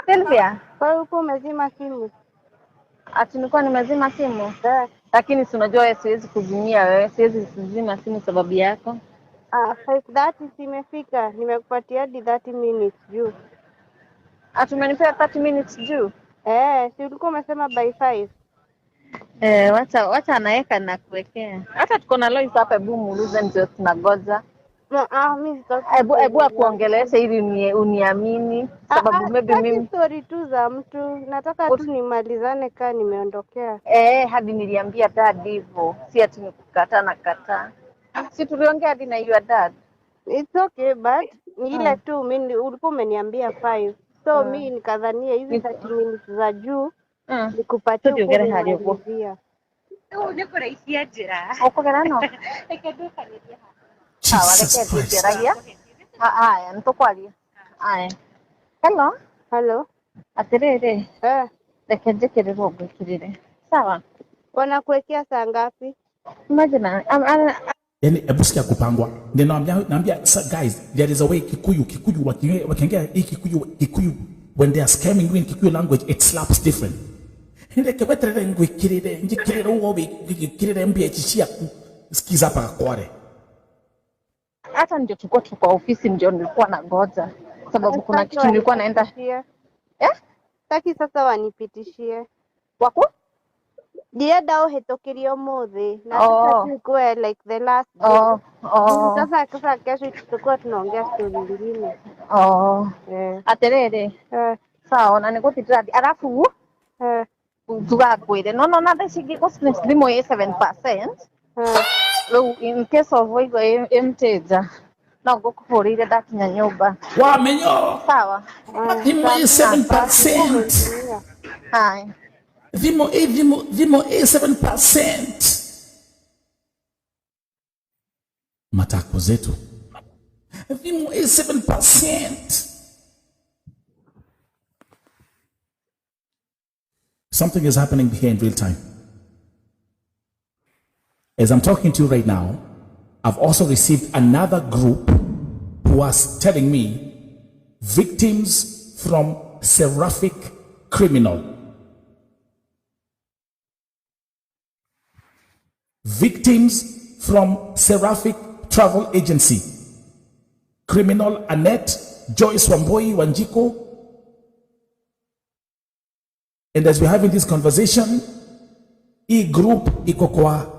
Sylvia, kwa hiyo umezima simu? Ati nilikuwa nimezima simu? Lakini si unajua wewe siwezi kuzimia wewe, siwezi kuzima simu sababu yako. 5:30 simefika, nimekupatia hadi 30 minutes juu. Ati umenipea 30 minutes juu? Si ulikuwa umesema by 5. Wacha anaweka na kuwekea. Hata tuko na Lois hapa, hebu muulize ndio tunagoja. Mimi hebu akuongelesha ili uniamini sababu maybe mimi story tu za mtu nataka tu nimalizane kaa nimeondokea. Hadi niliambia dad hivyo, si ati nikukata na kata. Si tuliongea hadi na your dad. It's okay but ile tu mimi ulikuwa umeniambia 5. So mimi nikadhania hizi 30 minutes za juu nikupatie kuongea. Ndio kurahisia jira. Uko gano? Ekeduka nidia. Haya, nitokwalia. Haya. Hello. Atirere. Reke njikire rogo kirire. Sawa. Wanakuwekea saa ngapi? Imagine Yani hebu sikia kupangwa. Ndio naambia guys, there is a way Kikuyu wakiongea hii Kikuyu when they are scamming you in Kikuyu language, it slaps different. Ndeke wetere ngwikirire njikirire uwo bikirire mbia chichia sikiza hapa kware. Hata ndio tulikuwa tuko ofisi ndio nilikuwa na ngoja sababu kuna kitu nilikuwa naenda. Taki sasa wanipitishie. Wako? Dia dao hetokirio mothe na sasa tulikuwa like the last day. Sasa kesho tutakuwa tunaongea story nyingine. Aterere. Sawa na nikutitira alafu tugakwire no na ndashigi kosimo 7%. In case of mteja na ngukufurire ndakinya nyumba wamenyo sawa thimo 7%. Hai thimo 7%. Matako zetu thimo 7%. Something is happening here in real time. As I'm talking to you right now, I've also received another group who was telling me victims from Seraphic criminal. Victims from Seraphic travel agency. Criminal Annette, Joyce Wamboi Wanjiko. And as we're having this conversation, group iko kwa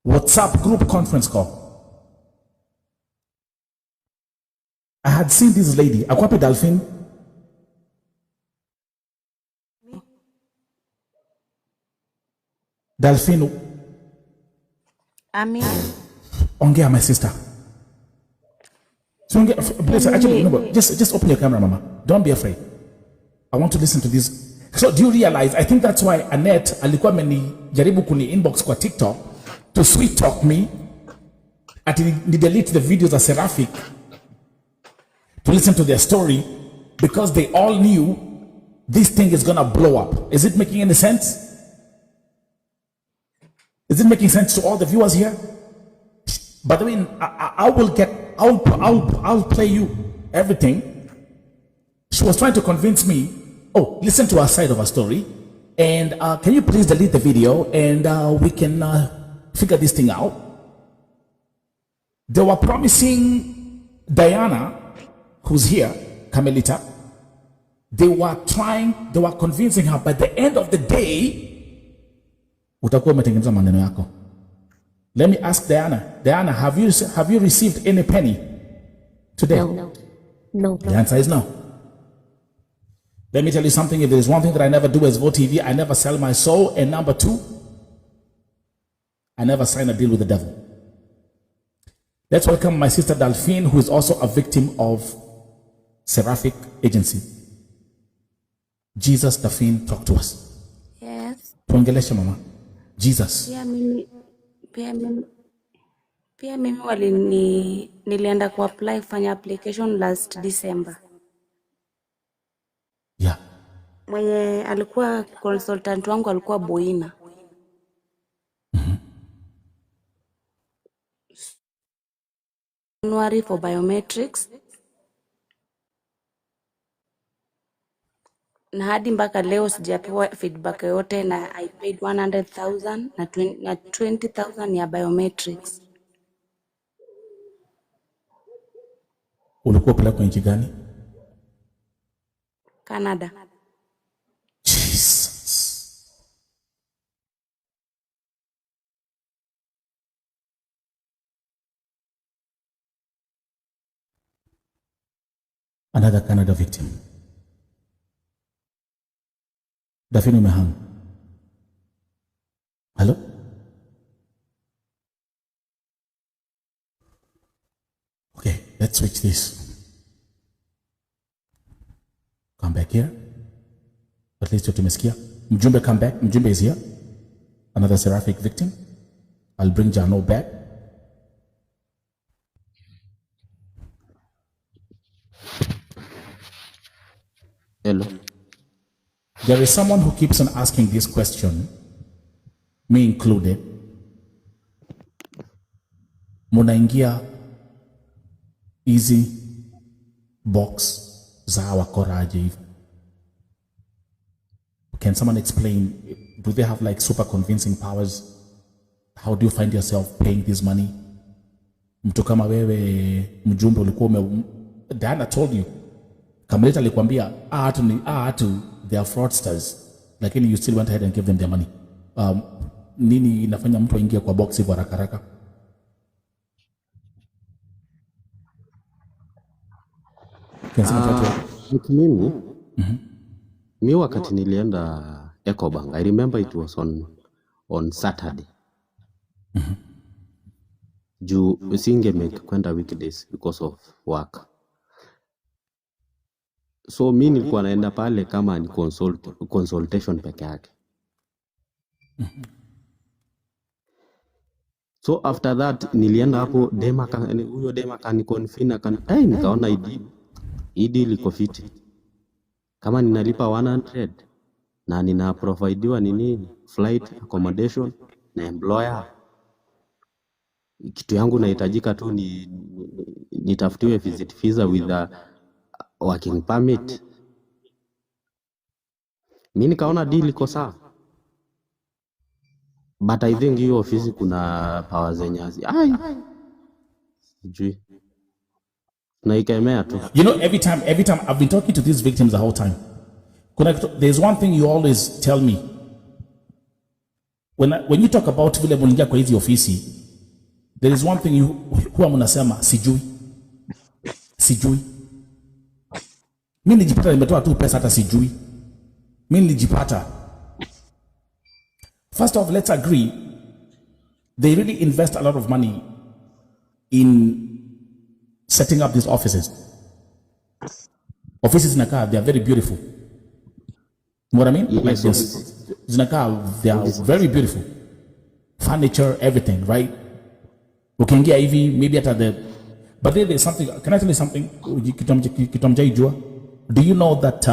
WhatsApp group conference call. I had seen this lady, Akwape Dolphin. Dolphin. Ongea, my sister. So actually, no, just open your camera, Mama. Don't be afraid. I want to listen to this. So do you realize, I think that's why Annette alikuwa jaribu kuni inbox kwa TikTok to sweet talk me ati ni delete the videos of Seraphic to listen to their story because they all knew this thing is gonna blow up. Is it making any sense? Is it making sense to all the viewers here? By the way, I'll play you everything. She was trying to convince me, oh, listen to our side of our story, and can you please delete the video and we can figure this thing out. They were promising Diana, who's here, Carmelita, they were convincing her by the end of the day, utakuwa umetengeneza maneno yako. Let me ask Diana. Diana, have you received any penny today? No. The answer is no. Let me tell you something. If there is one thing that I never do as Vo TV, I never sell my soul. And number two, I never sign a deal with the devil. Let's welcome my sister Delphine, who is also a victim of Seraphic agency. Jesus, Delphine, talk to us. Yes. Tuongeleshe mama. Jesus. Pia mimi nilienda kuapply kufanya application last December. Yeah. Mwenye alikuwa consultant wangu alikuwa Boina. January for biometrics. Na hadi mpaka leo sijapewa feedback yote, na I paid 100,000 na 20,000 ya biometrics. Ulikuwa pala kwa nchi gani? Canada. Jesus. Another Canada victim. Dafini umehang. Hello? Okay, let's switch this. Come back here. At least you're tumesikia. Mjumbe, come back. Mjumbe is here. Another Seraphic victim. I'll bring Jano back. Hello. There is someone who keeps on asking this question, me included. Munaingia easy box za wakora aje hivi. Can someone explain, do they have like super convincing powers? How do you find yourself paying this money? Mtu kama wewe mjumbe ulikuwa Diana told you. Kamelita alikwambia they are fraudsters, lakini you still went ahead and gave them their money. Nini inafanya mtu aingie kwa box hivyo haraka haraka? Mimi wakati nilienda Ecobank, I remember it was on Saturday. Juu usinge make kwenda weekdays because of work. So mimi nilikuwa naenda pale kama ni consultation peke yake. So after that nilienda hapo huyo dema kaniconfine nikaona ID liko fiti. Kama ninalipa 100 na nina provideiwa nini flight accommodation na employer. Kitu yangu nahitajika tu nitafutiwe visit visa with a working permit. Mimi nikaona deal iko sawa. But I think hiyo ofisi kuna power zenye sijui. Naikemea tu. You know, every time I've been talking to these victims the whole time. There's one thing you always tell me. When you talk about vile mlingia kwa hizi ofisi, there is one thing huwa mnasema sijui. Mimi nilijipata nimetoa tu pesa hata sijui. Mimi nilijipata. First off, let's agree, they really invest a lot of money in setting up these offices. Offices in Accra, they are very beautiful. You know what I mean? Yes, like this. In Accra, they are very beautiful. Furniture, everything, right? We can get EV, maybe at the... But there's something, can I tell you something? Do you know that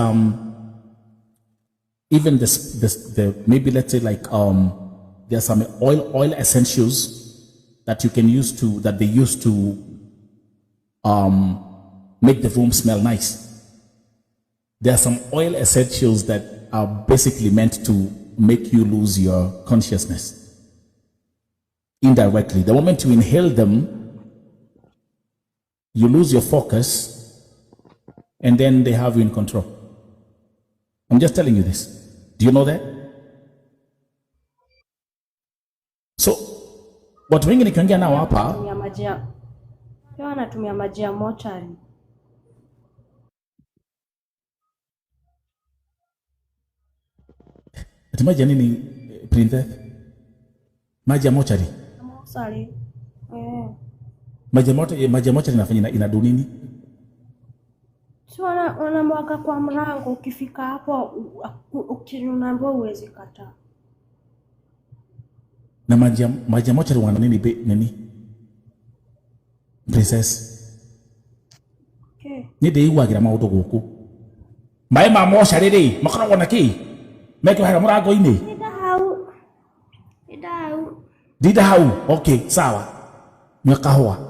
even the maybe let's say like there's some oil essentials that you can use to, that they use to make the room smell nice. There are some oil essentials that are basically meant to make you lose your consciousness indirectly. The moment you inhale them, you lose your focus, and then they have you in control. I'm just telling you this. Do you know that? So, watu wengi nikiongea nao hapa, anatumia maji ya mochari. ati maji ya nini, Princess? Maji ya mochari? Sorry. Maji ya mochari inafanya inadu nini? So wanamwaga kwa mlango, ukifika hapo ukinunaambia uwezi kataa. Na maji ya mochari wana nini nini? Princess. Okay. Ni de iwagira maundu guku. Mai ma mochari ri, makoragwo na ki? Meke hara murango-ini? Dida hau. Okay, sawa. Mwakahwa.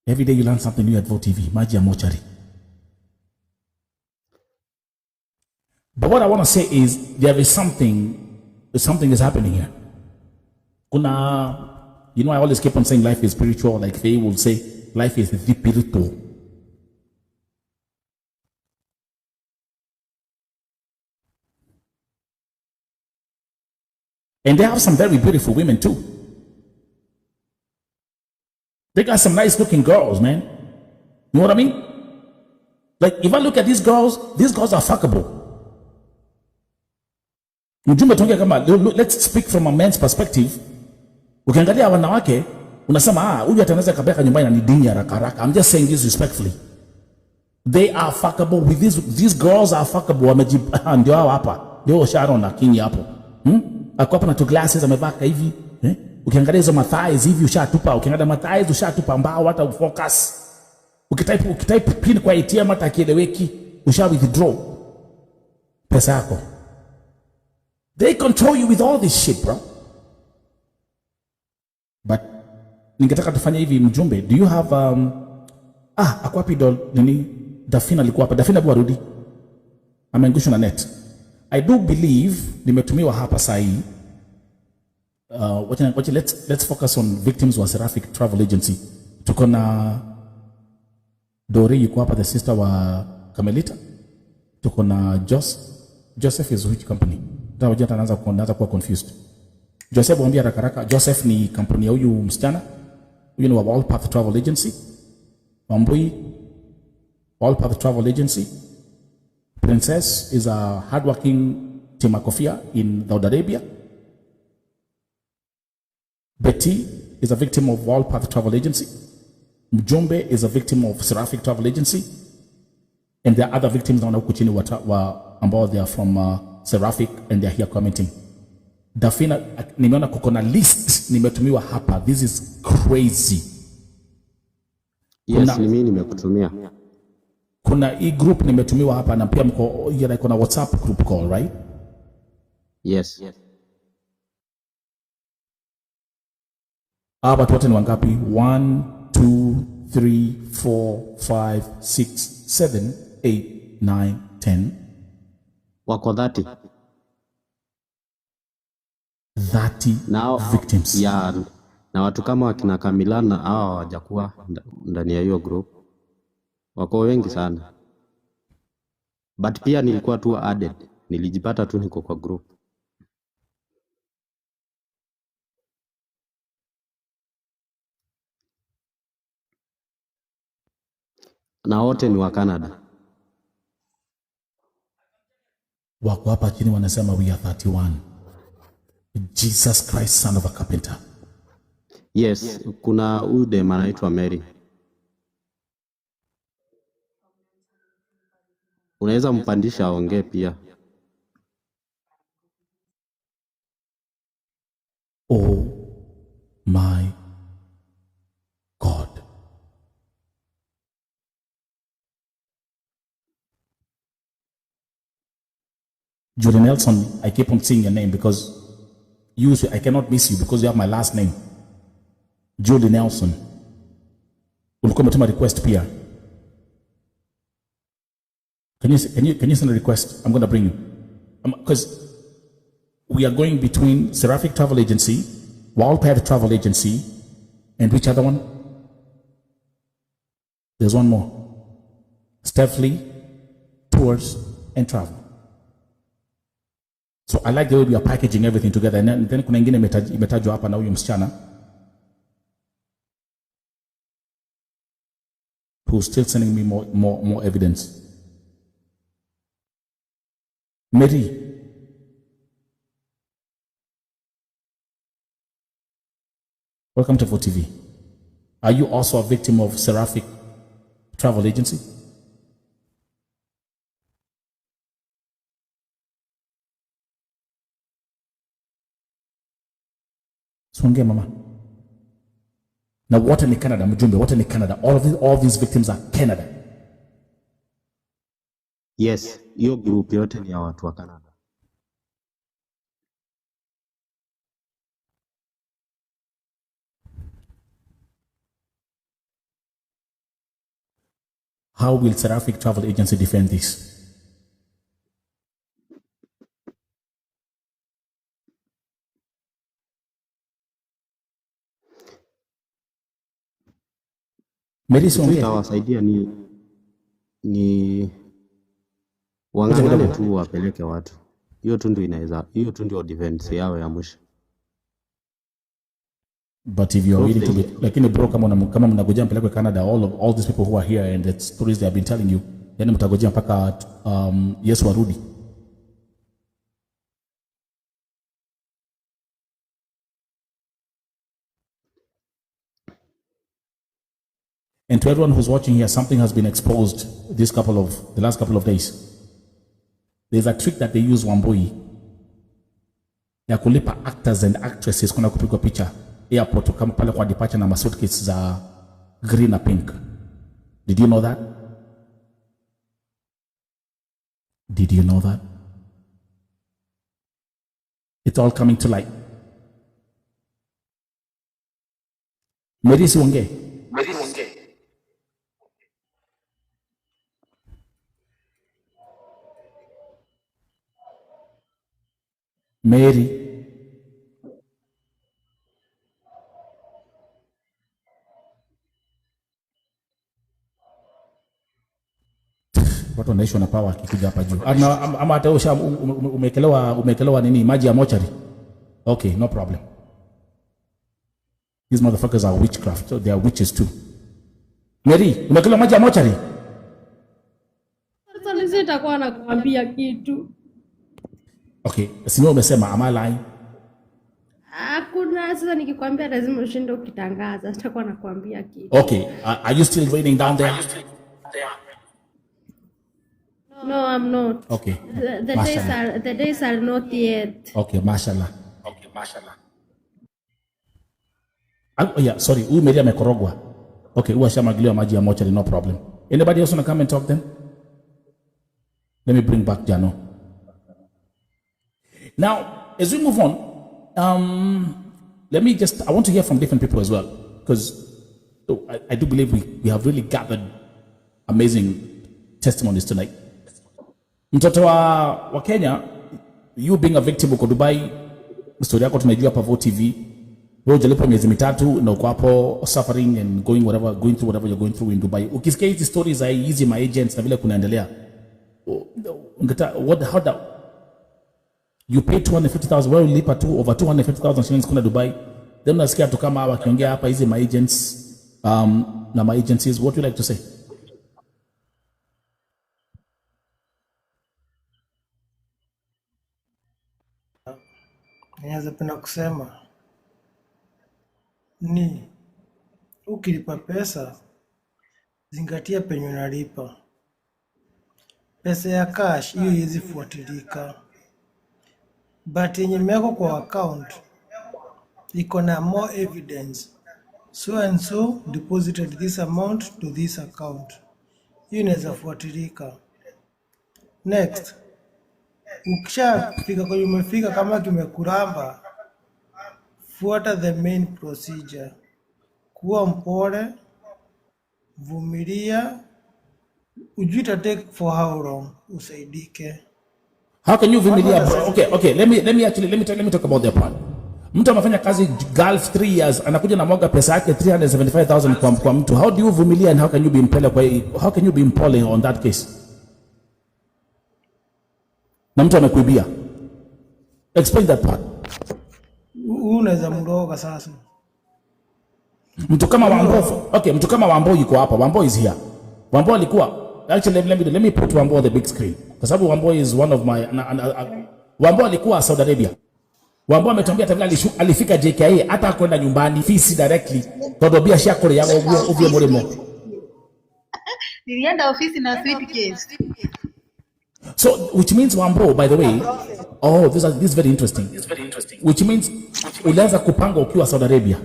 Every day you learn something new at Vote TV. Maji ya mochari. But what I want to say is there is something is happening here. Kuna, you know, I always keep on saying life is spiritual. Like they will say life is spiritual. And they have some very beautiful women too. They got some nice looking girls, man. You know what I mean? Like if I look at these girls are fuckable. Let's speak from a man's perspective. Ukiangalia wanawake, unasema huyu atanaweza kabeka nyumbani na ni dini haraka haraka. I'm just saying this respectfully. They are fuckable with these girls are fuckable. Ndio hao hapa. Ndio Sharon na King hapo. Ako hapa na two glasses amevaa hivi, Ukiangalia hizo mathighs hivi ushatupa, ukiangalia mathighs ushatupa mbao hata focus. Ukitype pin kwa ATM hata kieleweki, usha withdraw pesa yako. They control you with all this shit, bro. But ningetaka tufanye hivi mjumbe, do you have ako wapi nini? Dafina alikuwa hapa. Dafina buarudi. Ameangushwa na net. I do believe nimetumiwa hapa sahi. Let's focus on victims wa Seraphic Travel Agency. Tuko na Dori yuko hapa, the sister wa Kamelita. Tuko na Joseph is which company? Tawajia anaanza kuwa confused. Joseph mwambia haraka. Joseph ni kampuni ya huyu msichana. Huyu ni wa All Path Travel Agency. Wambui All Path Travel Agency. Princess is a hardworking Timakofia in Saudi Arabia. Betty is a victim of All Path Travel Agency. Mjumbe is a victim of Seraphic Travel Agency. And there are other victims na huku chini ambao they are from Seraphic and they are here commenting. Dafina, nimeona kuko na list nimetumiwa hapa. This is crazy. Yes, ni mimi nimekutumia. Kuna group nimetumiwa hapa na pia mko kuna WhatsApp group call, right? Yes. But wote ni wangapi? 1, 2, 3, 4, 5, 6, 7, 8, 9, 10. Wako 30. 30 Now, victims. Yeah, na watu kama wakina Kamilana hawa hawajakuwa ndani ya hiyo group. Wako wengi sana. But pia nilikuwa tu added. Nilijipata tu niko kwa group. Na wote ni wa Canada. Wako hapa chini wanasema we are 31. Jesus Christ, son of a carpenter. Yes, kuna huyu dem anaitwa Mary. Unaweza mpandisha aongee pia. Oh my God. Julie Nelson, I keep on saying your name because I cannot miss you because you have my last name. Julie Nelson. Ulikuwa umetuma request pia. Can you send a request? I'm going to bring you. Because we are going between Seraphic Travel Agency, Wildpad Travel Agency, and which other one? There's one more. Stephlee Tours and Travel. So I like the way we are packaging everything together. And then kuna ingine imetajwa hapa na huyu msichana who's still sending me more evidence. Mary. Welcome to 4TV. Are you also a victim of Seraphic Travel Agency? Songe mama. Now what in Canada, mjumbe, what in Canada? All these victims are Canada. Yes, hiyo group yote ni ya watu wa Canada. How will Seraphic Travel Agency defend this? Itawasaidia ni wangangane tu wapeleke watu. Hiyo tu ndio defense yao ya mwisho. But if you're willing to be, lakini bro, kama mnagojea mpelekwe Canada, all these people who are here and the stories they have been telling you, yani mtagojea mpaka Yesu arudi. And to everyone who's watching here, something has been exposed the last couple of days. There's a trick that they use Wambui ya kulipa actors and actresses kuna kupigwa picha airport kama pale kwa departure na suitcase za green na pink. Did you know that? Did you know that? It's all coming to light. Mary siongee. Mary. Watu wanaishi na power akikuja hapa juu. Ama hata umekelewa nini maji ya mochari. Okay, no problem. These motherfuckers are witchcraft. So they are witches too. Mary, umekelewa maji ya mochari? Sasa sitakuwa nakuambia kitu. Okay, sio umesema am I lying? Hakuna, sasa nikikwambia lazima ushinde ukitangaza. Sitakuwa nakuambia kitu. Okay, are you still raining down there? No, I'm not. Okay. The days are not yet. Okay, mashallah. Oh yeah, sorry, huyu Mary amekorogwa. Okay, huyu ashamagiliwa maji ya mochari, no problem. Anybody else want to come and talk then? Let me bring back Jano. Now, as we move on, I want to hear from different people as well, because I do believe we have really gathered amazing testimonies tonight. Mtoto wa Kenya, you being a victim uko Dubai, story yako tunajua hapa Vo TV. Wewe ujalipa miezi mitatu na uko hapo suffering and going through whatever you're going through in Dubai. Ukisikia hizi stories za hizi my agents na vile kunaendelea, you pay 250,000, wewe ulipa tu over 250,000 shillings kuna Dubai. Then unasikia tu kama wakiongea hapa hizi my agents na my agencies. What would you like to say? Naweza penda kusema ni ukilipa pesa, zingatia penye unalipa. Pesa ya cash hiyo hizi fuatilika, but yenye imewekwa kwa account iko na more evidence. So and so deposited this amount to this account. Hiyo inaweza fuatilika. Next, ukishafika kwenye umefika, kama kimekuramba, fuata the main procedure. Kuwa mpole, vumilia, ujui ita take for how long usaidike. How can you vumilia? Okay, let me talk about that part. Mtu amefanya kazi Gulf 3 years, anakuja na mwaga pesa yake 375,000 kwa mtu. How do you vumilia and how can you be mpole on that case? Na mtu amekuibia. Explain that part. Unaweza mroga sasa. Mtu kama Wambo, mtu kama Wambo yuko hapa. Wambo is here. Wambo alikuwa, actually let me put Wambo on the big screen. Kwa sababu Wambo is one of my Wambo alikuwa Saudi Arabia. Wambo ametuambia tabla alifika JKIA hata kwenda nyumbani fisi directly. Kodobia shakore yango uvyo moremo. Nilienda ofisi na suitcase. So, which means Wambo, by the way, this is very interesting. Which means ulianza kupanga ukiwa Saudi Arabia.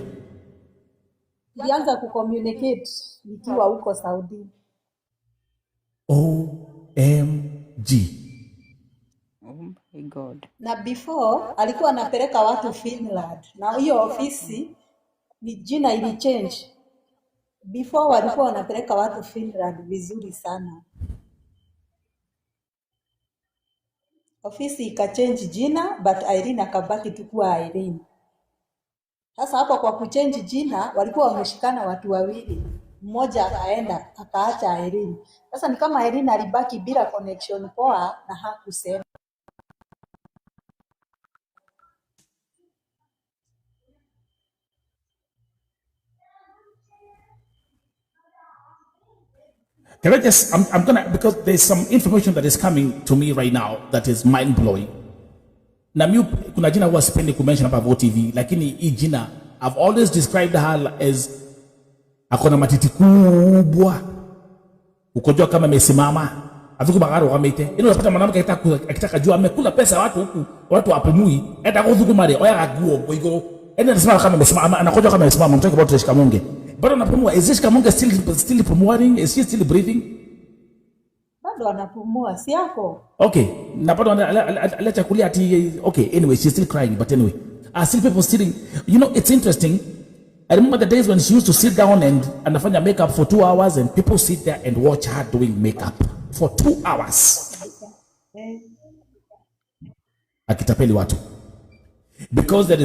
Nilianza kucommunicate nikiwa huko Saudi. OMG. Oh my God. Na before alikuwa anapeleka watu Finland. Na hiyo ofisi ni jina ili change. Before walikuwa wanapeleka watu Finland vizuri sana. Ofisi ikachange jina, but Irene akabaki tu kuwa Irene. Sasa hapo kwa kuchange jina walikuwa wameshikana watu wawili. Mmoja akaenda akaacha Irene. Sasa ni kama Irene alibaki bila connection poa na hakusema. Can I just, I'm gonna, because there's some information that is coming to me right now that is mind blowing. Na mimi kuna jina huwa sipendi kumention hapa Vo TV, lakini hii jina I've always described her as akona matiti kubwa. Ukojua kama amesimama, avuko bagaro wameite. Unapata mwanamke akitaka jua amekula pesa watu huku, watu apumui, hata kuzuku mare, oya gaguo boigo. Anasema kama amesimama, anakoja kama amesimama, mtaki about Reshka Munge. Bado anapumua. Is Reshka Munge still pumuaring? Is she still breathing? Bado anapumua, si yako. Okay, na bado anacha kulia ati okay, anyway, she's still crying, but anyway. Still people sitting. You know, it's interesting. I remember the days when she used to sit down and anafanya makeup for 2 hours and people sit there and watch her doing makeup for 2 hours. Akitapeli watu. Because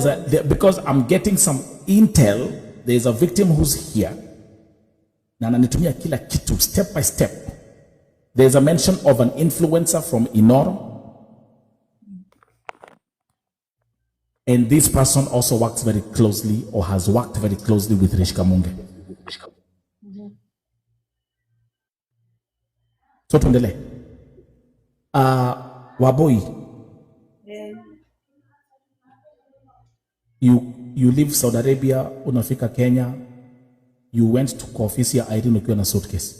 because I'm getting some intel, there is a victim who's here. Na ananitumia kila kitu step by step. There's a mention of an influencer from Inoro. And this person also works very closely or has worked very closely with Reshka Munge. So tuendele. Waboi. You leave Saudi Arabia, unafika Kenya. You went to ofisi ya Irene ukiwa na suitcase.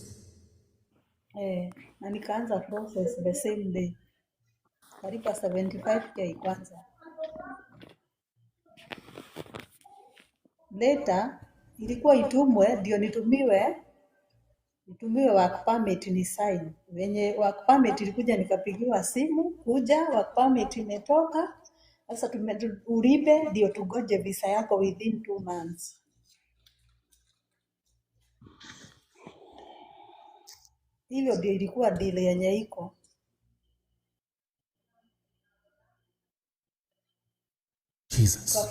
Na nikaanza process the same day. Karibu 75k kwanza. Later ilikuwa itumwe ndio nitumiwe work permit ni sign. Wenye work permit ilikuja nikapigiwa simu, kuja work permit imetoka, Sasa ulipe ndio tugoje visa yako within 2 months. Hivyo ndio ilikuwa deal yenye iko. Jesus.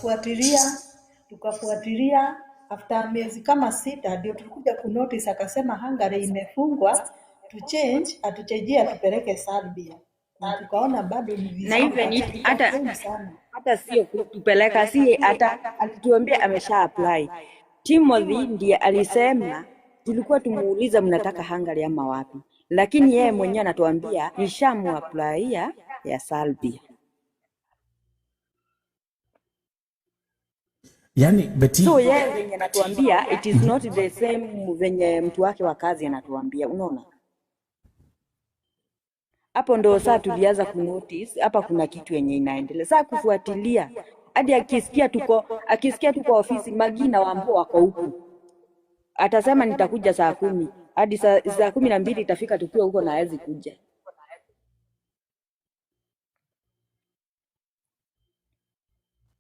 Tukafuatilia after miezi kama 6 ndio tulikuja ku notice akasema Hungary imefungwa, to change atuchejia tupeleke Serbia. Na tukaona bado ni vizuri. Na even hata sio kutupeleka, si hata alituambia amesha apply. Timothy ndiye alisema tulikuwa tumuuliza mnataka Hungary ama wapi, lakini yeye mwenyewe anatuambia nishamu apply ya Serbia. Yani Betty, so yeye venye anatuambia it is not the same venye mtu wake wa kazi anatuambia, unaona? Hapo ndo saa tulianza ku notice hapa kuna kitu yenye inaendelea. Saa kufuatilia hadi akisikia tuko ofisi Magina Wambo wako huku, atasema nitakuja saa 10 hadi saa 12 itafika tukiwa huko na hawezi kuja.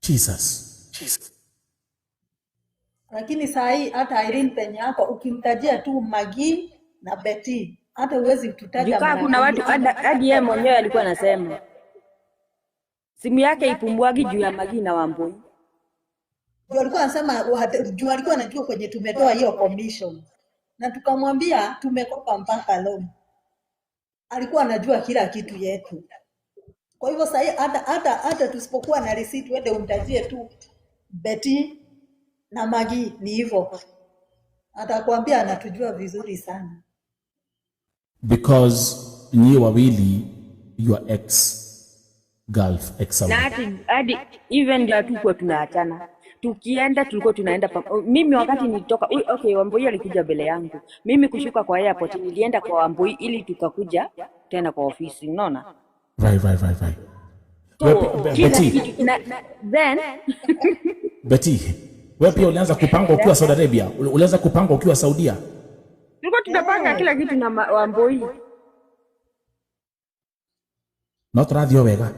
Jesus. Lakini saa hii hata Irene penye yako ukimtajia tu Magi na Betty hata uwezi tutaja mara. Kuna watu hadi yeye mwenyewe alikuwa anasema simu yake ipumbuagi juu ya Magi na Wambui. Ndio alikuwa anasema juu alikuwa anajua kwenye tumetoa hiyo commission. Na tukamwambia tumekopa mpaka loan. Alikuwa anajua kila kitu yetu. Kwa hivyo sasa hata tusipokuwa na receipt wende umtajie tu Betty na Magi ni hivyo. Atakwambia anatujua vizuri sana. Because nyi wawili your ex na hadi even ndio tuko tunaachana, tukienda tulikuwa tunaenda mimi wakati nilitoka okay Wambui alikuja mbele yangu, mimi kushuka kwa airport nilienda kwa Wambui ili tukakuja tena kwa ofisi, unaona? Right. So, then Betty, wewe pia ulianza kupanga ukiwa Saudi Arabia, ulianza kupanga ukiwa Saudia? Tulikuwa tunapanga kila kitu na Wambui. Not radio wega.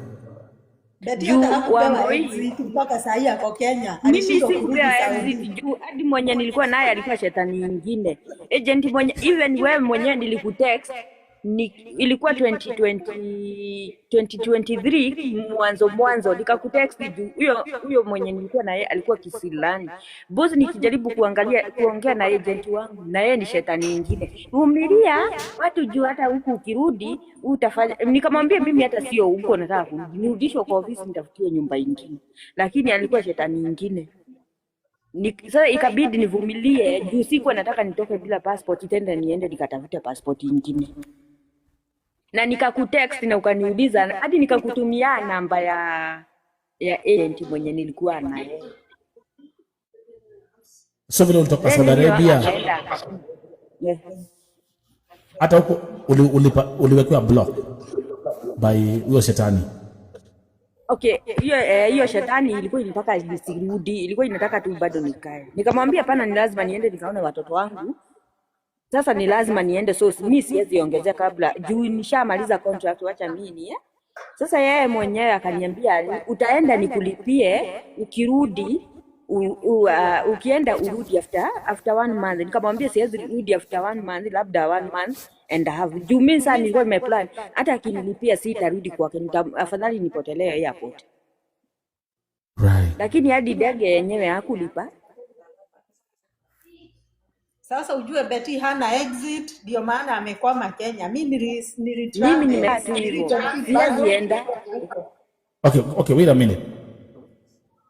Betty hakupewa exit mpaka saa hii yako Kenya. Mimi sikupewa exit juu hadi mwenye nilikuwa naye alikuwa shetani nyingine. Agent mwenye even wewe mwenyewe nilikutext ilikuwa 2023 mwanzo nikakutext juu huyo mwenye nilikuwa naye alikuwa Kisilani. Boss nikijaribu kuongea na agent wangu na yeye ni shetani nyingine. Vumilia watu juu hata huku ukirudi utafanya. Nikamwambia mimi hata sio huko nataka kurudi. Nirudishwe kwa ofisi nitafutiwe nyumba nyingine. Lakini alikuwa shetani nyingine. Sasa ikabidi nivumilie juu sikuwa nataka nitoke bila passport tena niende nikatafuta passport nyingine. Na nikakutext na ukaniuliza hadi nikakutumia namba ya agent mwenye nilikuwa naye. So vile ulitoka Saudi Arabia. Hata huko uliwekewa block by huyo shetani. Okay, hiyo shetani ilikuwa inataka nisirudi, ilikuwa inataka tu bado nikae. Nikamwambia hapana, ni lazima niende nikaone watoto wangu. Sasa ni lazima niende, so mimi siwezi ongezea kabla juu nishamaliza contract, acha mimi Sasa yeye mwenyewe akaniambia utaenda nikulipie ukirudi ukienda urudi after 1 month. Nikamwambia siwezi rudi after 1 month, labda 1 month and a half. Juu mimi sasa nilikuwa nimeplan hata akinilipia sitarudi kwake, afadhali nipotelee airport. Right. Lakini hadi ndege yenyewe hakulipa. Sasa ujue Betty hana exit, ndio maana amekwama Kenya. Mimi nimeenda. Okay, wait a minute.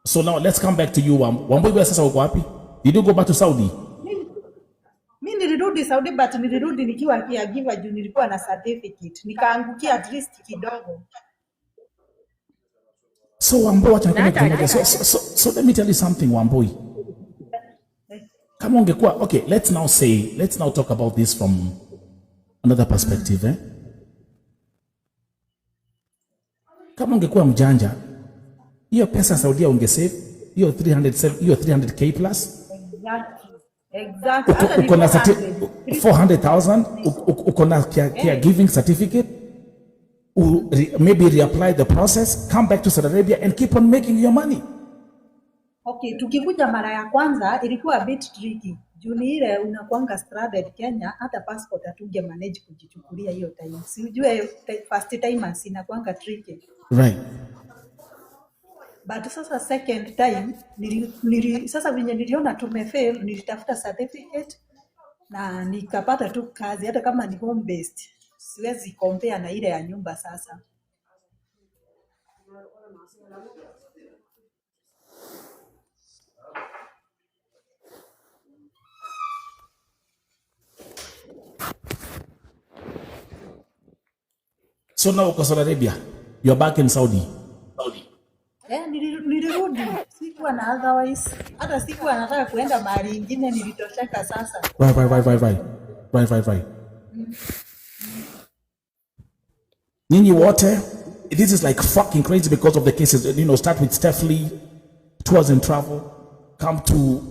So now let's come back to you. Wambui sasa uko wapi? Did you go back to Saudi? Mimi nilirudi Saudi, but nilirudi nikiwa caregiver juu nilikuwa na certificate. Nikaangukia at least kidogo. So Wambui, wacha nikwambie. So let me tell you something, Wambui. Kama ungekuwa okay, let's now talk about this from another perspective, Kama ungekuwa mjanja, hiyo pesa Saudia ungesave, hiyo 300k plus. Exactly. Uko na 400,000, uko na caregiving certificate. maybe reapply the process, come back to Saudi Arabia and keep on making your money. Okay, tukikuja mara ya kwanza ilikuwa a bit tricky. Juu ni ile unakuanga stranded Kenya, hata passport hatunge manage kujichukulia hiyo time. Si ujue first timers inakuanga tricky. Right. But sasa second time sasa venye niliona tumefail, nilitafuta certificate na nikapata tu kazi, hata kama ni home based. Siwezi compare na ile ya nyumba sasa. So now uko Saudi Arabia, you're back in Saudi. Nilirudi, sikuwa na otherwise, hata sikuwa nataka kuenda mahali ingine, nilitosheka sasa. Right. Nyinyi wote, this is like fucking crazy because of the cases. Start with Stephlee, tours and travel, come to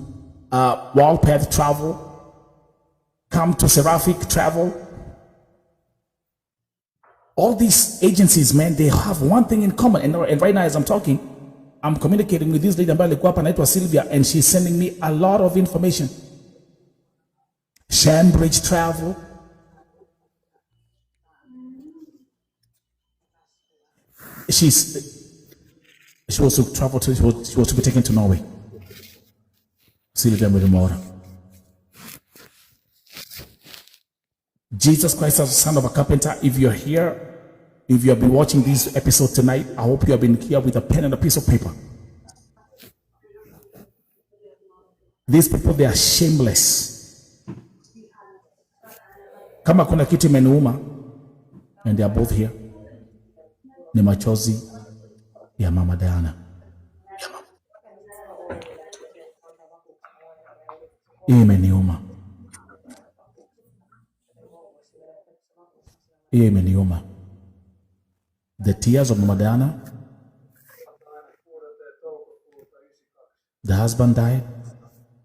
Walpath travel, come to Seraphic travel. All these agencies, man, they have one thing in common. And right now, as I'm talking, I'm communicating with this lady ambayo alikuwa hapa anaitwa Sylvia, and she's sending me a lot of information. Shambridge travel. She was to travel to, she was to be taken to Norway. Sylvia Mirimora. Jesus Christ as the son of a carpenter. If you're here, if you have been watching this episode tonight, I hope you have been here with a pen and a piece of paper. These people, they are shameless. Kama kuna kitu imeniuma, and they are both here, ni machozi ya Mama Diana. Imeniuma. Imeniuma. The tears of Mama Diana. The husband died.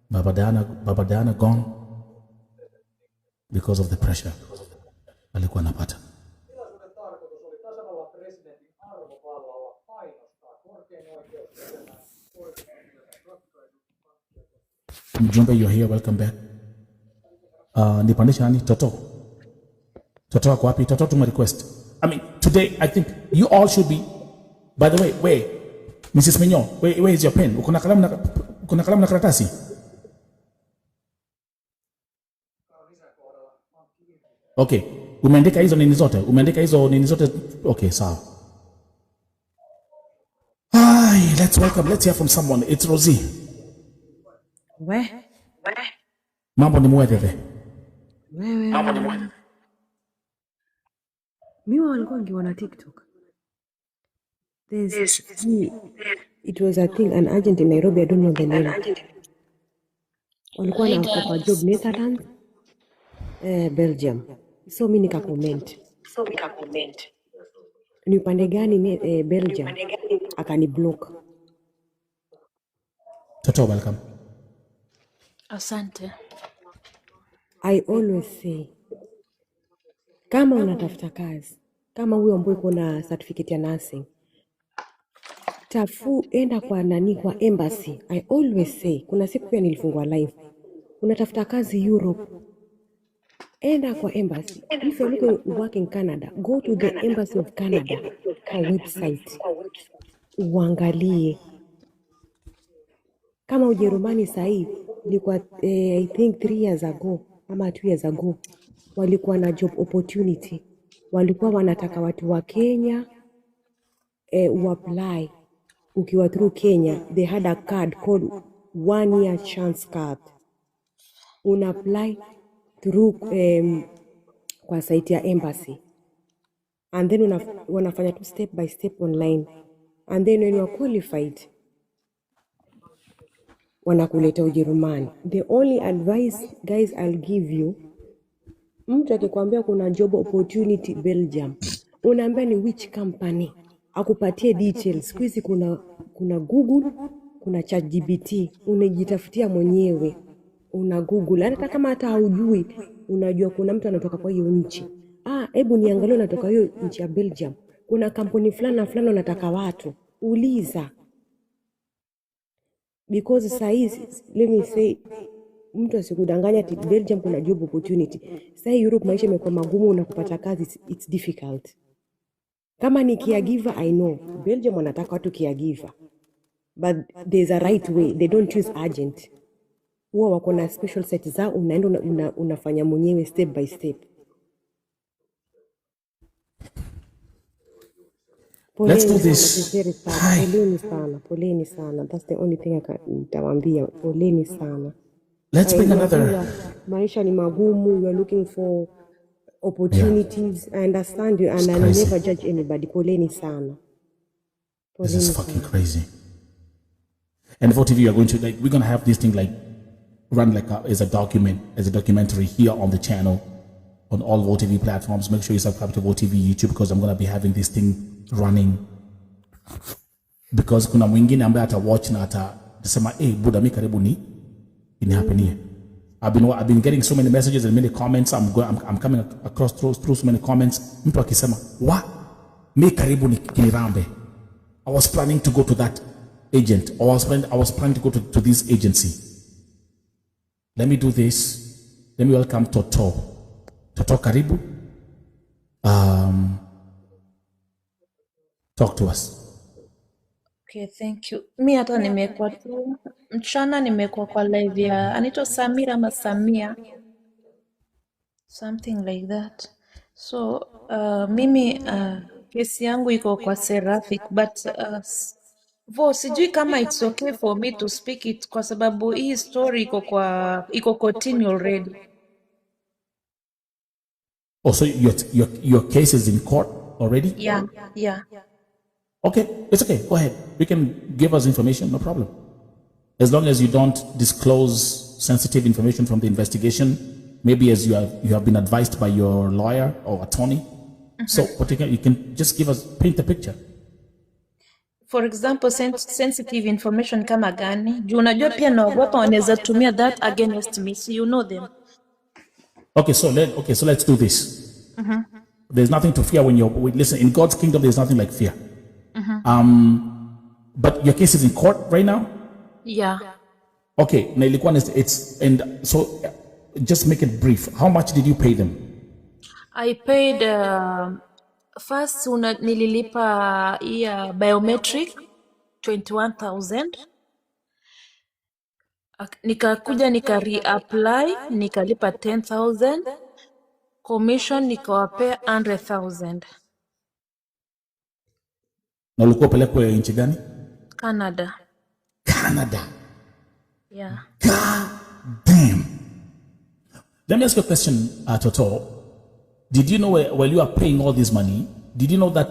Baba Diana gone because of the pressure alikuwa anapata. Mjumbe, you're here, welcome back. Nipandisha nani? Toto wako wapi? Toto tuma request. I mean, today I think you all should be. By the way, where Mrs. Mignon, where is your pen? Uko na kalamu na karatasi? Okay, umeandika hizo nini zote? Okay, sawa. Hi, let's hear from someone. It's Rosie. Mambo ni mwedede. Mambo ni mwedede. Miwa walikuwa ngiona TikTok. It was a thing, an agent in Nairobi, I don't know the name. Walikuwa na kwa job Netherlands, Belgium. So mimi nikakomment. Ni upande gani Belgium? Akani block. Toto, welcome. Asante. I always say, kama unatafuta kazi, kama huyo ambaye uko na certificate ya nursing, enda kwa embassy. I always say, kuna siku pia nilifungua live. Unatafuta kazi Europe, enda kwa embassy. If you're looking to work in Canada, go to the embassy of Canada, kwa website. Uangalie. Kama Ujerumani sahi, ilikuwa I think 3 years ago, ama 2 years ago, walikuwa na job opportunity. Walikuwa wanataka watu wa Kenya uapply. Ukiwa through Kenya, they had a card called 1 year chance card. Una-apply through kwa site ya embassy. And then wanafanya tu step by step online. And then when you are qualified, wanakuleta Ujerumani. The only advice, guys, I'll give you, mtu akikwambia kuna job opportunity Belgium, unaambia ni which company, akupatie details. Siku hizi kuna Google, kuna ChatGPT, unajitafutia mwenyewe, una Google. Hata kama hata haujui, unajua kuna mtu anatoka kwa hiyo nchi. Hebu niangalie unatoka hiyo nchi ya Belgium. kuna kampuni fulani na fulani wanataka watu, uliza. Because saizi, let me say, mtu asikudanganya ati Belgium kuna job opportunity. Sasa Europe maisha imekuwa magumu na kupata kazi it's difficult. Kama ni caregiver, I know Belgium wanataka watu caregiver, but there's a right way. They don't use agent. Huwa wako na special set zao, unaenda unafanya mwenyewe step by step. Let's do Poleni this. sana, poleni sana. That's the only thing nitawaambia, poleni sana. Let's bring another. Maisha ni magumu, you are looking for opportunities. I understand you, and I never judge anybody. Poleni sana. This is fucking crazy. And for TV, we're going to have this thing run as a documentary here on the channel, on all VoTV platforms. Make sure you subscribe to VoTV YouTube, because I'm going to be having this thing running. Because kuna mwingine ambaye watch na atasema buda, mimi karibu ni happening. I've been getting so many messages and many comments. I'm coming across through so many comments. Mtu akisema mimi karibu ni kinirambe. I was planning to go to that agent. I was planning to go to this agency. Let me do this. Let me welcome Toto. Toto, karibu. Talk to us. Okay, thank you. Mi hata nimekuwa tu mchana, nimekuwa kwa live ya anaitwa Samira ama Samia, something like that. So mimi kesi yangu iko kwa Seraphic, but sijui kama it's okay for me to speak it, kwa sababu hii story iko kotini already. Oh, so your case is in court already? Yeah. Okay, it's okay. Go ahead. You can give us information, no problem. As long as you don't disclose sensitive information from the investigation, maybe as you have been advised by your lawyer or attorney. Mm-hmm. So you can just paint the picture. For example, sensitive information kama gani? Juu unajua pia naogopa wanaweza tumia that against me. So you know them. Okay, so let's do this. Mm-hmm. There's nothing to fear listen, in God's kingdom there's nothing like fear. Mm-hmm. But your case is in court right now? Yeah. Okay, na ilikuwa and so just make it brief. How much did you pay them? I paid first nililipa biometric 21,000. Nikakuja reapply nikalipa 10,000. Commission nikawapea 100,000. Na ulikuwa pelekwe nchi gani? Canada. Yeah. God damn. Let me ask you a question, Toto. Did you know while you are paying all this money, did you know that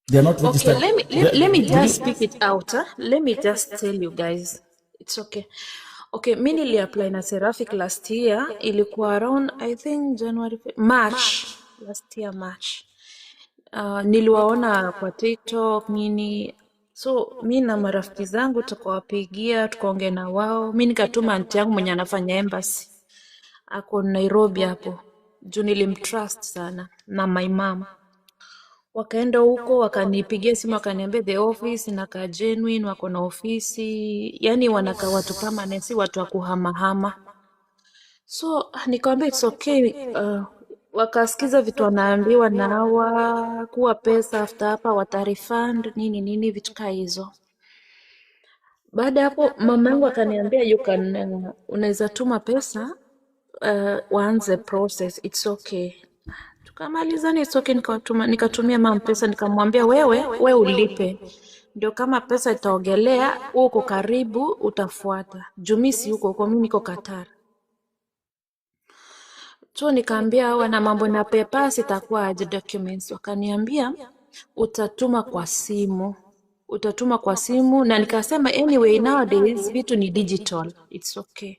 they are not registered? Okay, let me just speak it out. Huh? Let me just tell you guys. It's okay. Okay, mimi niliapply na Seraphic last year. Ilikuwa around, I think, March. Last year, March. Niliwaona kwa TikTok nini. So mi na marafiki zangu tukawapigia, tukaongea na wao. Mimi nikatuma aunti yangu mwenye anafanya embassy ako Nairobi hapo, juu nilimtrust sana, na my mom. Wakaenda huko wakanipigia simu wakaniambia the office inakaa genuine, wako na ofisi, yani wanakaa watu permanent, si watu wa kuhamahama. So nikamwambia it's okay. Wakasikiza vitu wanaambiwa na hawa kuwa pesa after hapa watarefund nini vitu kaa hizo. Baada hapo mama yangu akaniambia unaweza tuma pesa waanze process, it's okay. Tukamalizana, it's okay. Nikatumia mama pesa, nikamwambia wewe ulipe, ndio kama pesa itaogelea uko karibu utafuata. Jumisi huko mimi niko Qatar. So nikaambia hawa na mambo na papers itakuwa aje documents. Wakaniambia utatuma kwa simu, na nikasema anyway nowadays vitu ni digital, it's okay.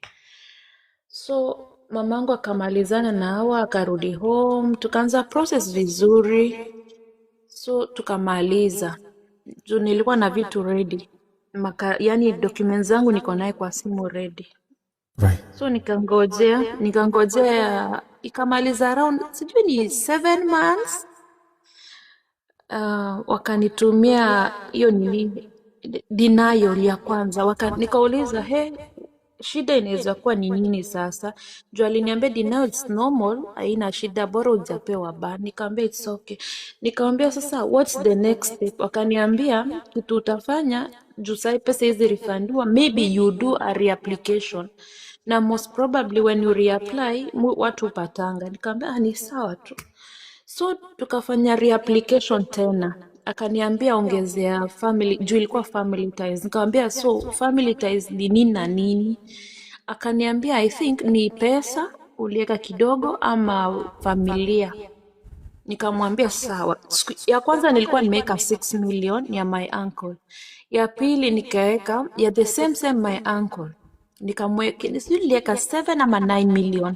So mamangu akamalizana na hawa, akarudi home, tukaanza process vizuri. So tukamaliza. Juu nilikuwa na vitu ready. Yani documents zangu niko naye kwa simu ready. Right. So nikangojea ikamaliza around sijui ni 7 months. Wakanitumia hiyo nini denial ya kwanza. Nikauliza shida inaweza kuwa ni nini sasa? Juu aliniambia denial it's normal, haina shida, bora hujapewa ban. Nikamwambia it's okay. Nikamwambia sasa what's the next step? Wakaniambia kitu utafanya juu sasa pesa hizi refundiwa, maybe you do a reapplication. Na most probably when you reapply watu upatanga. Nikamwambia ni sawa tu. So tukafanya reapplication tena. Akaniambia ongezea family, juu ilikuwa family ties. Nikamwambia so family ties ni nini na nini? Akaniambia I think ni pesa uliweka kidogo ama familia. Nikamwambia sawa. Ya kwanza nilikuwa nimeweka 6 million ya my uncle. Ya pili nikaweka ya the same my uncle. Nikamweka niliweka 7 ama 9 million.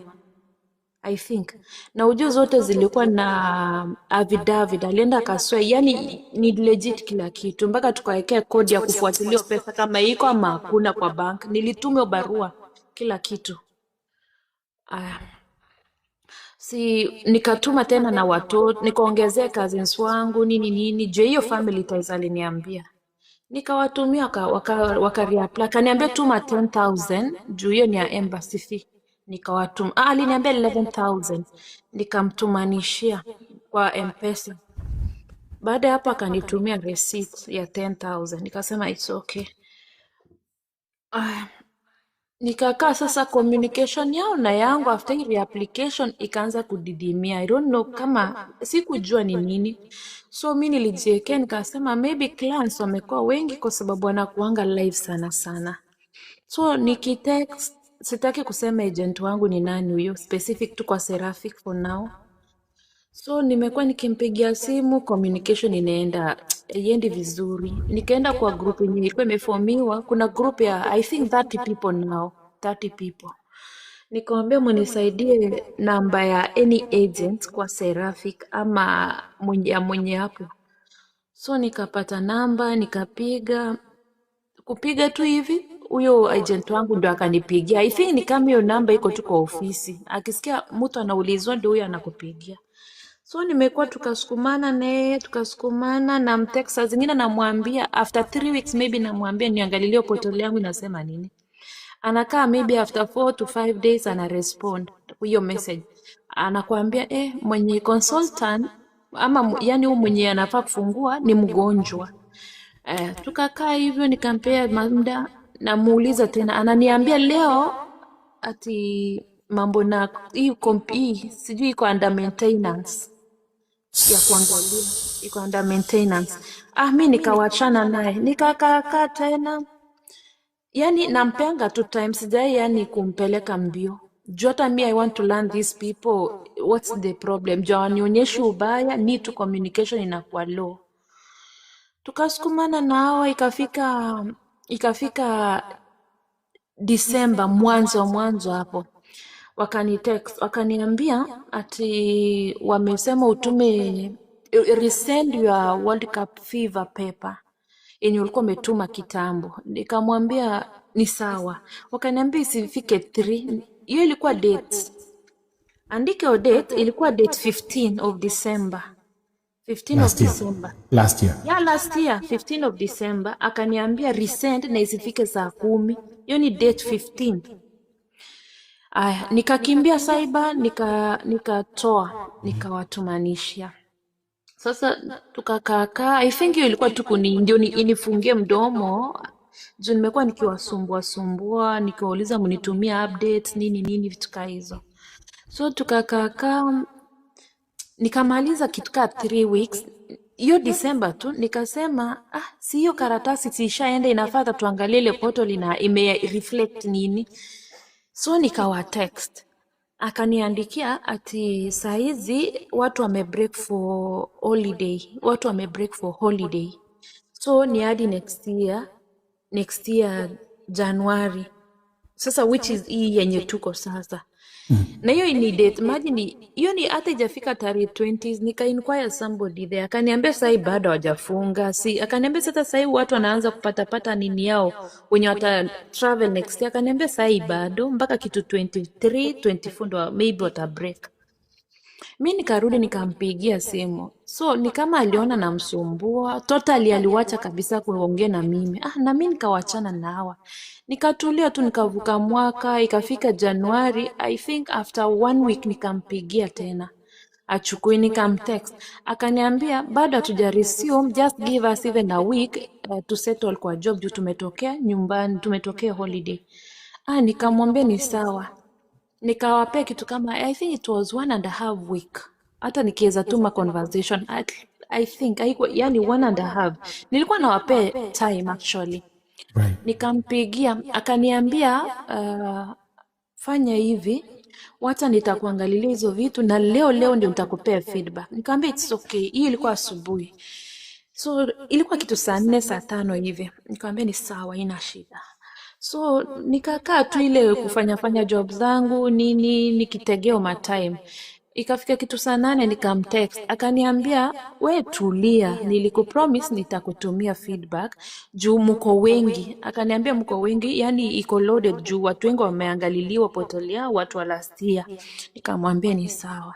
I think. Na ujue zote zilikuwa na affidavit. Alienda akaswear, yani ni legit kila kitu. Mpaka tukawekea kodi ya kufuatilia pesa kama iko ama hakuna kwa bank. Nilitumia barua kila kitu. Nikatuma tena na watoto, nikaongezea cousins wangu nini. Je, hiyo family ties aliniambia. Nikawatumia waka-reapply. Akaniambia tuma 10,000 juu hiyo ni ya embassy fee. Nikawatuma. Aliniambia 11,000. Nikamtumanishia kwa M-Pesa. Baada hapo akanitumia receipt ya 10,000. Nikasema it's okay. Nikakaa sasa communication yao na yangu after hii reapplication ikaanza kudidimia. I don't know kama sikujua ni nini. So mimi nilijiwekea nikasema maybe clients wamekuwa wengi kwa sababu wanakuanga live sana. So nikitext, sitaki kusema agent wangu ni nani huyo, specific tu kwa Seraphic for now. So nimekuwa nikimpigia simu, communication iendi vizuri. Nikaenda kwa group yenye ilikuwa imeformiwa, kuna group ya I think 30 people now, 30 people. Nikamwambia mnisaidie namba ya any agent kwa Seraphic ama mwenye hapo. So nikapata namba, kupiga tu hivi, huyo agent wangu ndo akanipigia. I think ni kama hiyo namba iko tu kwa ofisi. Akisikia mtu anaulizwa ndio huyo anakupigia. So nimekuwa tukasukumana na mtext zingine namwambia after 3 weeks maybe namwambia niangalilie portal yangu inasema nini. Anakaa maybe after 4 to 5 days ana respond hiyo message. Anakuambia mwenye consultant ama yani huyu mwenye anafaa kufungua ni mgonjwa. Tukakaa hivyo nikampea muda namuuliza tena ananiambia leo ati mambo na hii sijui iko under maintenance ya kuangalia iko under maintenance. Mimi nikawachana naye nikakaa tena yani nampenga 2 times sijai yani kumpeleka mbio. Jota me I want to learn these people what's the problem. Jao nionyeshe ubaya ni to communication inakuwa low. Tukasukumana nao ikafika December mwanzo hapo. Wakanitext, wakaniambia ati wamesema utume resend your World Cup fever paper. Yenye ulikuwa umetuma kitambo. Nikamwambia ni sawa. Wakaniambia isifike 3. Hiyo ilikuwa date. Andika date ilikuwa date 15 of December. 15 of December. Last year. Yeah, last year, 15 of December. Akaniambia resend na isifike saa 10. Hiyo ni date 15. Nikakimbia cyber, nikatoa, nikawatumanishia. Sasa tukakaa, I think hiyo ilikuwa tu ndio inifungie mdomo. Juu nimekuwa nikiwasumbua, nikiwauliza mnitumia updates, nini vitu kama hizo. So tukakaa, nikamaliza kitu kama 3 weeks. Hiyo December tu, nikasema, si hiyo karatasi siishaenda inafaa tuangalie ile portal ime-reflect nini. So nikawa text. Akaniandikia ati saizi watu wamebreak for holiday. So ni hadi next year January. Sasa which is hii yenye tuko sasa. Na hiyo ni date, imagine hiyo ni hata ijafika tarehe 20s, nika inquire somebody there, akaniambia sasa bado hawajafunga, akaniambia sasa watu wanaanza kupata nini yao wenye wata travel next year, akaniambia sasa bado mpaka kitu 23 24 ndo maybe wata break. Mi nikarudi nikampigia simu, so ni kama aliona namsumbua totally, aliwacha kabisa kuongea na mimi. Na mimi nikawachana na hawa, nikatulia tu, nikavuka mwaka, ikafika Januari. I think after 1 week nikampigia tena achukui, nikamtext, akaniambia bado hatuja resume, just give us even a week to settle kwa job juu tumetokea nyumbani, tumetokea holiday. Nikamwambia ni sawa, nikawapea kitu kama I think it was 1.5 week. Hata nikiweza tuma conversation I think yani 1.5 nilikuwa nawapea time actually. Nikampigia akaniambia fanya hivi, wacha nitakuangalilia hizo vitu na leo ndio nitakupea feedback. Nikamwambia it's okay. Hii ilikuwa asubuhi, so ilikuwa kitu saa 4 saa 5 hivi. Nikamwambia ni sawa, ina shida. So nikakaa tu ile kufanya job zangu nini, nikitegea my time. Ikafika kitu saa 8 nikamtext, akaniambia we tulia, nilikupromise nitakutumia feedback juu mko wengi. Akaniambia mko wengi, yani iko loaded juu watu wengi wameangaliliwa portal yao watu wa last year. Nikamwambia ni sawa.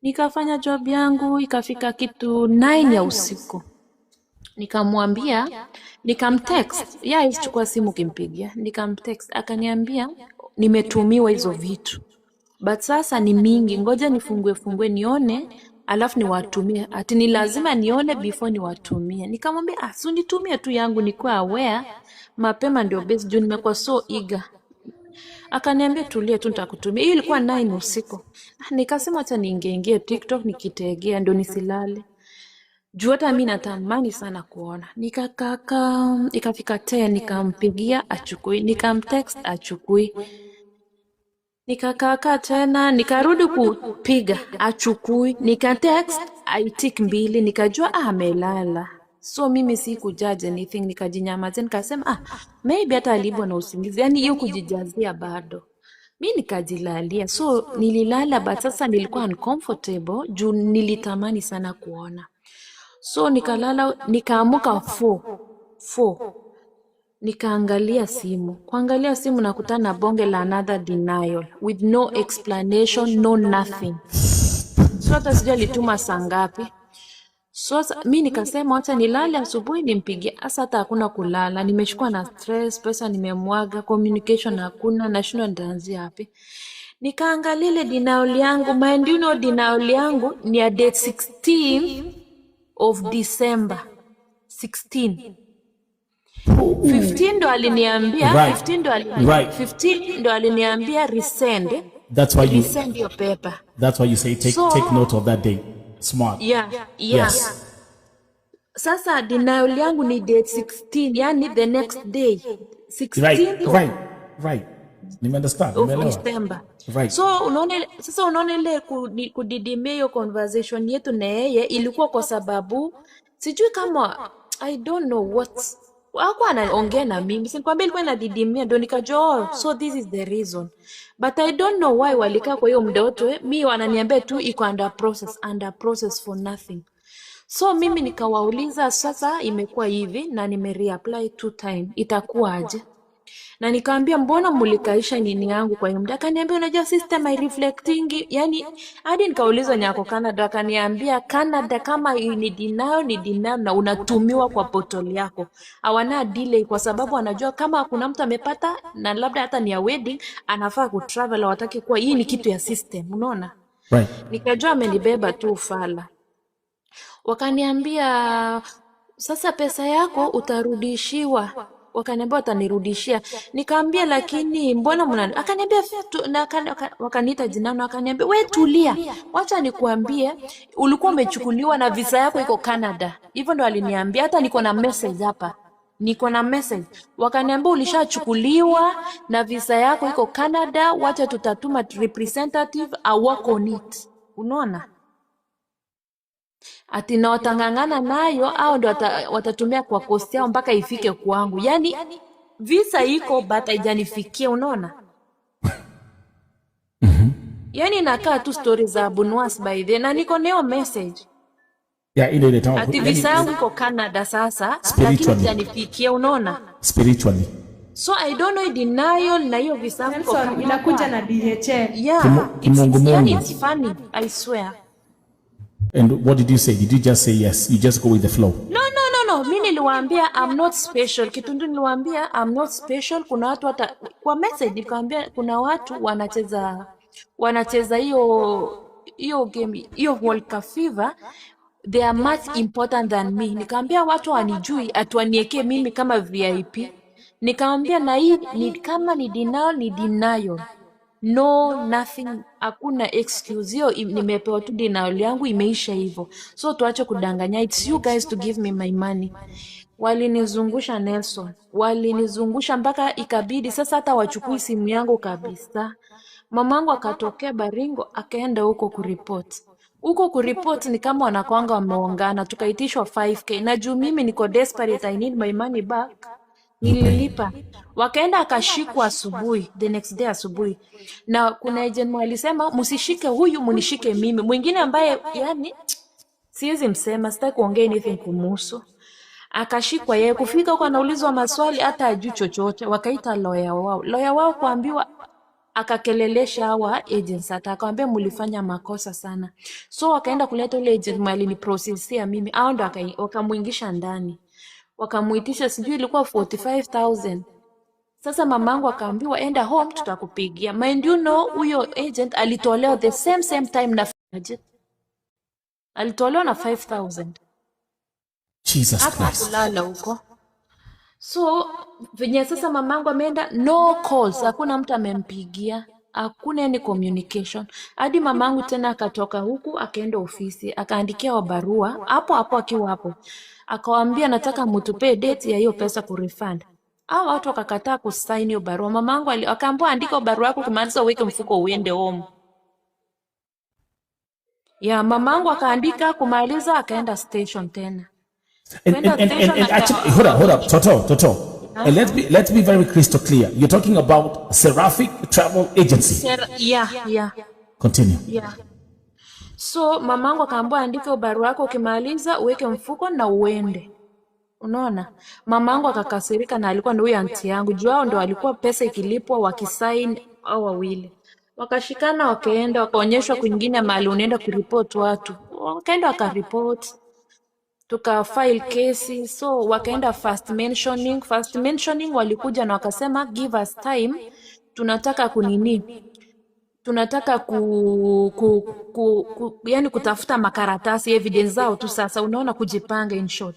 Nikafanya job yangu, ikafika kitu 9 ya usiku. Nikamwambia, nikamtext, isichukua simu kimpigia. Nikamtext, akaniambia nimetumiwa hizo vitu, but sasa ni mingi, ngoja nifungue nione alafu niwatumie. Ati ni lazima nione before niwatumie. Nikamwambia si nitumie tu yangu, nikuwa aware mapema ndio best juu nimekuwa so eager. Akaniambia tulia tu nitakutumia. Hiyo ilikuwa 9 usiku. Nikasema acha niingeingie TikTok nikitegea ndio nisilale. Juu hata mimi natamani sana kuona. Nikakaka, ikafika 10 nikampigia achukui, nikamtext achukui. Nikakaka tena, nikarudi kupiga achukui, nikatext aitik 2, nikajua amelala. So mimi sikujudge anything, nikajinyamaza, nikasema maybe hata alibwa na usingizi. Yani hiyo kujijazia bado. Mimi nikajilalia. So nililala, but sasa nilikuwa uncomfortable juu nilitamani sana kuona. So nikalala, nikaamuka 4. Nikaangalia simu. Kuangalia simu nakutana na bonge la another denial with no explanation, no nothing. So hata sijui lituma saa ngapi. So mimi nikasema acha nilale, asubuhi nimpigie. Sasa hata hakuna kulala, nimeshikwa na stress, pesa nimemwaga, communication hakuna, nashindwa nitaanzia wapi. Nikaangalia ile denial yangu, mind you know denial yangu ni ya date 16 of December 16. 15 ndo aliniambia, 15 ndo aliniambia resend. That's why you resend your paper. That's why you say take note of that day. Smart. Yeah. Yes. Sasa denial yangu ni date 16, yani the next day 16 right. Nimeunderstand. Of December. Right. So unaona ile kudidimia hiyo conversation yetu na yeye ilikuwa kwa sababu sijui kama I don't know what hakuwa anaongea na mimi. Sinikwambia ilikuwa inadidimia, ndio nikajua so this is the reason. But I don't know why walikaa kwa hiyo muda wote. Mimi wananiambia tu iko under process for nothing. So mimi nikawauliza sasa imekuwa hivi na nimereapply 2 time, itakuwa aje? Na nikaambia mbona mulikaisha nini yangu kwa hiyo muda? Akaniambia unajua system I reflecting, yani hadi nikauliza nyako Canada, akaniambia Canada kama ni denial na unatumiwa kwa portal yako. Hawana delay kwa sababu anajua kama kuna mtu amepata na labda hata ni ya wedding anafaa kutravel, hawataki kuwa hii ni kitu ya system, unaona? Right. Nikajua amenibeba tu ufala. Wakaniambia sasa pesa yako utarudishiwa. Wakaniambia watanirudishia. Nikaambia lakini mbona akaniambia wakaniita jina na akaniambia we tulia. Wacha nikuambie ulikuwa umechukuliwa na visa yako iko Canada. Hivyo ndo aliniambia, hata niko na message hapa. Wakaniambia ulishachukuliwa na visa yako iko Canada, wacha tutatuma representative a work on it. Unaona? Ati na watangangana nayo au ndo watatumia kwa cost yao mpaka ifike kwangu. Yani visa iko but haijanifikia, unaona? Yani nakaa tu stories za Bunwas by the na niko neo message. Yeah, ile tamu. Ati visa yangu iko Canada sasa, lakini janifikia unaona? Spiritually. So I don't know denial na hiyo visa yangu iko Nelson, inakuja na DHL. Yeah, it's funny, I swear. And what did you say? Did you just say yes? You just go with the flow? No. Mimi niliwaambia I'm not special. Kitu ndio niliwaambia I'm not special. Kuna watu hata kwa message nilikwambia kuna watu wanacheza hiyo game, hiyo World Cup fever. They are much important than me. Nikamwambia watu wanijui atuanieke mimi kama VIP. Nikamwambia na hii ni kama ni denial. No, nothing, hakuna excuse. Hiyo nimepewa tu denial yangu imeisha hivyo. So tuache kudanganya. It's you guys to give me my money. Walinizungusha Nelson. Walinizungusha mpaka ikabidi sasa hata wachukui simu yangu kabisa. Mamangu akatokea Baringo akaenda huko kuripoti. Huko kuripoti ni kama wanakwanga wameongana. Tukaitishwa 5K. Na juu mimi niko desperate, I need my money back. Nililipa. Wakaenda akashikwa asubuhi, the next day asubuhi. Na kuna agent alisema msishike huyu, munishike mimi. Mwingine ambaye yani siwezi msema, sitaki kuongea anything kumuhusu. Akashikwa yeye, kufika huko anaulizwa maswali hata ajui chochote. Wakaita lawyer wao. Lawyer wao kuambiwa akakelelesha hawa agents, atakwambia mlifanya makosa sana. So wakaenda kuleta ule agent mali ni processia mimi. Hao ndo wakamuingisha ndani. Wakamuitisha sijui ilikuwa 45,000. Sasa mamangu akaambiwa enda home tutakupigia. Mind you know huyo agent alitolewa the same time na budget. Alitolewa na 5,000. Jesus Christ. Kulala huko. So venye sasa mamangu ameenda no calls, hakuna mtu amempigia. Hakuna any communication. Hadi mamangu tena akatoka huku akaenda ofisi, akaandikia wa barua hapo akiwa hapo. Akawaambia nataka mtupe date ya hiyo pesa kurefund. Hao watu wakakataa kusign hiyo barua. Mamangu akaambiwa andika barua yako kumaliza uweke mfuko uende home. Ya mamangu akaandika kumaliza akaenda station tena. And actually, hold up, Toto. And let's be very crystal clear. You're talking about Seraphic Travel Agency. Yeah. Continue. Yeah. So mamangu akaambiwa andika barua yako ukimaliza uweke mfuko na uende. Unaona? Mamangu akakasirika na alikuwa ndio huyo aunti yangu. Juu hao ndio walikuwa pesa ikilipwa wakisign au wawili. Wakashikana wakaenda wakaonyeshwa kwingine mahali unaenda kuripot watu. Wakaenda wakaripot. Tuka file kesi, so wakaenda first mentioning walikuja na wakasema give us time, tunataka tunataka yani kutafuta makaratasi evidence zao tu sasa, unaona, kujipanga in short.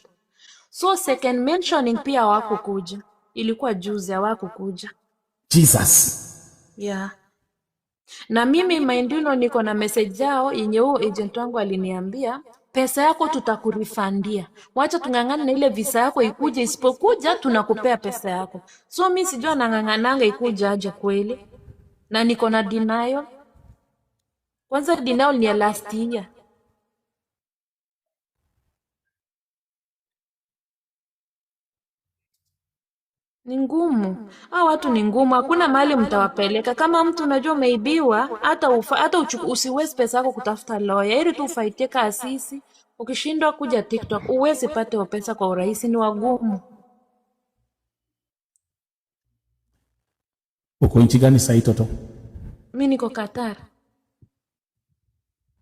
So second mentioning pia hawakukuja, ilikuwa juzi hawakukuja. Jesus. Yeah. Na mimi mindino niko na message yao yenye huo agent wangu aliniambia pesa yako tutakurifandia. Wacha tungangana na ile visa yako ikuje, isipokuja tunakupea pesa yako. So mimi sijua nang'ang'ananga ikuja aje kweli. Na niko na denial. Kwanza denial ni ya last year. Ni ngumu. Hao watu ni ngumu. Hakuna mahali mtawapeleka. Kama mtu unajua umeibiwa, hata usiwezi pesa yako kutafuta lawyer. Ili tu ufaitie kasisi. Ukishindwa kuja TikTok, uwezi pata pesa kwa urahisi, ni wagumu. Uko nchi gani sasa Toto? Mimi niko Qatar.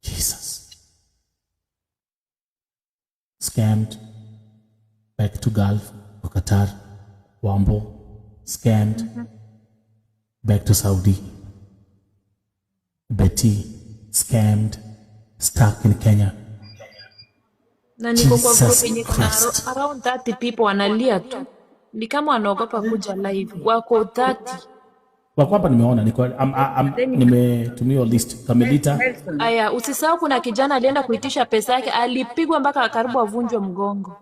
Jesus. Scammed. Back to Gulf, to Qatar. Wambo. Scammed. Back to Saudi. Betty. Scammed. Stuck in Kenya. Na niko kwa group yenye kuna around 30 people wanalia tu. Ni kama wanaogopa kuja live. Wako 30. Wako hapa nimeona nimetumia list Kamelita. Aya, usisahau kuna kijana alienda kuitisha pesa yake, alipigwa mpaka karibu avunjwe mgongo.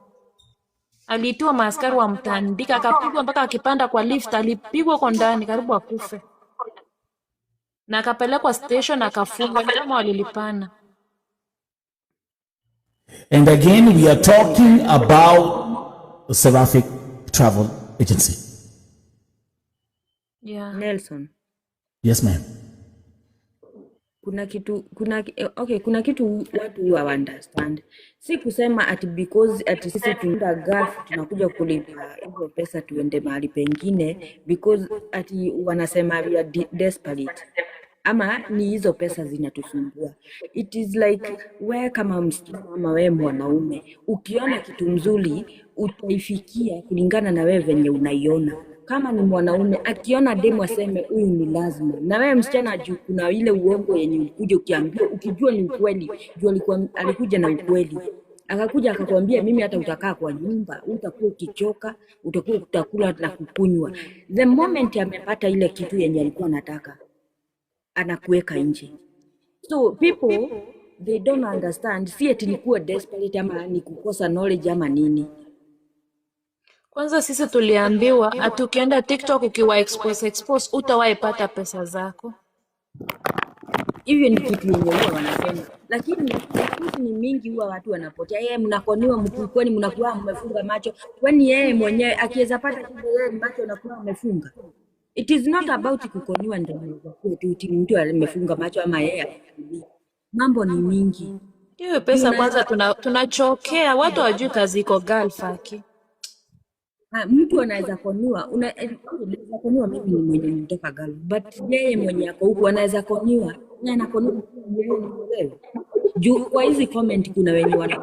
Aliitiwa maaskari wa mtandika, akapigwa mpaka akipanda kwa lift, alipigwa kwa ndani karibu akufe. Na akapelekwa station akafungwa, kama walilipana. And again, we are talking about the Seraphic Travel Agency. Yeah. Nelson. Yes, ma'am. kuna kitu watu huwa understand. Si kusema ati because ati sisi tunaenda Gulf tunakuja kulipa hizo pesa tuende mahali pengine because ati wanasema we are desperate. Ama ni hizo pesa zinatusumbua. It is like wewe kama msichana ama wewe mwanaume ukiona kitu mzuri utaifikia kulingana na wewe venye unaiona. Kama ni mwanaume akiona demu aseme huyu ni lazima, na wewe msichana juu kuna ile uongo yenye ukuje ukiambiwa ukijua ni ukweli, juu alikuja na ukweli akakuja akakwambia mimi hata utakaa kwa nyumba, utakuwa ukichoka, utakuwa utakula na kukunywa. The moment amepata ile kitu yenye alikuwa anataka anakuweka nje. So people they don't understand, si eti ni kuwa desperate ama ni kukosa knowledge ama nini. Kwanza sisi tuliambiwa ati ukienda TikTok ukiwa expose utawaipata pesa zako. Hivyo ni kitu yenye huwa wanasema. Lakini ni mingi huwa watu wanapotea. Yeye mnakoniwa mkukweni mnakuwa mmefunga macho. Kwani yeye mwenyewe akiweza pata kitu yeye macho anakuwa amefunga. It is not about kukoniwa ndio mtu amefunga macho ama yeye. Mambo ni mingi. Hiyo pesa kwanza tunachokea watu wajui kazi iko Gulf haki. Mtu anaweza koniwa, unaweza koniwa mimi ni mwenye mtoka Gulf, but yeye mwenye ako huko anaweza koniwa, na anakoniwa juu kwa hizi comment kuna wenye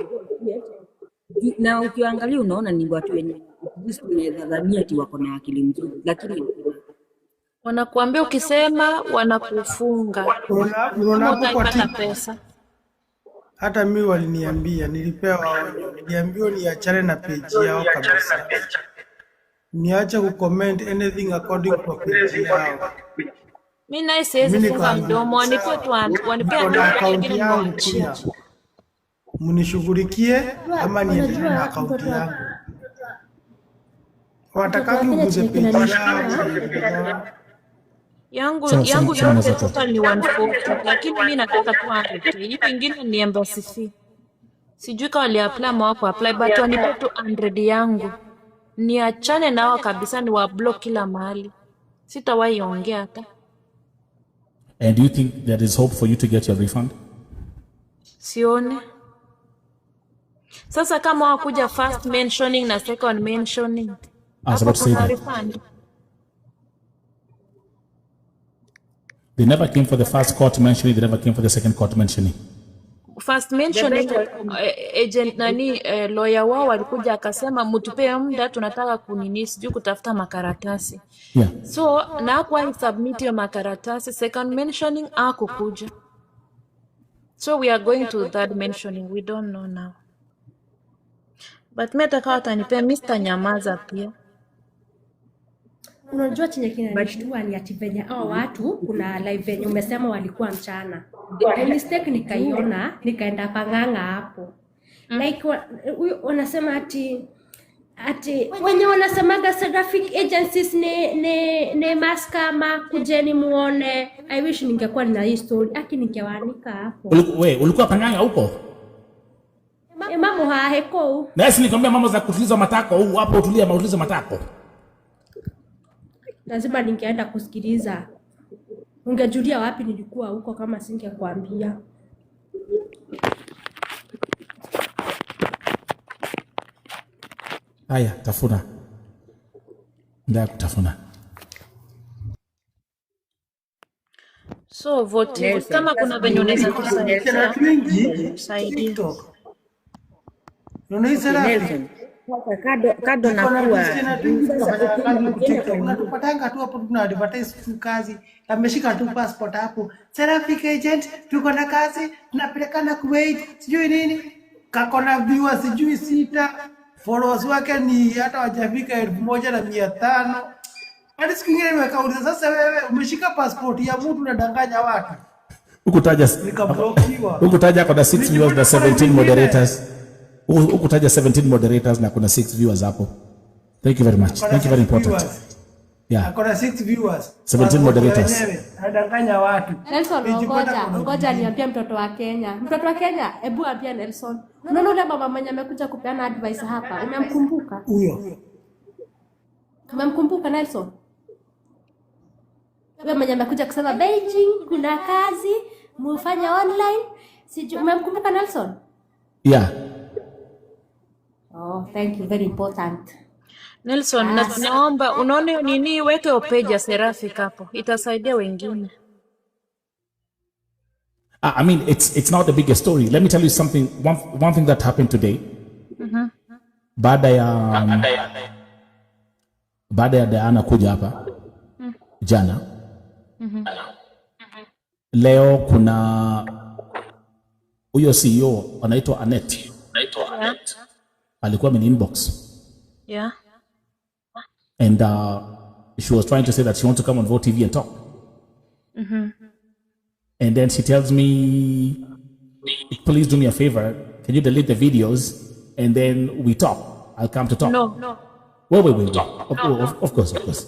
na ukiangalia unaona ni watu wenye unaweza dhania ati wako na akili nzuri, lakini wanakuambia ukisema wanakufunga. Unaona kwa pesa. Hata mimi waliniambia, nilipewa onyo, niliambiwa niachane na page yao kabisa. Niache kucomment anything according to page yao. Mimi naye siwezi funga mdomo, wanipe tu wanipea account yangu pia. Mnishughulikie ama niendelee na account yangu. Watakapi uguze page yao. Yangu yote total ni 140, lakini mimi nataka 200. Hii nyingine ni embassy fee. Sijui kama wali apply ama wako apply, but wanipe 200 yangu. Niachane nao kabisa, ni wa block kila mahali. Sitawahi ongea hata. And do you think there is hope for you to get your refund? Sione. Sasa kama wakuja first mentioning na second mentioning, I was about to say that. Refund. They never came for the first court mentioning, they never came for the second court mentioning. First mentioning, agent lawyer wao walikuja akasema mtupe muda tunataka kunini sijui kutafuta makaratasi. Yeah. So na hakuwa submit hiyo makaratasi, second mentioning hakukuja. So we are going to third mentioning, we don't know now. But mimi nataka watanipe Mr. Nyamaza pia. Unajua chenye kinanishtua ni ati venye hao watu kuna live venye umesema walikuwa mchana. By mistake nikaiona, nikaenda panganga hapo. Like wanasema ati wenye wanasemaga Seraphic agencies ne maskama kujeni muone. I wish ningekuwa na hii story ningewanika hapo. Ulikuwa panganga huko? Mamo haheko. Na sisi nikwambia mama za kutuliza matako hapo utulia mauliza matako. Lazima ningeenda kusikiliza. Ungejulia wapi nilikuwa huko kama singekwambia. Haya, tafuna. Ndio kutafuna. So vote kama kuna venye unaweza kusaidia. Saidia. Unaweza Seraphic. Kado na kuwa unatupatanga tu hapo tuna advertise tu kazi, ameshika tu passport hapo, Seraphic agent tuko na kazi tunapelekana Kuwait sijui nini, kakona viewers sijui 6, followers wake ni hata wajafika 1500. Hadi siku nyingine nimekauliza, sasa wewe umeshika passport ya mtu unadanganya watu? Ukutaja kwa 6 viewers na 17 moderators. Ukutaja 17 moderators na kuna 6 viewers hapo. Thank you very much. Thank you, very important. Yeah. Akona 6 viewers. 17 moderators. Anadanganya watu. Nelson, ngoja niambie mtoto wa Kenya. Mtoto wa Kenya, hebu ambia Nelson. Unaona yule baba mwenye amekuja kupeana advice hapa, umemkumbuka? Huyo. Umemkumbuka Nelson? Yule mwenye amekuja kusema Beijing kuna kazi, mufanye online. Sijui umemkumbuka Nelson? Yeah. Oh, thank you, very important. Nelson, naomba unaone nini, weke page ya Seraphic hapo, itasaidia wengine. I mean, it's not the biggest story. Let me tell you something. One thing that happened today. Baada ya Diana kuja hapa jana. Leo kuna huyo CEO anaitwa Annette. Alikuwa mini inbox. Yeah. And she was trying to say that she wants to come on Vote TV and talk. And then she tells me, please do me a favor. Can you delete the videos and then we talk? I'll come to talk. No. Wait. Of course.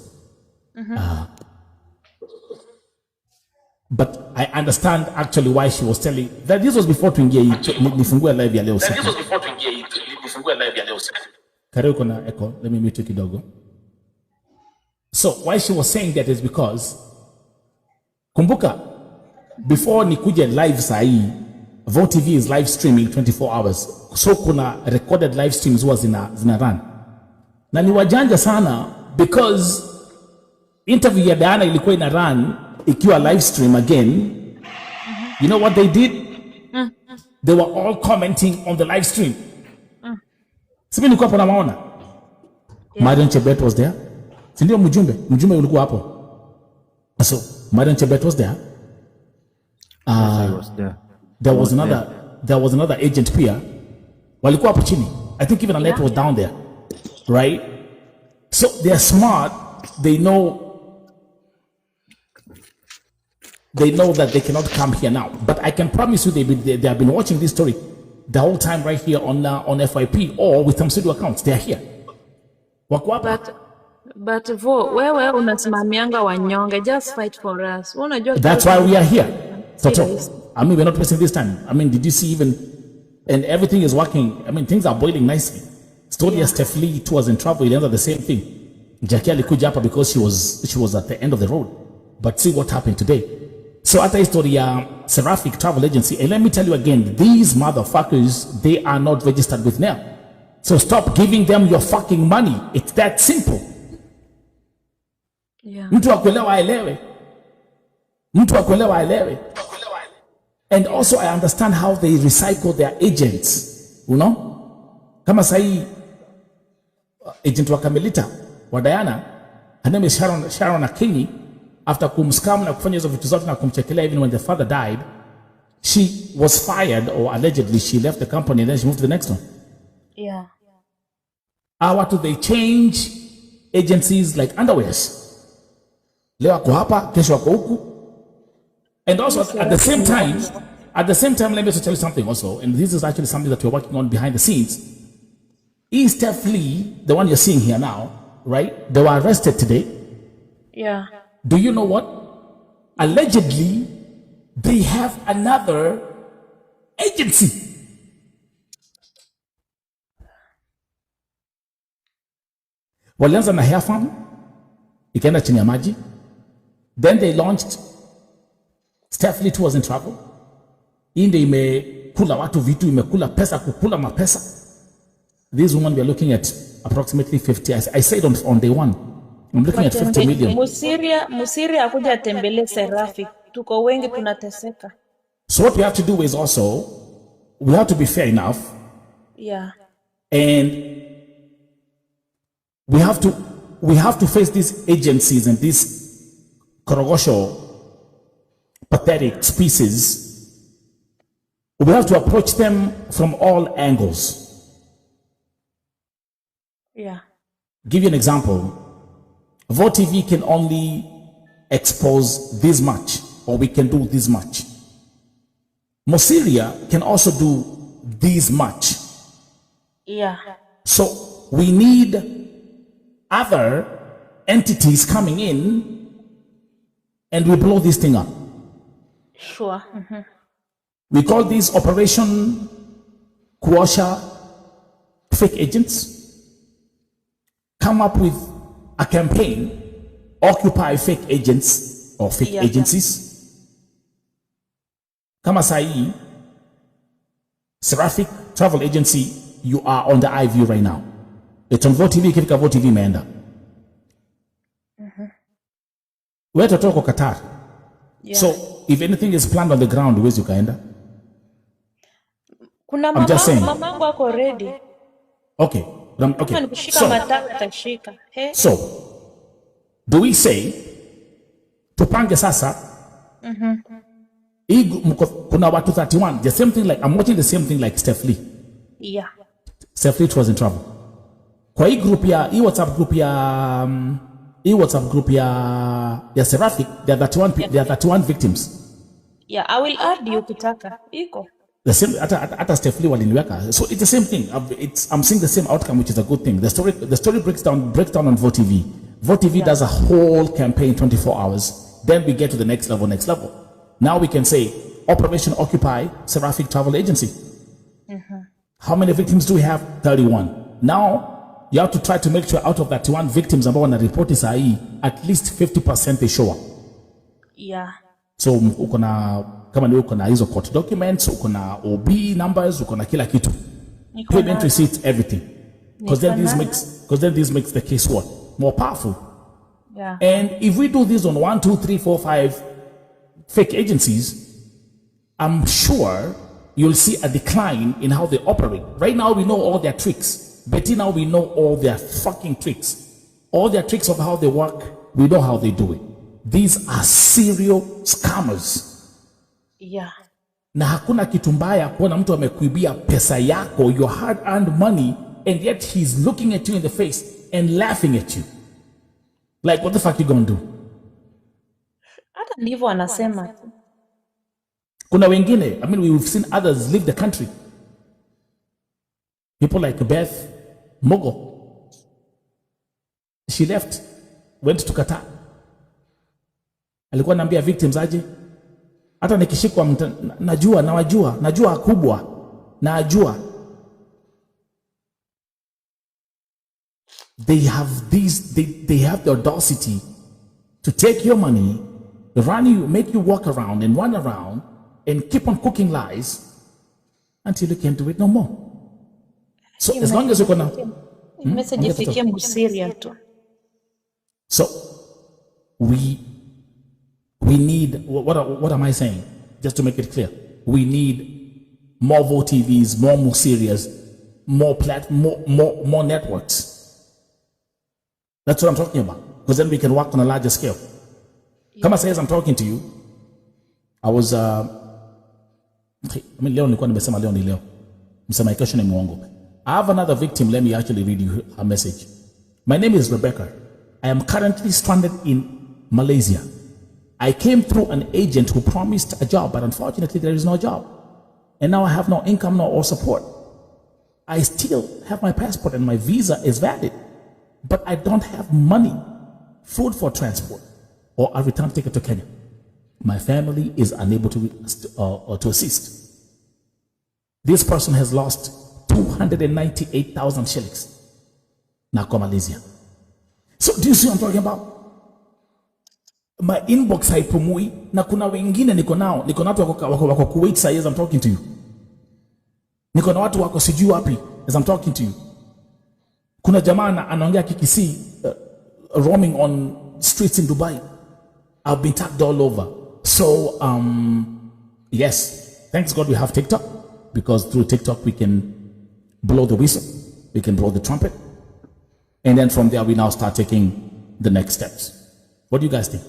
But I understand actually why she was telling that this was before tuingie nifungue live ya leo usiku. Karibu kuna echo. Let me mute kidogo. So why she was saying that is because kumbuka before nikuje live sahi, Vote TV is live streaming 24 hours. So kuna recorded live streams huwa zina run. Na ni wajanja sana because interview ya Diana ilikuwa ina run ikiwa live stream again. You know what they did? They were all commenting on the live stream. Sibi nilikuwa hapo na maona. Marion Chebet was there. Si ndio mjumbe ulikuwa hapo. So Marion Chebet was there. There was another agent pia. Walikuwa hapo chini. I think even Annette was down there. Right? So they are smart. They know that they cannot come here now. But I can promise you they have been watching this story the whole time right here on FYP or with some studio accounts. They are here. But wewe unasimamianga wanyonge, just fight for us. Unajua that's why we are here. So, I mean, we're not wasting this time. I mean, did you see and everything is working. I mean, things are boiling nicely. Story ya Stephlee too was in trouble. It ended the same thing. Jackie alikuja hapa because she was at the end of the road. But see what happened today. So at the story ya Seraphic Travel Agency, and let me tell you again, these motherfuckers, they are not registered with NEL. So stop giving them your fucking money. It's that simple. Yeah. Mtu akuelewa aelewe. And also I understand how they recycle their agents. You know? Kama sahi agent wa Kamelita wa Diana, her name is Sharon Akinyi. After kumscam na kufanya hizo vitu zote na kumchekelea, even when the father died, she was fired, or allegedly she left the company and then she moved to the next one. Yeah. Watu they change agencies like underwears. Leo ako hapa, kesho ako huku. And also at the same time, let me tell you something also, and this is actually something that we're working on behind the scenes. Stephlee, the one you're seeing here now, right? They were arrested today. Yeah. Do you know what? Allegedly, they have another agency. Walianza na hair farm, ikaenda chini ya maji. Then they launched Stephlee too was in trouble. Inde imekula watu vitu, imekula pesa, kukula mapesa. This woman we are looking at approximately 50. I said on day one. I'm looking at 50 million. Musiria akuja atembele Seraphic. Tuko wengi tunateseka. So what we have to do is also, we have to be fair enough. Yeah. And we have to face these agencies and these korogosho, pathetic species. We have to approach them from all angles. Yeah. Give you an example. Vote TV can only expose this much, or we can do this much. Mosiria can also do this much. Yeah. So we need other entities coming in, and we blow this thing up. Sure. We call this Operation Kuosha Fake Agents. Come up with a campaign, occupy fake agents or fake agencies. Kama sahi, Seraphic Travel Agency, you are on the iView right now. It's on VoTV, ikifika VoTV imeenda. Wewe tutatoka Qatar. Yeah. So, if anything is planned on the ground, huwezi ukaenda? Kuna I'm just saying. mamangu ako ready. Okay. Kama Okay. ni kushika matawi atashika. He? So, do we say, tupange sasa, kuna watu 31, the same thing like, I'm watching the same thing like Stephlee. Yeah. Stephlee was in trouble. Kwa hii group ya, hii WhatsApp group ya Seraphic, there are 31 victims. Yeah, I will add you ukitaka. Iko. The same, ata Stephlee waliniweka. So it's the same thing. I'm seeing the same outcome, which is a good thing. The story breaks down on VoTV. VoTV does a whole campaign 24 hours. Then we get to the next level. Now we can say, Operation Occupy Seraphic Travel Agency. How many victims do we have? 31. Now, you have to try to make sure out of that 31 victims ambao wanaripoti saa hii, at least 50% they show up. Yeah. So kama ni uko na hizo court documents, uko na OB numbers, uko na kila kitu. Payment receipts, everything. Because then this makes the case what? More powerful. Yeah. And if we do this on 1, 2, 3, 4, 5 fake agencies, I'm sure you'll see a decline in how they operate. Right now we know all their tricks. Betty, now we know all their fucking tricks. All their tricks of how they work, we know how they do it. These are serial scammers. Yeah. Na hakuna kitu mbaya kuona mtu amekuibia pesa yako, your hard-earned money, and yet he's looking at you in the face and laughing at you. Like, what the fuck you gonna do? Hata ndivyo anasema. Kuna wengine, I mean, we've seen others leave the country. People like Beth Mogo. She left, went to Qatar. Alikuwa anaambia victims aje, hata nikishikwa najua kubwa, najua. They have the audacity to take your money, run you, make you walk around and run around and keep on cooking lies until you can't do it no more. So as long as you're gonna message ifikie msiria tu. So we need, what am I saying? Just to make it clear, we need more VoTVs, more Musirias, more networks. That's what I'm talking about. Because then we can work on a larger scale. Kama says I'm talking to you, I was leo nilikuwa nimesema leo ni leo. Msema kesho ni muongo. I have another victim. Let me actually read you her message. My name is Rebecca. I am currently stranded in Malaysia. I came through an agent who promised a job, but unfortunately there is no job. And now I have no income or support. I still have my passport and my visa is valid, but I don't have money, food for transport, or a return ticket to Kenya. My family is unable to assist. This person has lost 298,000 shillings. Nako Malaysia. So do you see what I'm talking about? My inbox haipumui na kuna wengine niko na watu wako Kuwait saa as I'm talking to you. Niko na watu wako sijui wapi as I'm talking to you. Kuna jamaa anaongea kikisi roaming on streets in Dubai. I've been tagged all over. So yes, thanks God we have TikTok, because through TikTok we can blow the whistle, we can blow the trumpet, and then from there we now start taking the next steps. What do you guys think?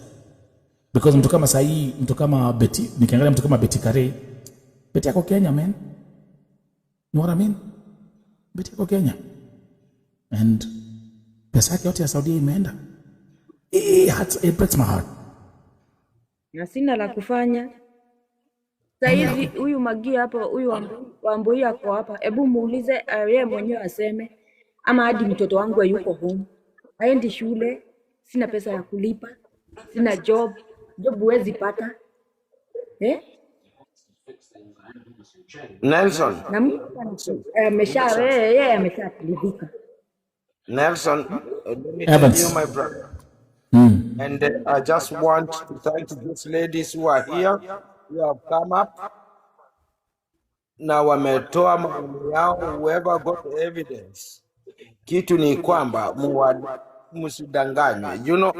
Because mtu kama sahi, mtu kama Betty, nikiangalia mtu kama Betty Kare, Betty yako Kenya, man. You know what I mean? Betty yako Kenya. And pesa yake yote ya Saudi imeenda. It breaks my heart. Na sina la kufanya. Sasa hivi huyu Magi hapa, huyu Wambui yako hapa. Hebu muulize yeye mwenyewe aseme, ama hadi mtoto wangu yuko home. Haendi shule, sina pesa ya kulipa, sina job huwezi pata. Nelson. Na mimi yeye amesharidhika. Nelson, let me tell you, my brother. And I just want to thank these ladies who are here, who have come up. na wametoa maoni yao, whoever got the evidence. Kitu ni kwamba msidanganywe. You know,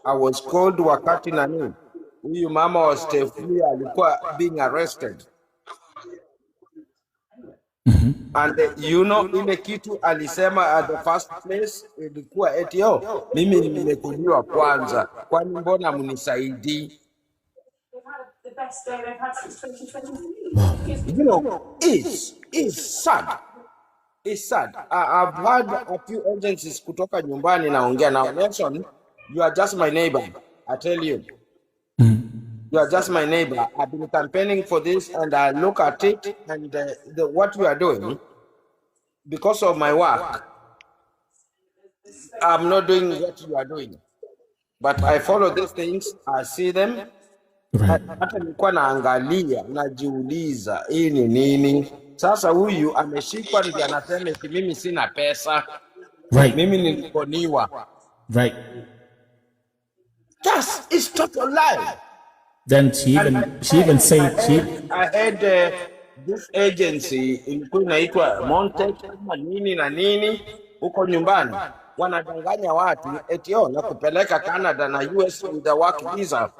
I was called wakati nani huyu mama wa Stephlee alikuwa being arrested. And you know, ile kitu alisema at the first place ilikuwa eti mimi nimekuliwa kwanza, kwani mbona mnisaidii? You know, it's sad. It's sad. I've had a few agencies kutoka nyumbani naongea now. Nelson, you are just my neighbor. I tell you. You are just my neighbor. I've been campaigning for this, and I look at it and what you are doing. Because of my work, I'm not doing what you are doing. But I follow these things. I see them. Hata nilikuwa naangalia, najiuliza hii ni nini? Sasa huyu ameshikwa ndio anasema eti mimi sina pesa. Mimi nilikoniwa. It's total lie. Then she even said I had this agency ilikuwa inaitwa Monte nini na nini huko nyumbani, wanadanganya watu eti na kupeleka Canada na US with a work visa.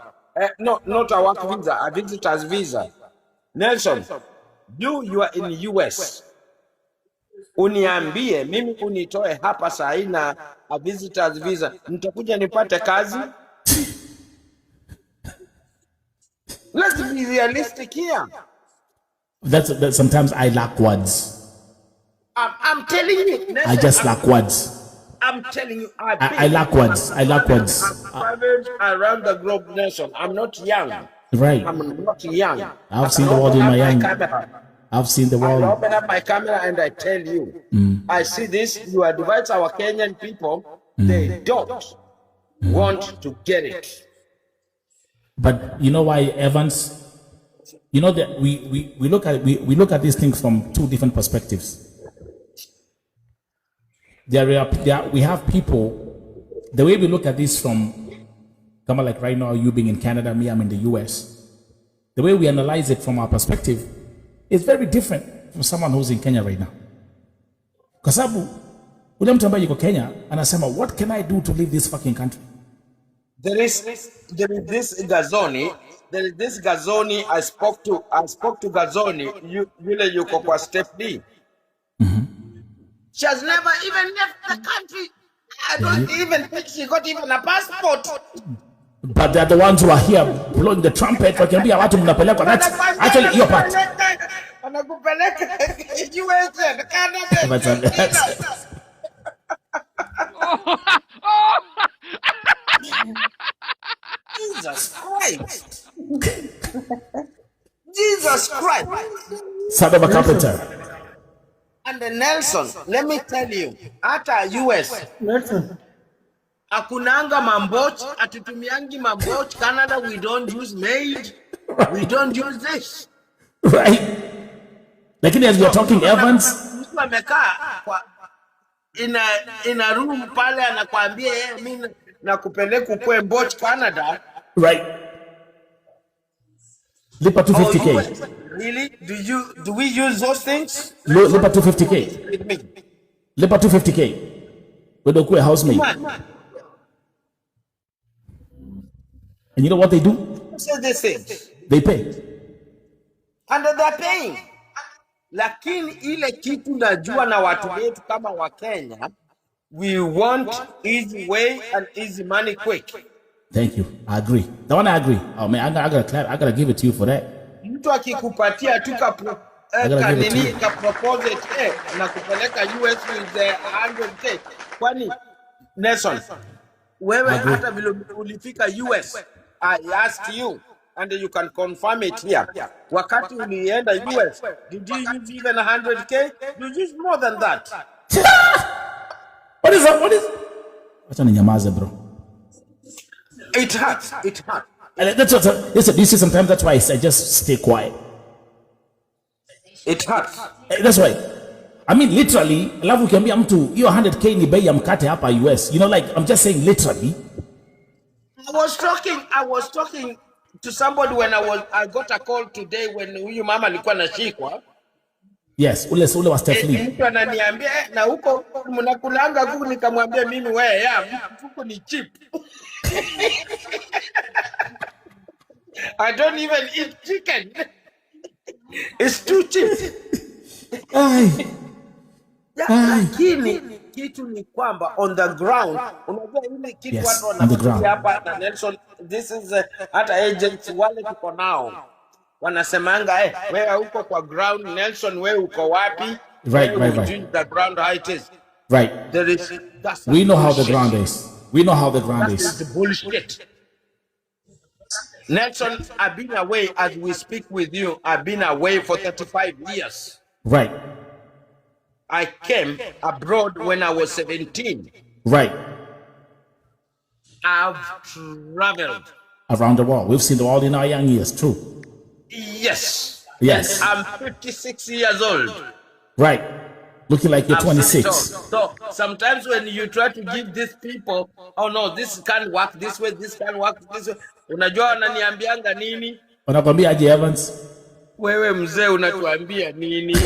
No, not a work visa, a visitor's visa. Nelson, you are in US. Uniambie mimi unitoe hapa saa hii na a visitor's visa, nitakuja nipate kazi? Let's be realistic here. That's sometimes I lack words. I'm telling you. I just lack words. I'm telling you. I lack words. I lack words. I'm traveled around the globe, nation. I'm not young. I'm not young. I've seen the world in my young. I've seen the world. I open up my camera and I tell you. I see this. You advise our Kenyan people. They don't want to get it. But you know why, Evans? You know that we look at these things from two different perspectives. We have people, the way we look at this from, kind of like right now, you being in Canada, me, I'm in the US. The way we analyze it from our perspective is very different from someone who's in Kenya right now. Kwa sababu, ule mtu ambaye yuko Kenya, anasema, what can I do to leave this fucking country? There is this Gazoni. There is this Gazoni. I spoke to Gazoni. Yule yuko kwa Stephlee. She has never even left the country. I don't even think she got even a passport. But they're the ones who are here blowing the trumpet. Wakiambia watu mnapelekwa. That's actually your part. Anakupeleka US and Canada. Jesus Christ. Jesus Christ. Son of a carpenter. And the Nelson, let me tell you, hata US. Nelson. Akunanga mamboch, atutumiangi mamboch. Canada, we don't use maid. We don't use this. Right. Lakini as we are talking, Evans. Mtu amekaa in a room pale anakuambia mimi nakupeleka ukwe mboch Canada. Right. Lipa 250K. Really? Do we use those things? Lipa 250K. Lipa 250K. We don't quit housemaid. And you know what they do? Who says these things? They pay. And they're paying. Lakini ile kitu najua na watu wetu kama wa Kenya, we want easy way and easy money quick. Thank you. I agree. The one I agree. Oh man, I gotta give it to you for that. Mtu akikupatia tu kanini ka propose na kupeleka US with 100K. Kwani Nelson, wewe hata vile ulifika US, I asked you and you can confirm it here. Wakati ulienda US, did you use even 100K? You use more than that. What is that? Acha ninyamaze bro. It hurts. And that's what, listen, you see, sometimes that's why I just stay quiet. It hurts. That's why. I mean, literally, alafu ukiambia mtu, hiyo 100K ni bei ya mkate hapa US. You know, like, I'm just saying literally. I was talking to somebody when I got a call today when huyu mama alikuwa anashikwa. Yes, ule wa Stephlee. Mtu ananiambia na huko mnakulanga kuku, nikamwambia mimi wewe kuku ni cheap. I don't even eat chicken. It's too cheap. Lakini kitu ni kwamba on the ground, unajua ile kitu watu wanafikiria hapa na Nelson, this is hata agents wale tuko nao wanasemanga wewe uko kwa ground, Nelson wewe uko wapi? Right. The ground how it is. Right. We know how the ground is. We know how the ground is. That's the bullshit. Nelson, I've been away as we speak with you. I've been away for 35 years. Right. I came abroad when I was 17. Right. I've traveled around the world. We've seen the world in our young years, true. Yes. Yes. And I'm 56 years old. Right. Looking like you're 26. So sometimes when you try to give these people, oh no, this can't work this way, this can't work this way. Unajua wananiambianga nini? Wanakwambia aje Evans? Wewe mzee unatuambia nini?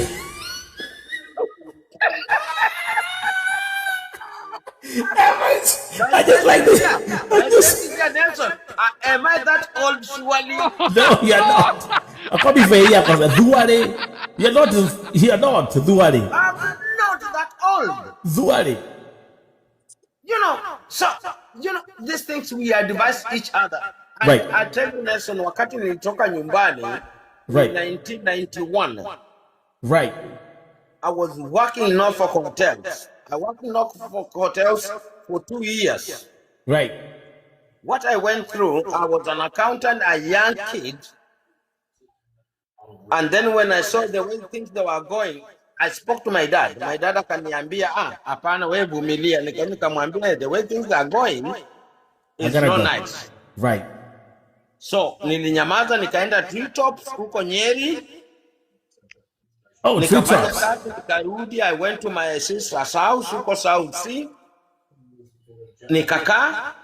Evans, I just like this. Nelson, am I that old surely? No, you're not. I can't be fair here because Duare. You're not. Duare. I'm not that old. Duare. So these things we advise each other. Right. I tell you, Nelson, wakati nilitoka nyumbani in 1991. Right. I was working in Norfolk hotels. I worked in Norfolk hotels for 2 years. Right. What I went through, I was an accountant, a young kid. And then when I saw the way things they were going, I spoke to my dad. My dad akaniambia, hapana wewe vumilia. Nikamwambia, the way things are going is not nice. Right. So nilinyamaza, nikaenda Treetops huko Nyeri. Oh, Treetops. Nikarudi, I went to my sister's house huko South Sea. Nikakaa.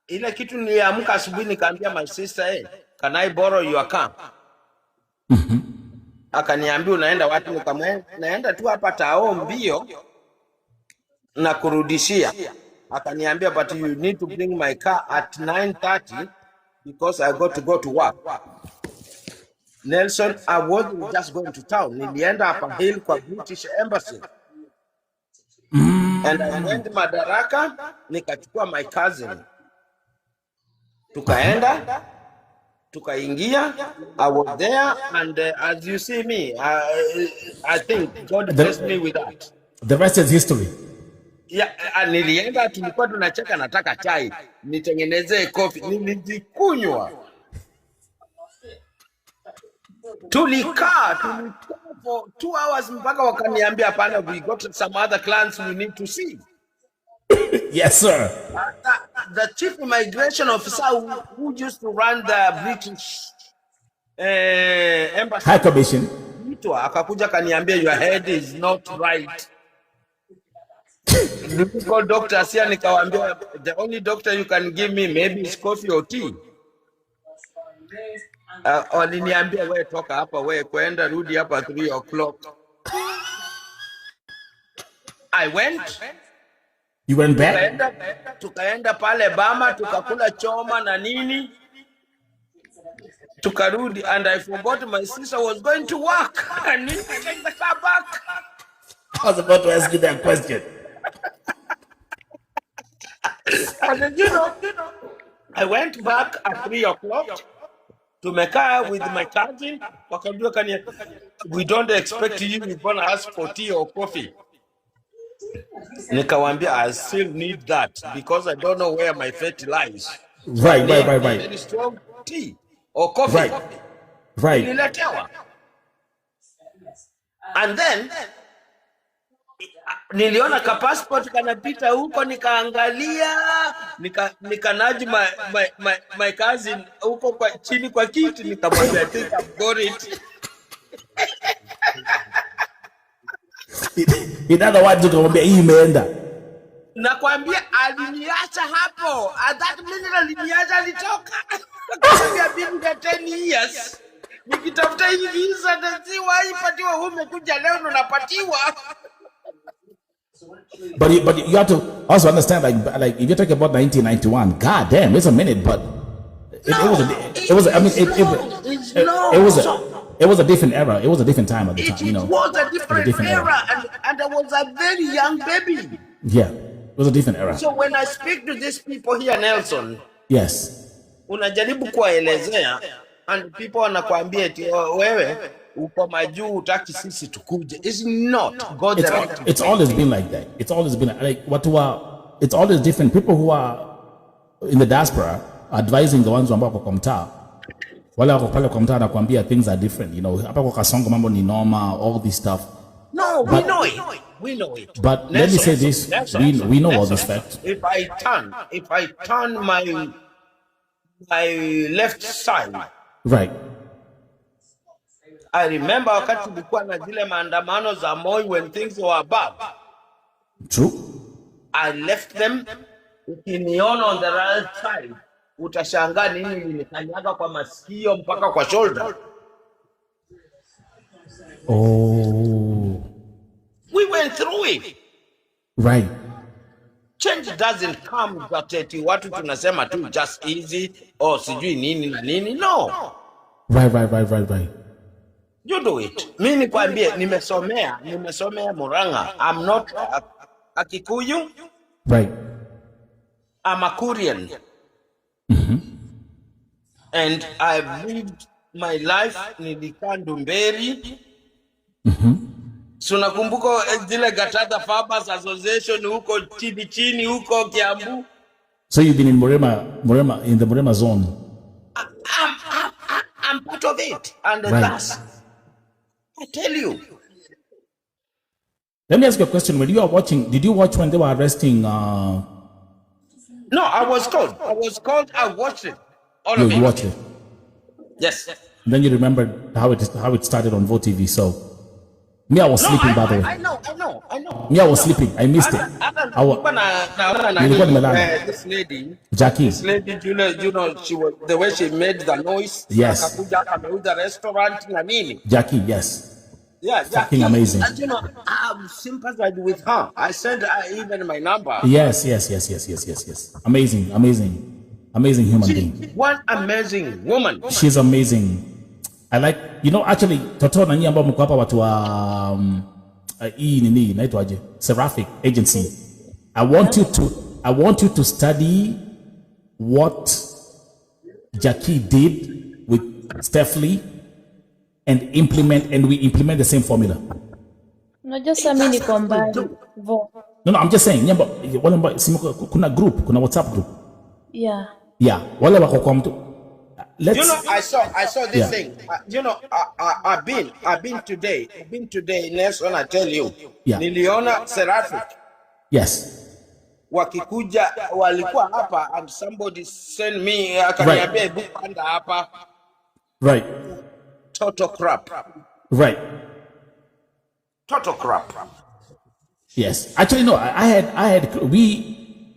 Ile kitu niliamka asubuhi nikaambia my sister, can I borrow your car? Akaniambia unaenda wapi? Nikamwambia naenda tu hapa Tao mbio na kurudishia. Akaniambia but you need to bring my car at 9:30 because I got to go to work. Nelson, I wasn't just going to town. Nilienda hapa hill kwa British Embassy. And I went Madaraka, nikachukua my cousin. Tukaenda, tukaingia. I was there, and as you see me, I think God blessed me with that. The rest is history. Yeah, nilienda, tulikuwa tunacheka, nataka chai, nitengenezee coffee, nilikunywa. Tulikaa for 2 hours mpaka wakaniambia hapana, we got some other clients we need to see. Yes, sir. The chief immigration officer who used to run the British embassy, High Commission, akakuja kaniambia your head is not right. Nilipo doctor Asia, nikawaambia the only doctor you can give me maybe is coffee or tea. Waliniambia wewe toka hapa, wewe kwenda rudi hapa 3 o'clock. I went. You went back? Tukaenda pale Bama, tukakula choma na nini. Tukarudi, and I forgot my sister was going to work. I need to take the car back. I was about to ask you that question. And then, I went back at 3 o'clock. Tumekaa with my cousin. Wakajua we don't expect you, we're gonna ask for tea or coffee. Nikawambia, I still need that because I don't know where my fate lies. Right. Very strong tea or coffee. Right. Nililetewa. And then niliona ka passport kanapita huko, nikaangalia, nikanaji my cousin huko kwa chini kwa kiti, nikamwambia I think I've got it. In other words, ukamwambia hii imeenda. Nakwambia aliniacha hapo. At that minute aliniacha, alitoka. Nakwambia I've been there 10 years. Nikitafuta hii visa na siwahi patiwa, umekuja leo ndo napatiwa. But you have to also understand, like if you're talking about 1991, god damn, it's a minute, but it was a different era. It was a different time at the time, you know. It was a different era, and I was a very young baby. Yeah, it was a different era. So when I speak to these people here, Nelson, yes, unajaribu kuwaelezea, and people wanakuambia eti wewe uko majuu utaki sisi tukuje. It's not. God's it's always been like that. It's always been like it's always different. People who are in the diaspora advising the ones ambao kwa mtaa, wale wako pale kwa mtaa nakwambia things are different, you know. Hapa kwa Kasongo mambo ni normal, all this stuff. No, we know it. We know it. But let me say this, we know all these facts. If I turn my left side, right, I remember wakati tulikuwa na zile maandamano za Moi when things were bad. True. I left them. Ukiniona on the right side, utashangaa nini nilikanyaga kwa masikio mpaka kwa shoulder. Oh. We went through it. Right. Change doesn't come that watu tunasema tu just easy or sijui nini na nini. No. Right. You do it. Mimi nikwambie nimesomea Murang'a. I'm not a Kikuyu. Right. I'm a Korean. And I've lived my life nilikaa Ndumberi. So nakumbuka zile Gatata Farmers Association huko chini huko Kiambu. So you've been in Murema in the Murema zone. I'm part of it, and right. That's, I tell you. Let me ask you a question. When you are watching, did you watch when they were arresting? No, I was called. I watched it. All of it. You watched it. Yes. And then you remembered how it started on Vote TV. So me, I was sleeping by the way. I know. Me, I was sleeping. I missed it. This lady, Jackie. This lady, you know, she was the way she made the noise. Yes. The restaurant, Jackie, yes. Yeah, fucking amazing. And you know, I've sympathized with her. I sent her even my number. Yes. Amazing human being. One amazing woman. She's amazing. I like, you know, actually, Toto na nyinyi ambao mko hapa watu wa hii nini inaitwaje? Seraphic agency. I want you to study what Jackie did with Stephlee and we implement the same formula. Unajua sasa mimi niko mbali. No, I'm just saying, kuna WhatsApp group. Yeah. Wale wako kwa mtu. You know, I saw this thing. You know, I've been today, Nelson, I tell you. Yeah. Niliona Seraphic. Yes. Wakikuja walikuwa hapa and somebody sent me akaniambia book anda hapa. Right. Total crap. Right. Total crap. Yes. Actually, no,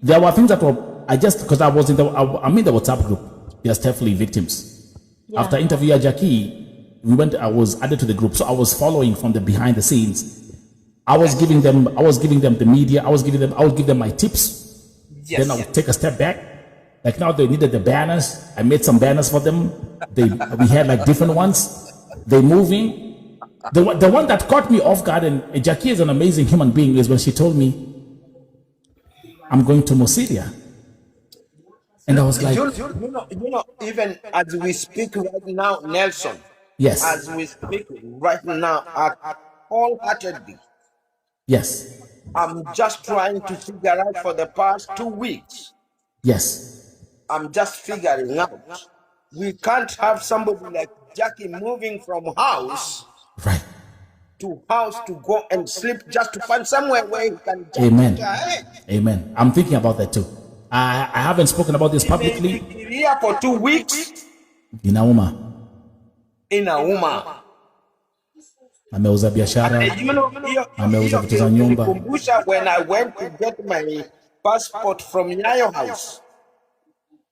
there were things that were, because I'm in the WhatsApp group. They are Stephlee victims. Yeah. After interviewing Jackie, I was added to the group. So I was following from the behind the scenes. I was giving them the media. I would give them my tips. Yes. Then I would take a step back. Like now they needed the banners. I made some banners for them. We had like different ones. They moving. The one that caught me off guard, and Jackie is an amazing human being, is when she told me, I'm going to Musiria. And I was like, you know, even as we speak right now, Nelson. Yes. As we speak right now, wholeheartedly. Yes. I'm just trying to figure out for the past 2 weeks. Yes. I'm just figuring out. We can't have somebody like Jackie moving from house to house to go and sleep just to find somewhere where he can jump. Amen. Amen. I'm thinking about that too. I haven't spoken about this publicly. Here for 2 weeks. Inauma. Ameuza biashara. Ameuza vitu za nyumba. When I went to get my passport from Nyayo House.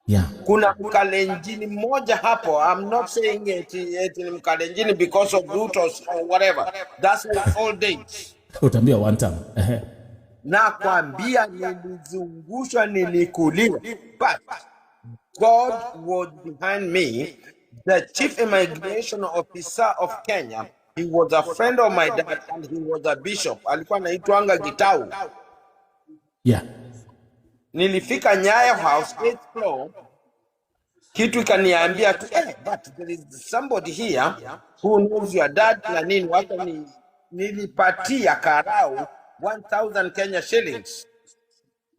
Yeah. Kuna mkalenjini mmoja hapo. I'm not saying it ni mkalenjini because of Ruto or whatever. That's the old days. Utambia one time. Na kwambia nilizungushwa, nilikuliwa. But God was behind me. The chief immigration officer of Kenya, he was a friend of my dad and he was a bishop. Alikuwa anaitwanga Gitau. Yeah. Nilifika Nyayo House 8th floor. Kitu ikaniambia tu, but there is somebody here who knows your dad na nini. Waka nilipatia karau 1,000 Kenya shillings.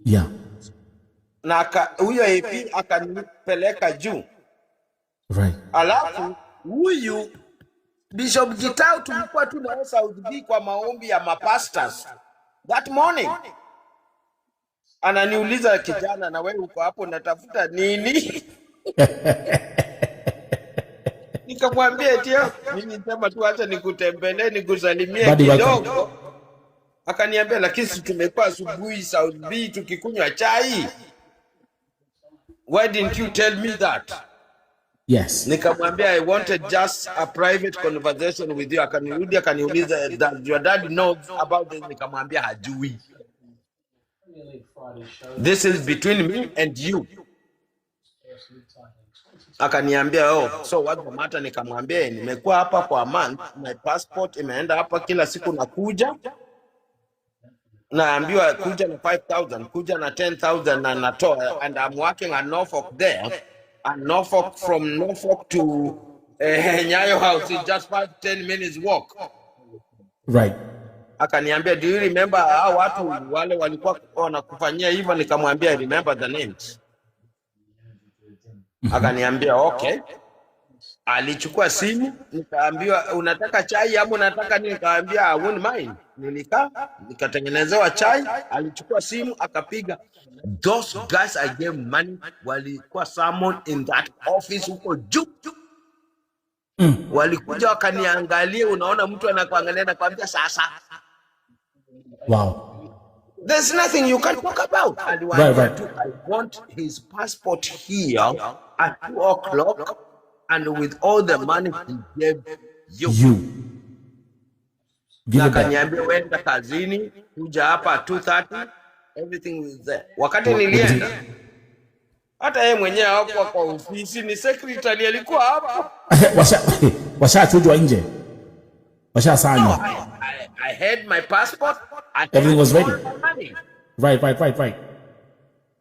Yeah. Na huyo AP akanipeleka juu. Right. Alafu huyu Bishop Gitau tulikuwa tunaenda South B kwa maombi ya mapastors that morning. Ananiuliza, kijana, na wewe uko hapo natafuta nini? Nikamwambia eti mimi nisema tu acha nikutembelee nikusalimie kidogo. Akaniambia, lakini tumekuwa asubuhi South B tukikunywa chai. Why didn't you tell me that? Yes. Nikamwambia, I wanted just a private conversation with you. Akanirudi akaniuliza, does your dad knows about this? Nikamwambia hajui. This is between me and you. Akaniambia, so what's the matter? Nikamwambia, nimekuwa hapa for a month, my passport imeenda hapa, kila siku nakuja. Naambiwa kuja na 5,000, kuja na 10,000 na natoa, and I'm working at Norfolk there. And Norfolk, from Norfolk to Nyayo House is just 5-10 minutes walk. Right. Akaniambia, do you remember hao watu wale walikuwa wanakufanyia hivyo? Nikamwambia, I remember the names. Akaniambia, okay. Alichukua simu, nikaambiwa, unataka chai ama unataka nini? Nikaambia, I wouldn't mind. Nilikaa, nikatengenezewa chai. Alichukua simu, akapiga. Those guys I gave money walikuwa someone in that office huko juu. Walikuja wakaniangalia, unaona mtu anakuangalia na kuambia sasa. Wow. There's nothing you can talk about. And Right. I want his passport here at 2:00 and with all the money he gave you. Na kaniambia, wenda kazini, kuja hapa at 2:30, everything was there. Wakati nilienda, hata yeye mwenyewe hapo kwa ofisi, ni secretary alikuwa hapo. Washachujwa nje. Washasanywa. I had my passport. Everything was ready. Right.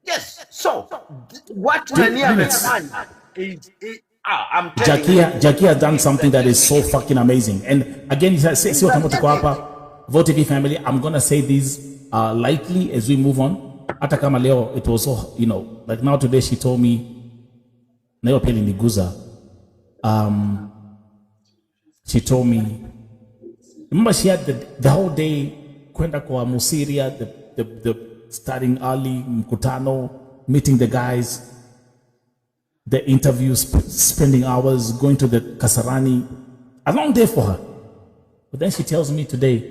Yes. So what Tania amefanya is I'm telling you. Jackie has done something that is so fucking amazing. And again, see what I'm going to go hapa. Vote TV family, I'm going to say this lightly as we move on. Hata kama leo, it was so, like now today she told me, leo pili niguza. She told me, remember she had the whole day kwenda kwa Musiria, the starting early, mkutano, meeting the guys, the interviews, spending hours, going to the Kasarani, a long day for her. But then she tells me today,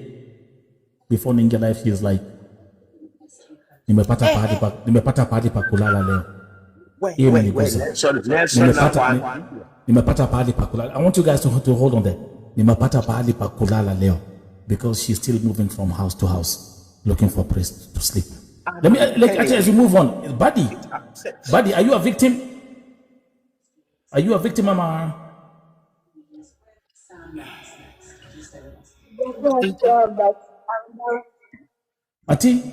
before Ninja Life, she's like, nimepata pahali pa kulala leo. Nimepata pahali pa kulala. I want you guys to hold on there. Nimepata pahali pa kulala leo, because she's still moving from house to house, looking for a place to sleep. Actually, as we move on, Buddy, are you a victim? Are you a victim, Mama? Ati?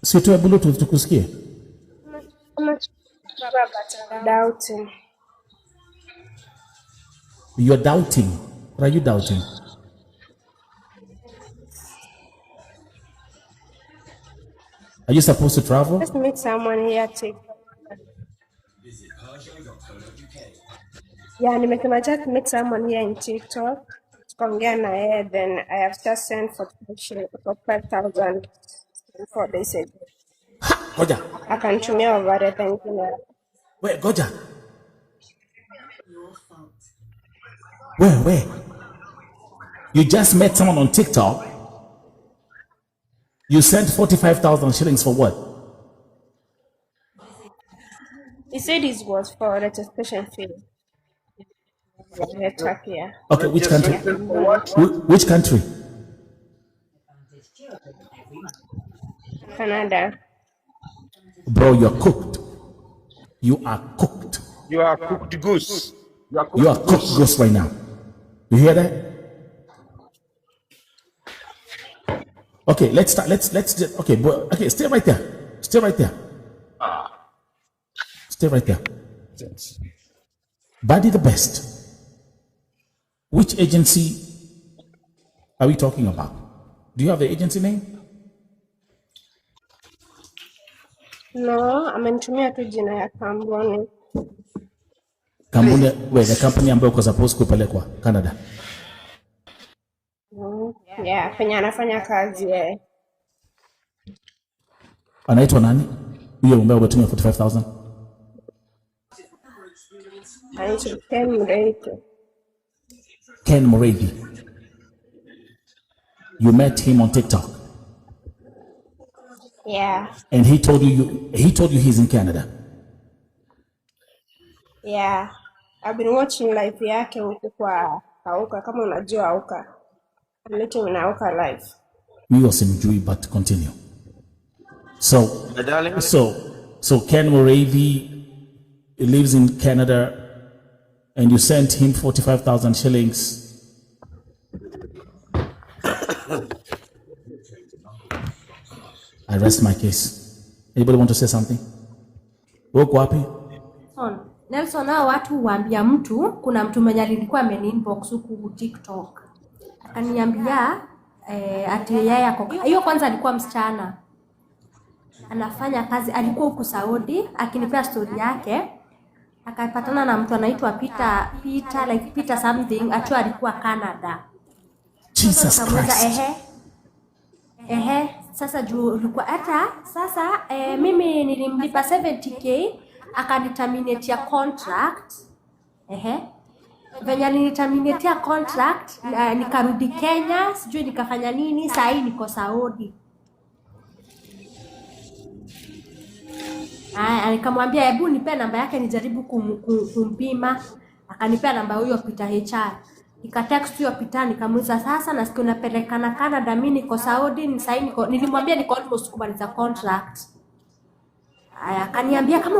Sitoe Bluetooth tukusikie. Doubting. You're doubting. What are you doubting? Are you supposed to travel? Just meet someone here TikTok. Yeah, nimesema just meet someone here in TikTok. Tukaongea na yeye, then I have just sent for 5,000 4 days ago. Goja. Akanitumia over, thank you. Wait, Goja. Where? You just met someone on TikTok? You sent 45,000 shillings for what? He said it was for registration fee. Network, yeah. Okay, which country? Registration for what? Which country? Canada. Bro, you're cooked. You are cooked. You are cooked goose. You are cooked goose right now. You hear that? Okay, let's start. Let's just, okay, boy, okay, stay right there. Stay right there. Stay right there. Body the Best. Which agency are we talking about? Do you have the agency name? No, amenitumia tu jina ya kampuni. Kampuni, wait, the company ambayo uko supposed kupelekwa Canada. Yeah, penye anafanya kazi yeye. Anaitwa nani? Huyo ambaye umetumia 45,000. Anaitwa Ken Mreike. Ken Mreike. You met him on TikTok. Yeah. And he told you he's in Canada. Yeah. I've been watching live yake huku kwa Auka, kama unajua Auka. I'm meeting in Auka live. Mimi simjui, but continue. So Ken Mreike lives in Canada and you sent him 45,000 shillings. I rest my case. Anybody want to say something? Wako wapi? Nelson, hao watu waambia mtu, kuna mtu mwenye alikuwa ameni-inbox huku TikTok. Akaniambia ati yeye ako. Hiyo kwanza alikuwa msichana. Anafanya kazi, alikuwa huku Saudi, akinipea story yake. Akapatana na mtu anaitwa Peter something, atu alikuwa Canada. Jesus Christ. Sasa juu ulikuwa hata sasa mimi nilimlipa 70k akaniterminate contract. Venye aliniterminate contract nikarudi Kenya, sijui nikafanya nini, saa hii niko Saudi. Nikamwambia hebu nipe namba yake nijaribu kumpima. Akanipea namba huyo Peter HR. Nikatext huyo Peter nikamuuliza sasa nasikia unapelekana Canada, mimi niko Saudi, nilimwambia niko almost kumaliza contract. Akaniambia kama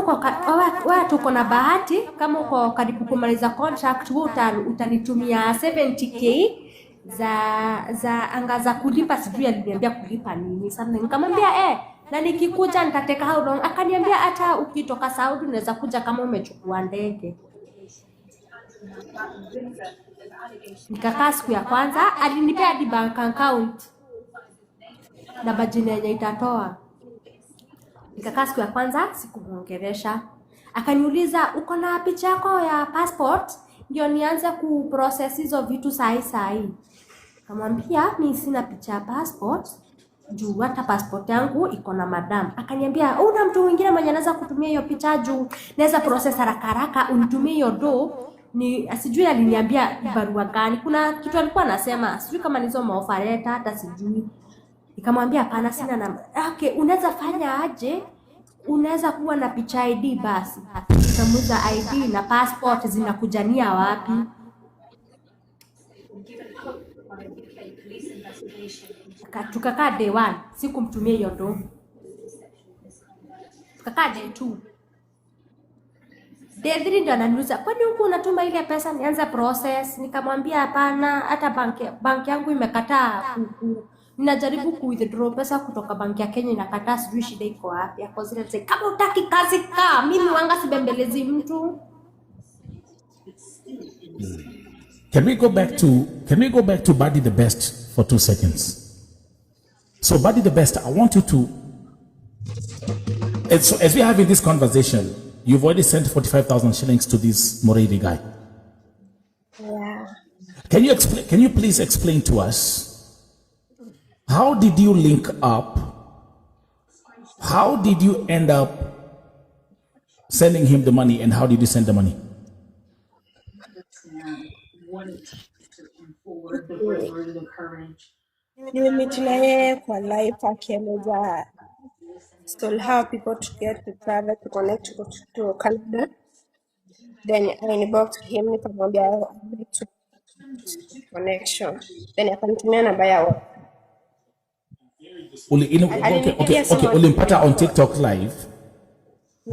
wewe tuko na bahati, kama uko karibu kumaliza contract utanitumia 70k za angaza kulipa, sijui aliniambia kulipa nini something. Nikamwambia na nikikuja nitateka how long? Akaniambia hata ukitoka Saudi unaweza kuja kama umechukua ndege. Nikakaa siku ya kwanza, alinipea hadi bank account na bajina yenye itatoa. Nikakaa siku ya kwanza, sikumuongelesha. Akaniuliza uko na picha yako ya passport ndio nianze kuprocess hizo vitu sahi. Nikamwambia mimi sina picha ya passport, juu hata passport yangu iko na madam. Akaniambia una mtu mwingine mwenye anaweza kutumia hiyo picha juu naweza process haraka unitumie hiyo ni asijui aliniambia barua gani. Kuna kitu alikuwa anasema, sijui kama nizo maofa letter hata sijui. Nikamwambia hapana sina namba. Okay, unaweza fanya aje? Unaweza kuwa na picha ID basi. Nikamuuliza ID na passport zinakujania wapi? Tukakaa day 1, sikumtumia hiyo do. Tukakaa day 2. Day 3 ndio ananiuliza, kwani huko unatuma ile pesa nianze process? Nikamwambia hapana, hata banki yangu imekataa ninajaribu ku-withdraw pesa kutoka banki ya Kenya inakataa, sijui shida iko wapi. Hapo zile kama utaki kazi kaa, mimi wanga sibembelezi mtu. Can we go back to Body the Best for 2 seconds? So Body the Best, I want you to, as we're having this conversation, you've already sent 45,000 shillings to this Moredi guy. Yeah. Can you please explain to us, how did you link up? How did you end up sending him the money, and how did you send the money? Nimemeet na yeye kwa live akieleza still how people to get to travel to connect to Canada. Then I inboxed him nikamwambia I would like to connection. Then akanitumia namba yao. Okay, ulimpata on TikTok live.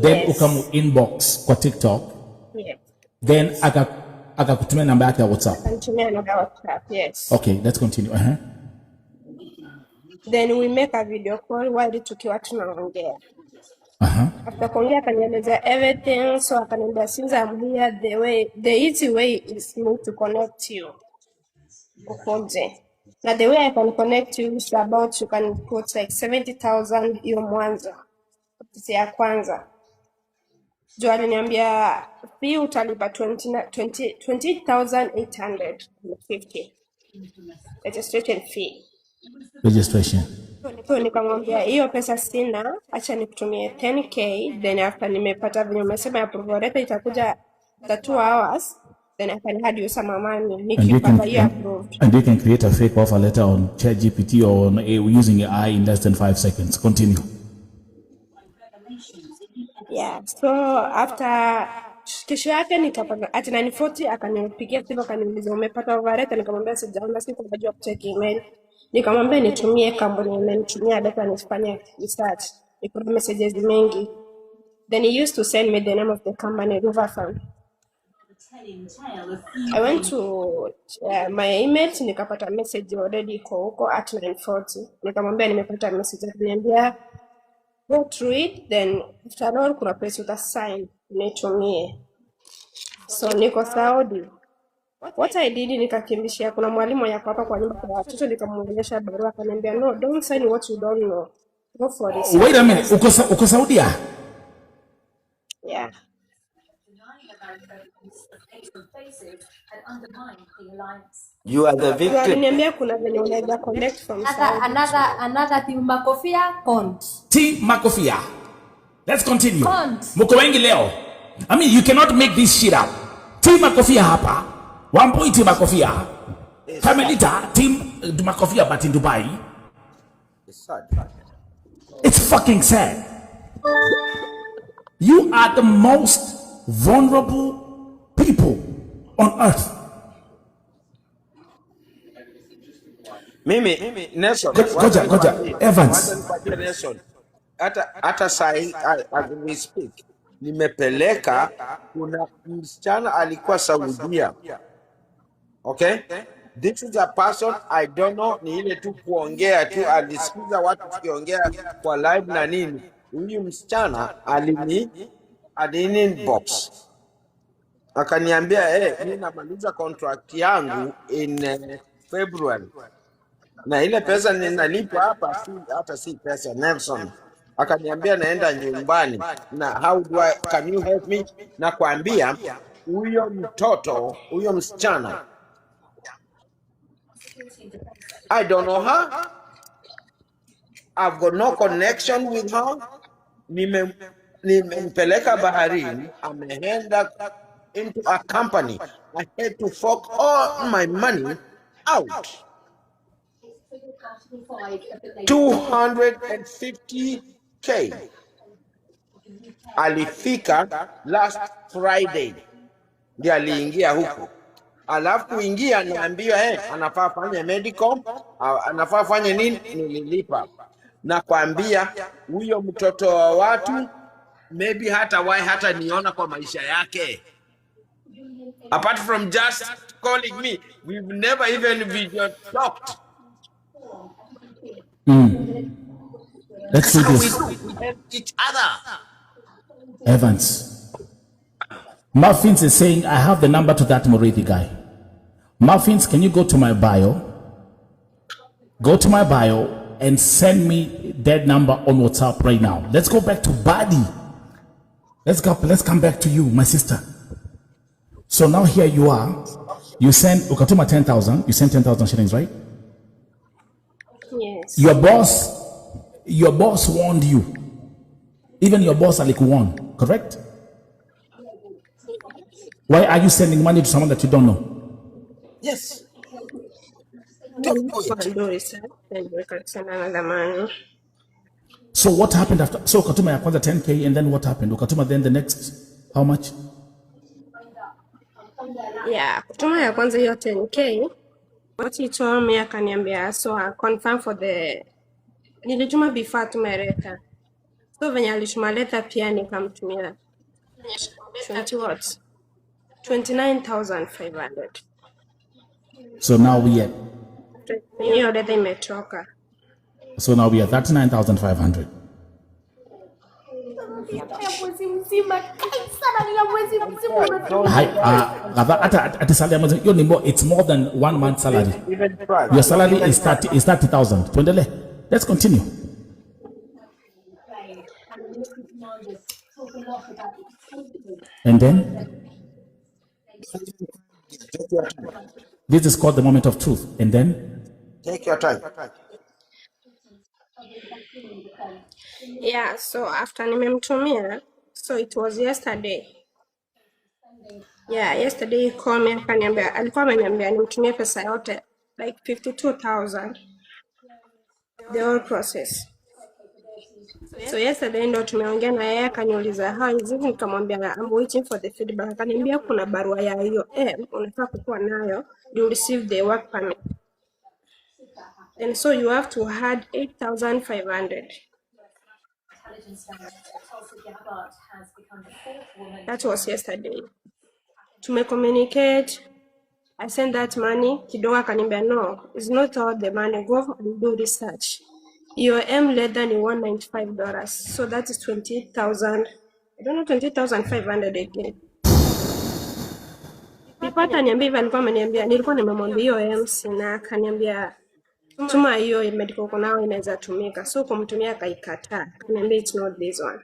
Then Yes. ukamu inbox kwa TikTok. Yes. Then akakutumia namba yake ya WhatsApp. Akanitumia namba ya WhatsApp, yes. Okay, let's continue. Then we make a video call while tukiwa tunaongea. After kuongea akanieleza everything, so akaniambia since I'm here, the easy way is me to connect you. Ukoje. Na the way I can connect you is about you can put like 70,000 hiyo mwanzo. Pesa ya kwanza. Jo aliniambia fee utalipa 20,850. Registration fee. Registration. So nikamwambia hiyo pesa sina, acha nikutumie 10k, then after nimepata vile umesema approval letter itakuja after 2 hours, then I can add you some money nikipata hiyo approved. And you can create a fake offer letter on ChatGPT or on using AI in less than 5 seconds. Continue. Yeah, so after kesho yake nikapata at 9:40 akanipigia simu akaniuliza umepata offer letter, nikamwambia sijaona, sikujua kucheck email. Nikamwambia nitumie kampuni imenitumia data nisifanye research. Nikupa messages mengi. Then he used to send me the name of the company, Riverfront. I went to my email, nikapata message already iko huko at 9:40. Nikamwambia nimepata message, akaniambia go through it, then after all kuna place utasign nitumie. So niko Saudi. What I did nikakimbishia, kuna mwalimu yako hapa kwa nyumba kwa watoto, nikamuonyesha barua, akaniambia no, don't sign what you don't know. Go for it. Wait a minute, uko Saudia? Yeah. You are the victim. Aliniambia kuna venye unaweza connect from Saudi. Another team Makofia Cont. Team Makofia. Let's continue. Cont. Mko wengi leo. I mean, you cannot make this shit up. Team Makofia hapa. 1 point Team Makofia. Carmelita, Team Makofia but in Dubai. It's sad. It's fucking sad. You are the most vulnerable people on earth. Mimi Nelson, Goja, Evans. Nelson. Hata sahi as we speak, nimepeleka, kuna msichana alikuwa Saudia. Okay? This is a person I don't know, ni ile tu kuongea tu, alisikiza watu tukiongea kwa live na nini. Huyu msichana alini inbox. Akaniambia mimi namaliza contract yangu in February. Na ile pesa ninalipa hapa hata si pesa Nelson. Akaniambia naenda nyumbani na can you help me? Na kuambia huyo msichana, I don't know her. I've got no connection with her. Nimempeleka baharini, ameenda into a company. I had to fork all my money out. 250k. Alifika last Friday. Ndiye aliingia huko. Alafu kuingia niambiwa anafaa fanye medical, anafaa fanye nini, nililipa. Na kuambia huyo mtoto wa watu maybe hata niona kwa maisha yake. Apart from just calling me, we've never even video talked. Let's do this. We help each other. Evans. Muffins is saying, I have the number to that Moreti guy. Muffins, can you go to my bio? Go to my bio and send me that number on WhatsApp right now. Let's go back to Badi. Let's come back to you, my sister. So now here you are. You send Ukatuma 10,000. You sent 10,000 shillings, right? Yes. Your boss warned you. Even your boss warned, correct? Why are you sending money to someone that you don't know? Yes. do research, then we can send another money. So what happened after? So ukatuma ya kwanza 10k and then what happened? Ukatuma then the next how much? Yeah, kutuma ya kwanza hiyo 10k. What he told me akaniambia, so I confirm for the nilituma before tumeleta. So venye alituma leta pia nikamtumia 20 what? 29,500. So now we at Hiyo leta imetoka. So now we are 39,500. It's more than 1 month salary. Your salary is 30,000. Let's continue. And then this is called the moment of truth. And then take your time. Yeah, so after nimemtumia, so it was yesterday. Yeah, yesterday he called me akaniambia, alikuwa ameniambia nimtumie pesa yote like 52,000 the whole process. So yesterday ndo tumeongea na yeye akaniuliza how is it, nikamwambia I'm waiting for the feedback. Akaniambia kuna barua ya hiyo unataka kukuwa nayo, you receive the work permit. And so you have to add 8,500. That was yesterday. To communicate, I sent that money. Kidogo akaniambia no, it's not all the money. Go and do research. Your less than $195. So that is 28,000. I don't know, 28,500 again. Nilipata niambia hivi, alikuwa ameniambia, nilikuwa nimemwambia hiyo sina, akaniambia tuma hiyo medical kunao inaweza tumika. So kumtumia akaikataa. Akaniambia it's not this one.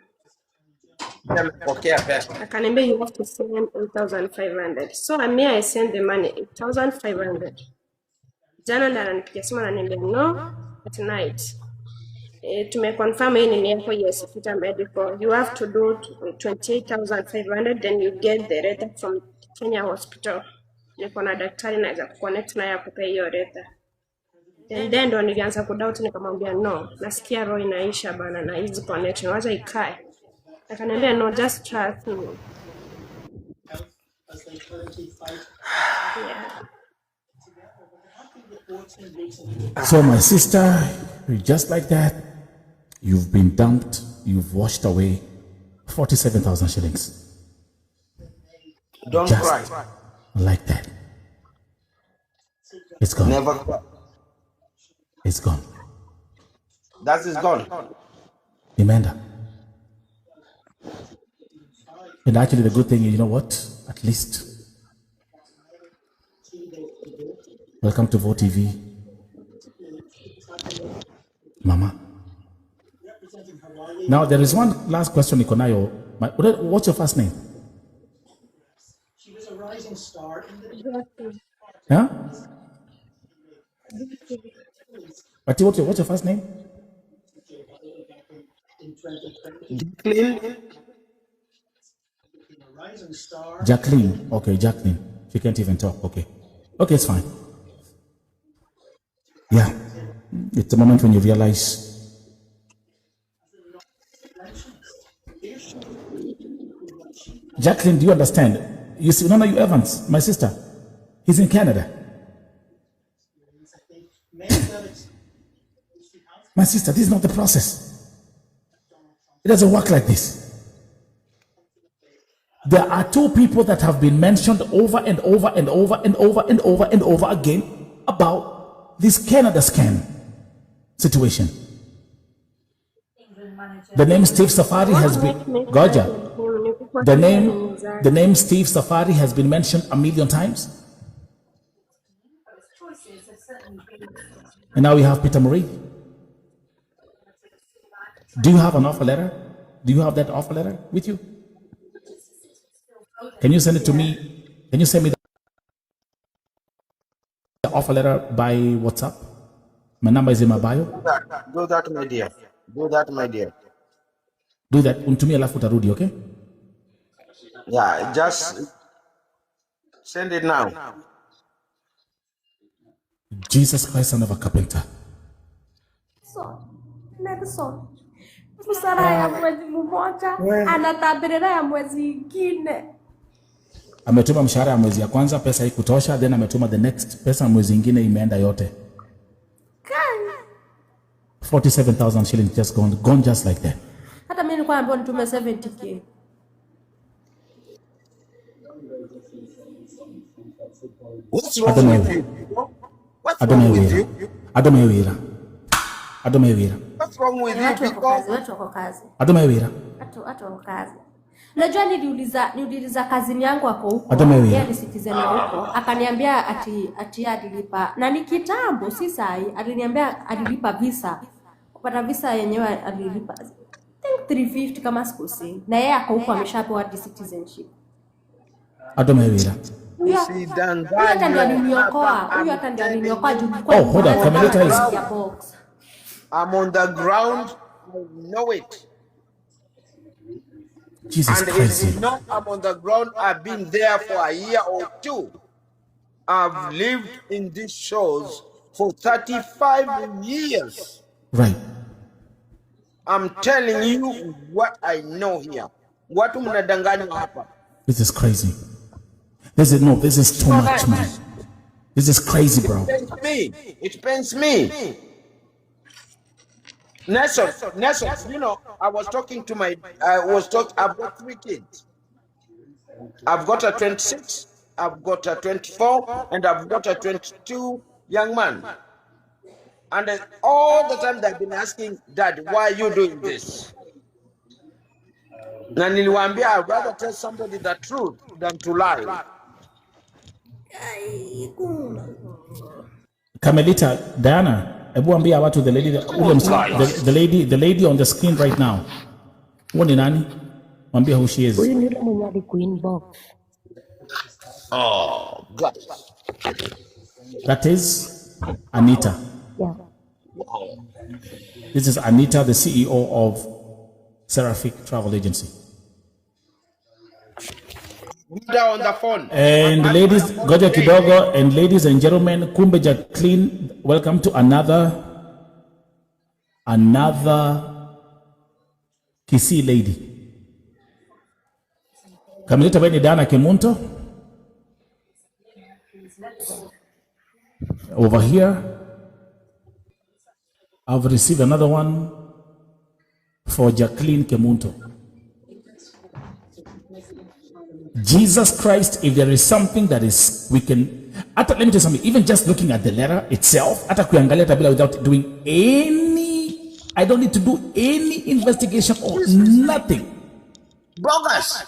Akaniambia you have to send 8,500. So I send the money 8,500. Jana ndo ananipigia simu ananiambia no, at night. Tumeconfirm hii ni yako, yes, fita medical. You have to do 28,500, then you get the letter from Kenya hospital. Niko na daktari naweza kuconnect naye akupe hiyo letter. And then ndo nilianza kudoubt, nikamwambia no, nasikia roho inaisha bana na hizi connection, wacha ikae. Akaniambia no, just trust me. Yeah. So my sister, just like that, you've been dumped, you've washed away 47,000 shillings. Don't just cry. Like that. It's gone. Never cry. It's gone. That is gone. Amanda. And actually the good thing is, you know what? At least. Welcome to Vote TV. Mama. Now there is one last question, Nikonayo. What's your first name? She was a rising star in the Huh? But what's your first name? Jacqueline. Okay, Jacqueline. She can't even talk. Okay. Okay, it's fine. Yeah. It's the moment when you realize. Jacqueline, do you understand? You see, no, you Evans, my sister. He's in Canada. My sister, this is not the process. It doesn't work like this. There are two people that have been mentioned over and over and over and over and over and over again about this Canada scam situation. The name Steve Safari has been Goja. The name Steve Safari has been mentioned 1 million times. And now we have Peter Marie. Do you have an offer letter? Do you have that offer letter with you? Can you send it to me? Can you send me the offer letter by WhatsApp? My number is in my bio. Do that, my dear. Do that, my dear. Do that. Untumia alafu utarudi, okay? Yeah, just send it now. Jesus Christ, son of a carpenter. Nelson. Msara ya mwezi mmoja anatabirira ya mwezi ingine. Ametuma mshahara ya mwezi ya kwanza, pesa haikutosha, then ametuma the next pesa mwezi ingine imeenda yote. 47,000 shillings just gone just like that. Hata mimi nilikuwa naambiwa nitume 70k. What's wrong with you? What's wrong with you? Adomewira. What's wrong with you? Watu wako kazi. Adomewira. Watu wako kazi. Najua niliuliza kazini yangu hapo huko. Adomewira. Yeye Citizen huko. Akaniambia ati alilipa. Na ni kitambo si sahi. Aliniambia alilipa visa. Kupata visa yenyewe alilipa. I think 350 kama sikusi. Na yeye ako huko ameshapewa citizenship. Adomewira. Huyo hata ndio aliniokoa juu kwa hold on, Camelita is... I'm on the ground, I know it. Jesus and Christ. if you know I'm on the ground, I've been there for a year or two. I've lived in these shows for 35 years. Right. I'm telling you what I know here. Watu mnadanganywa hapa. This is crazy. This is too much, man. This is crazy, bro. It pains me. Nelson, you know, I've got 3 kids. I've got a 26, I've got a 24, and I've got a 22 young man. And all the time they've been asking, Dad, why are you doing this? Na niliwaambia, I'd rather tell somebody the truth than to lie. Camelita, Diana, ebu ambia watu the lady on the screen right now. Wani nani? Ambia who she is. Huyu ni yule mwenye alikuinbox. Oh, God. That is Anita. Yeah. This is Anita, the CEO of Seraphic Travel Agency. On the phone. And ladies, goja kidogo, and ladies and gentlemen, kumbe Jacqueline, welcome to another Kisii lady. Kamilita bani Dana Kemunto. Over here, I've received another one for Jacqueline Kemunto. Jesus Christ, if there is something that is, we can, let me tell you something, even just looking at the letter itself, without doing any, I don't need to do any investigation or nothing. Bogus.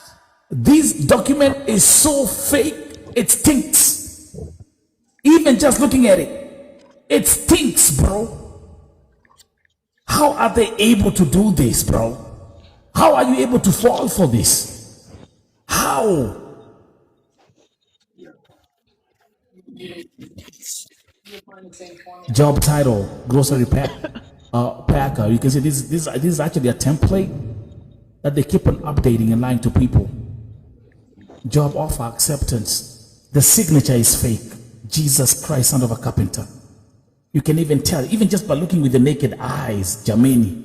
This document is so fake, it stinks. Even just looking at it, it stinks, bro. How are they able to do this, bro? How are you able to fall for this? How? Job title, grocery packer. You can see this is actually a template that they keep on updating and lying to people. Job offer acceptance. The signature is fake. Jesus Christ, son of a carpenter. You can even tell, even just by looking with the naked eyes, Jameni.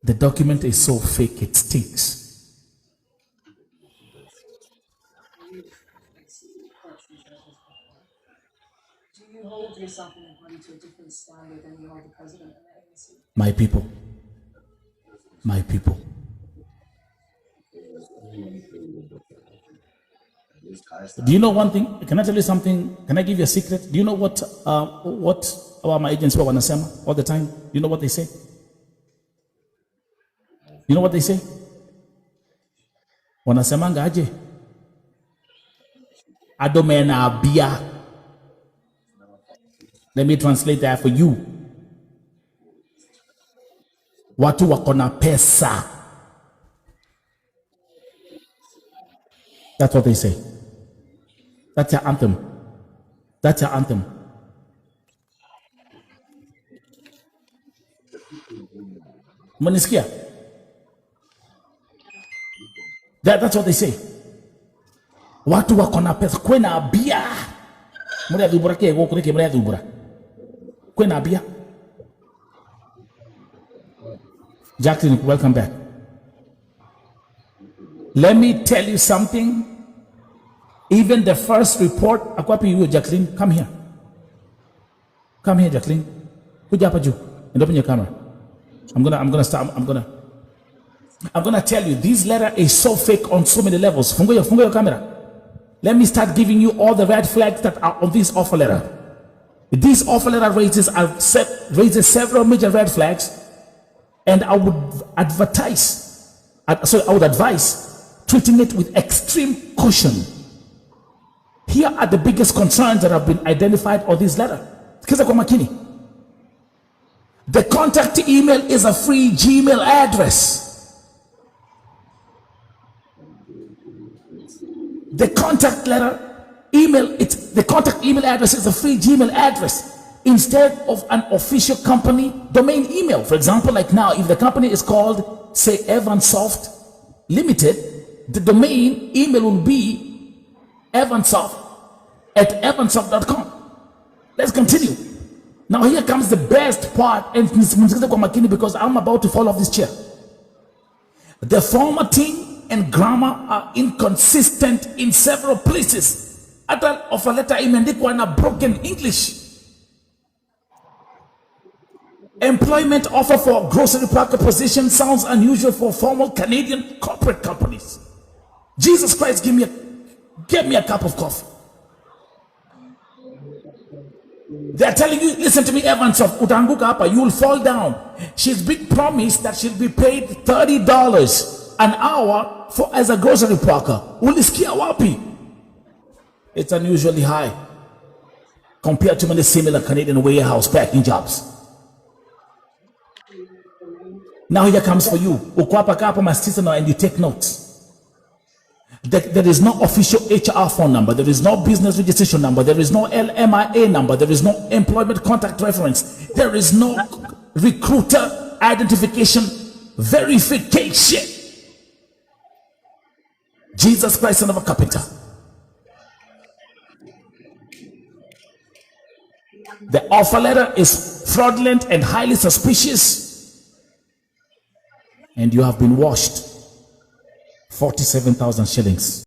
The document is so fake, it stinks. Do you hold yourself in a to a different standard than you hold the president of the ANC? My people. Do you know one thing? Can I tell you something? Can I give you a secret? Do you know what my agents were wanasema all the time? Do you know what they say? You know what they say? Wanasemanga aje? Adomena abia. Let me translate that for you. Watu wako na pesa. That's what they say. That's your anthem. Manisikia? That's what they say. Watu wako na pesa, kwena bia. Mure dhubura ke go kure ke mure dhubura. Kwena bia. Jacqueline, welcome back. Let me tell you something. Even the first report, akwapi you, Jacqueline, come here. Come here, Jacqueline. Kuja hapa juu. And open your camera. I'm gonna tell you, this letter is so fake on so many levels. Fungo your camera. Let me start giving you all the red flags that are on this offer letter. This offer letter raises several major red flags, and I would advise treating it with extreme caution. Here are the biggest concerns that have been identified on this letter. Sikiza kwa makini. The contact email is a free Gmail address. The contact email address is a free Gmail address instead of an official company domain email. For example, like now, if the company is called, say, Evansoft Limited, the domain email will be evansoft@evansoft.com. Let's continue. Now here comes the best part, and because I'm about to fall off this chair. The formatting and grammar are inconsistent in several places. Hata offer letter imeandikwa na broken English. Employment offer for grocery packer position sounds unusual for formal Canadian corporate companies. Jesus Christ, give me a cup of coffee. They're telling you, listen to me, Evansoft, utanguka hapa, you will fall down. She's been promised that she'll be paid $30 an hour as a grocery packer. Ulisikia wapi? It's unusually high compared to many similar Canadian warehouse packing jobs. Now here comes for you. Ukwapa kapo mastisano, and you take notes. There is no official HR phone number. There is no business registration number. There is no LMIA number. There is no employment contact reference. There is no recruiter identification verification. Jesus Christ, son of a carpenter. The offer letter is fraudulent and highly suspicious, and you have been washed 47,000 shillings.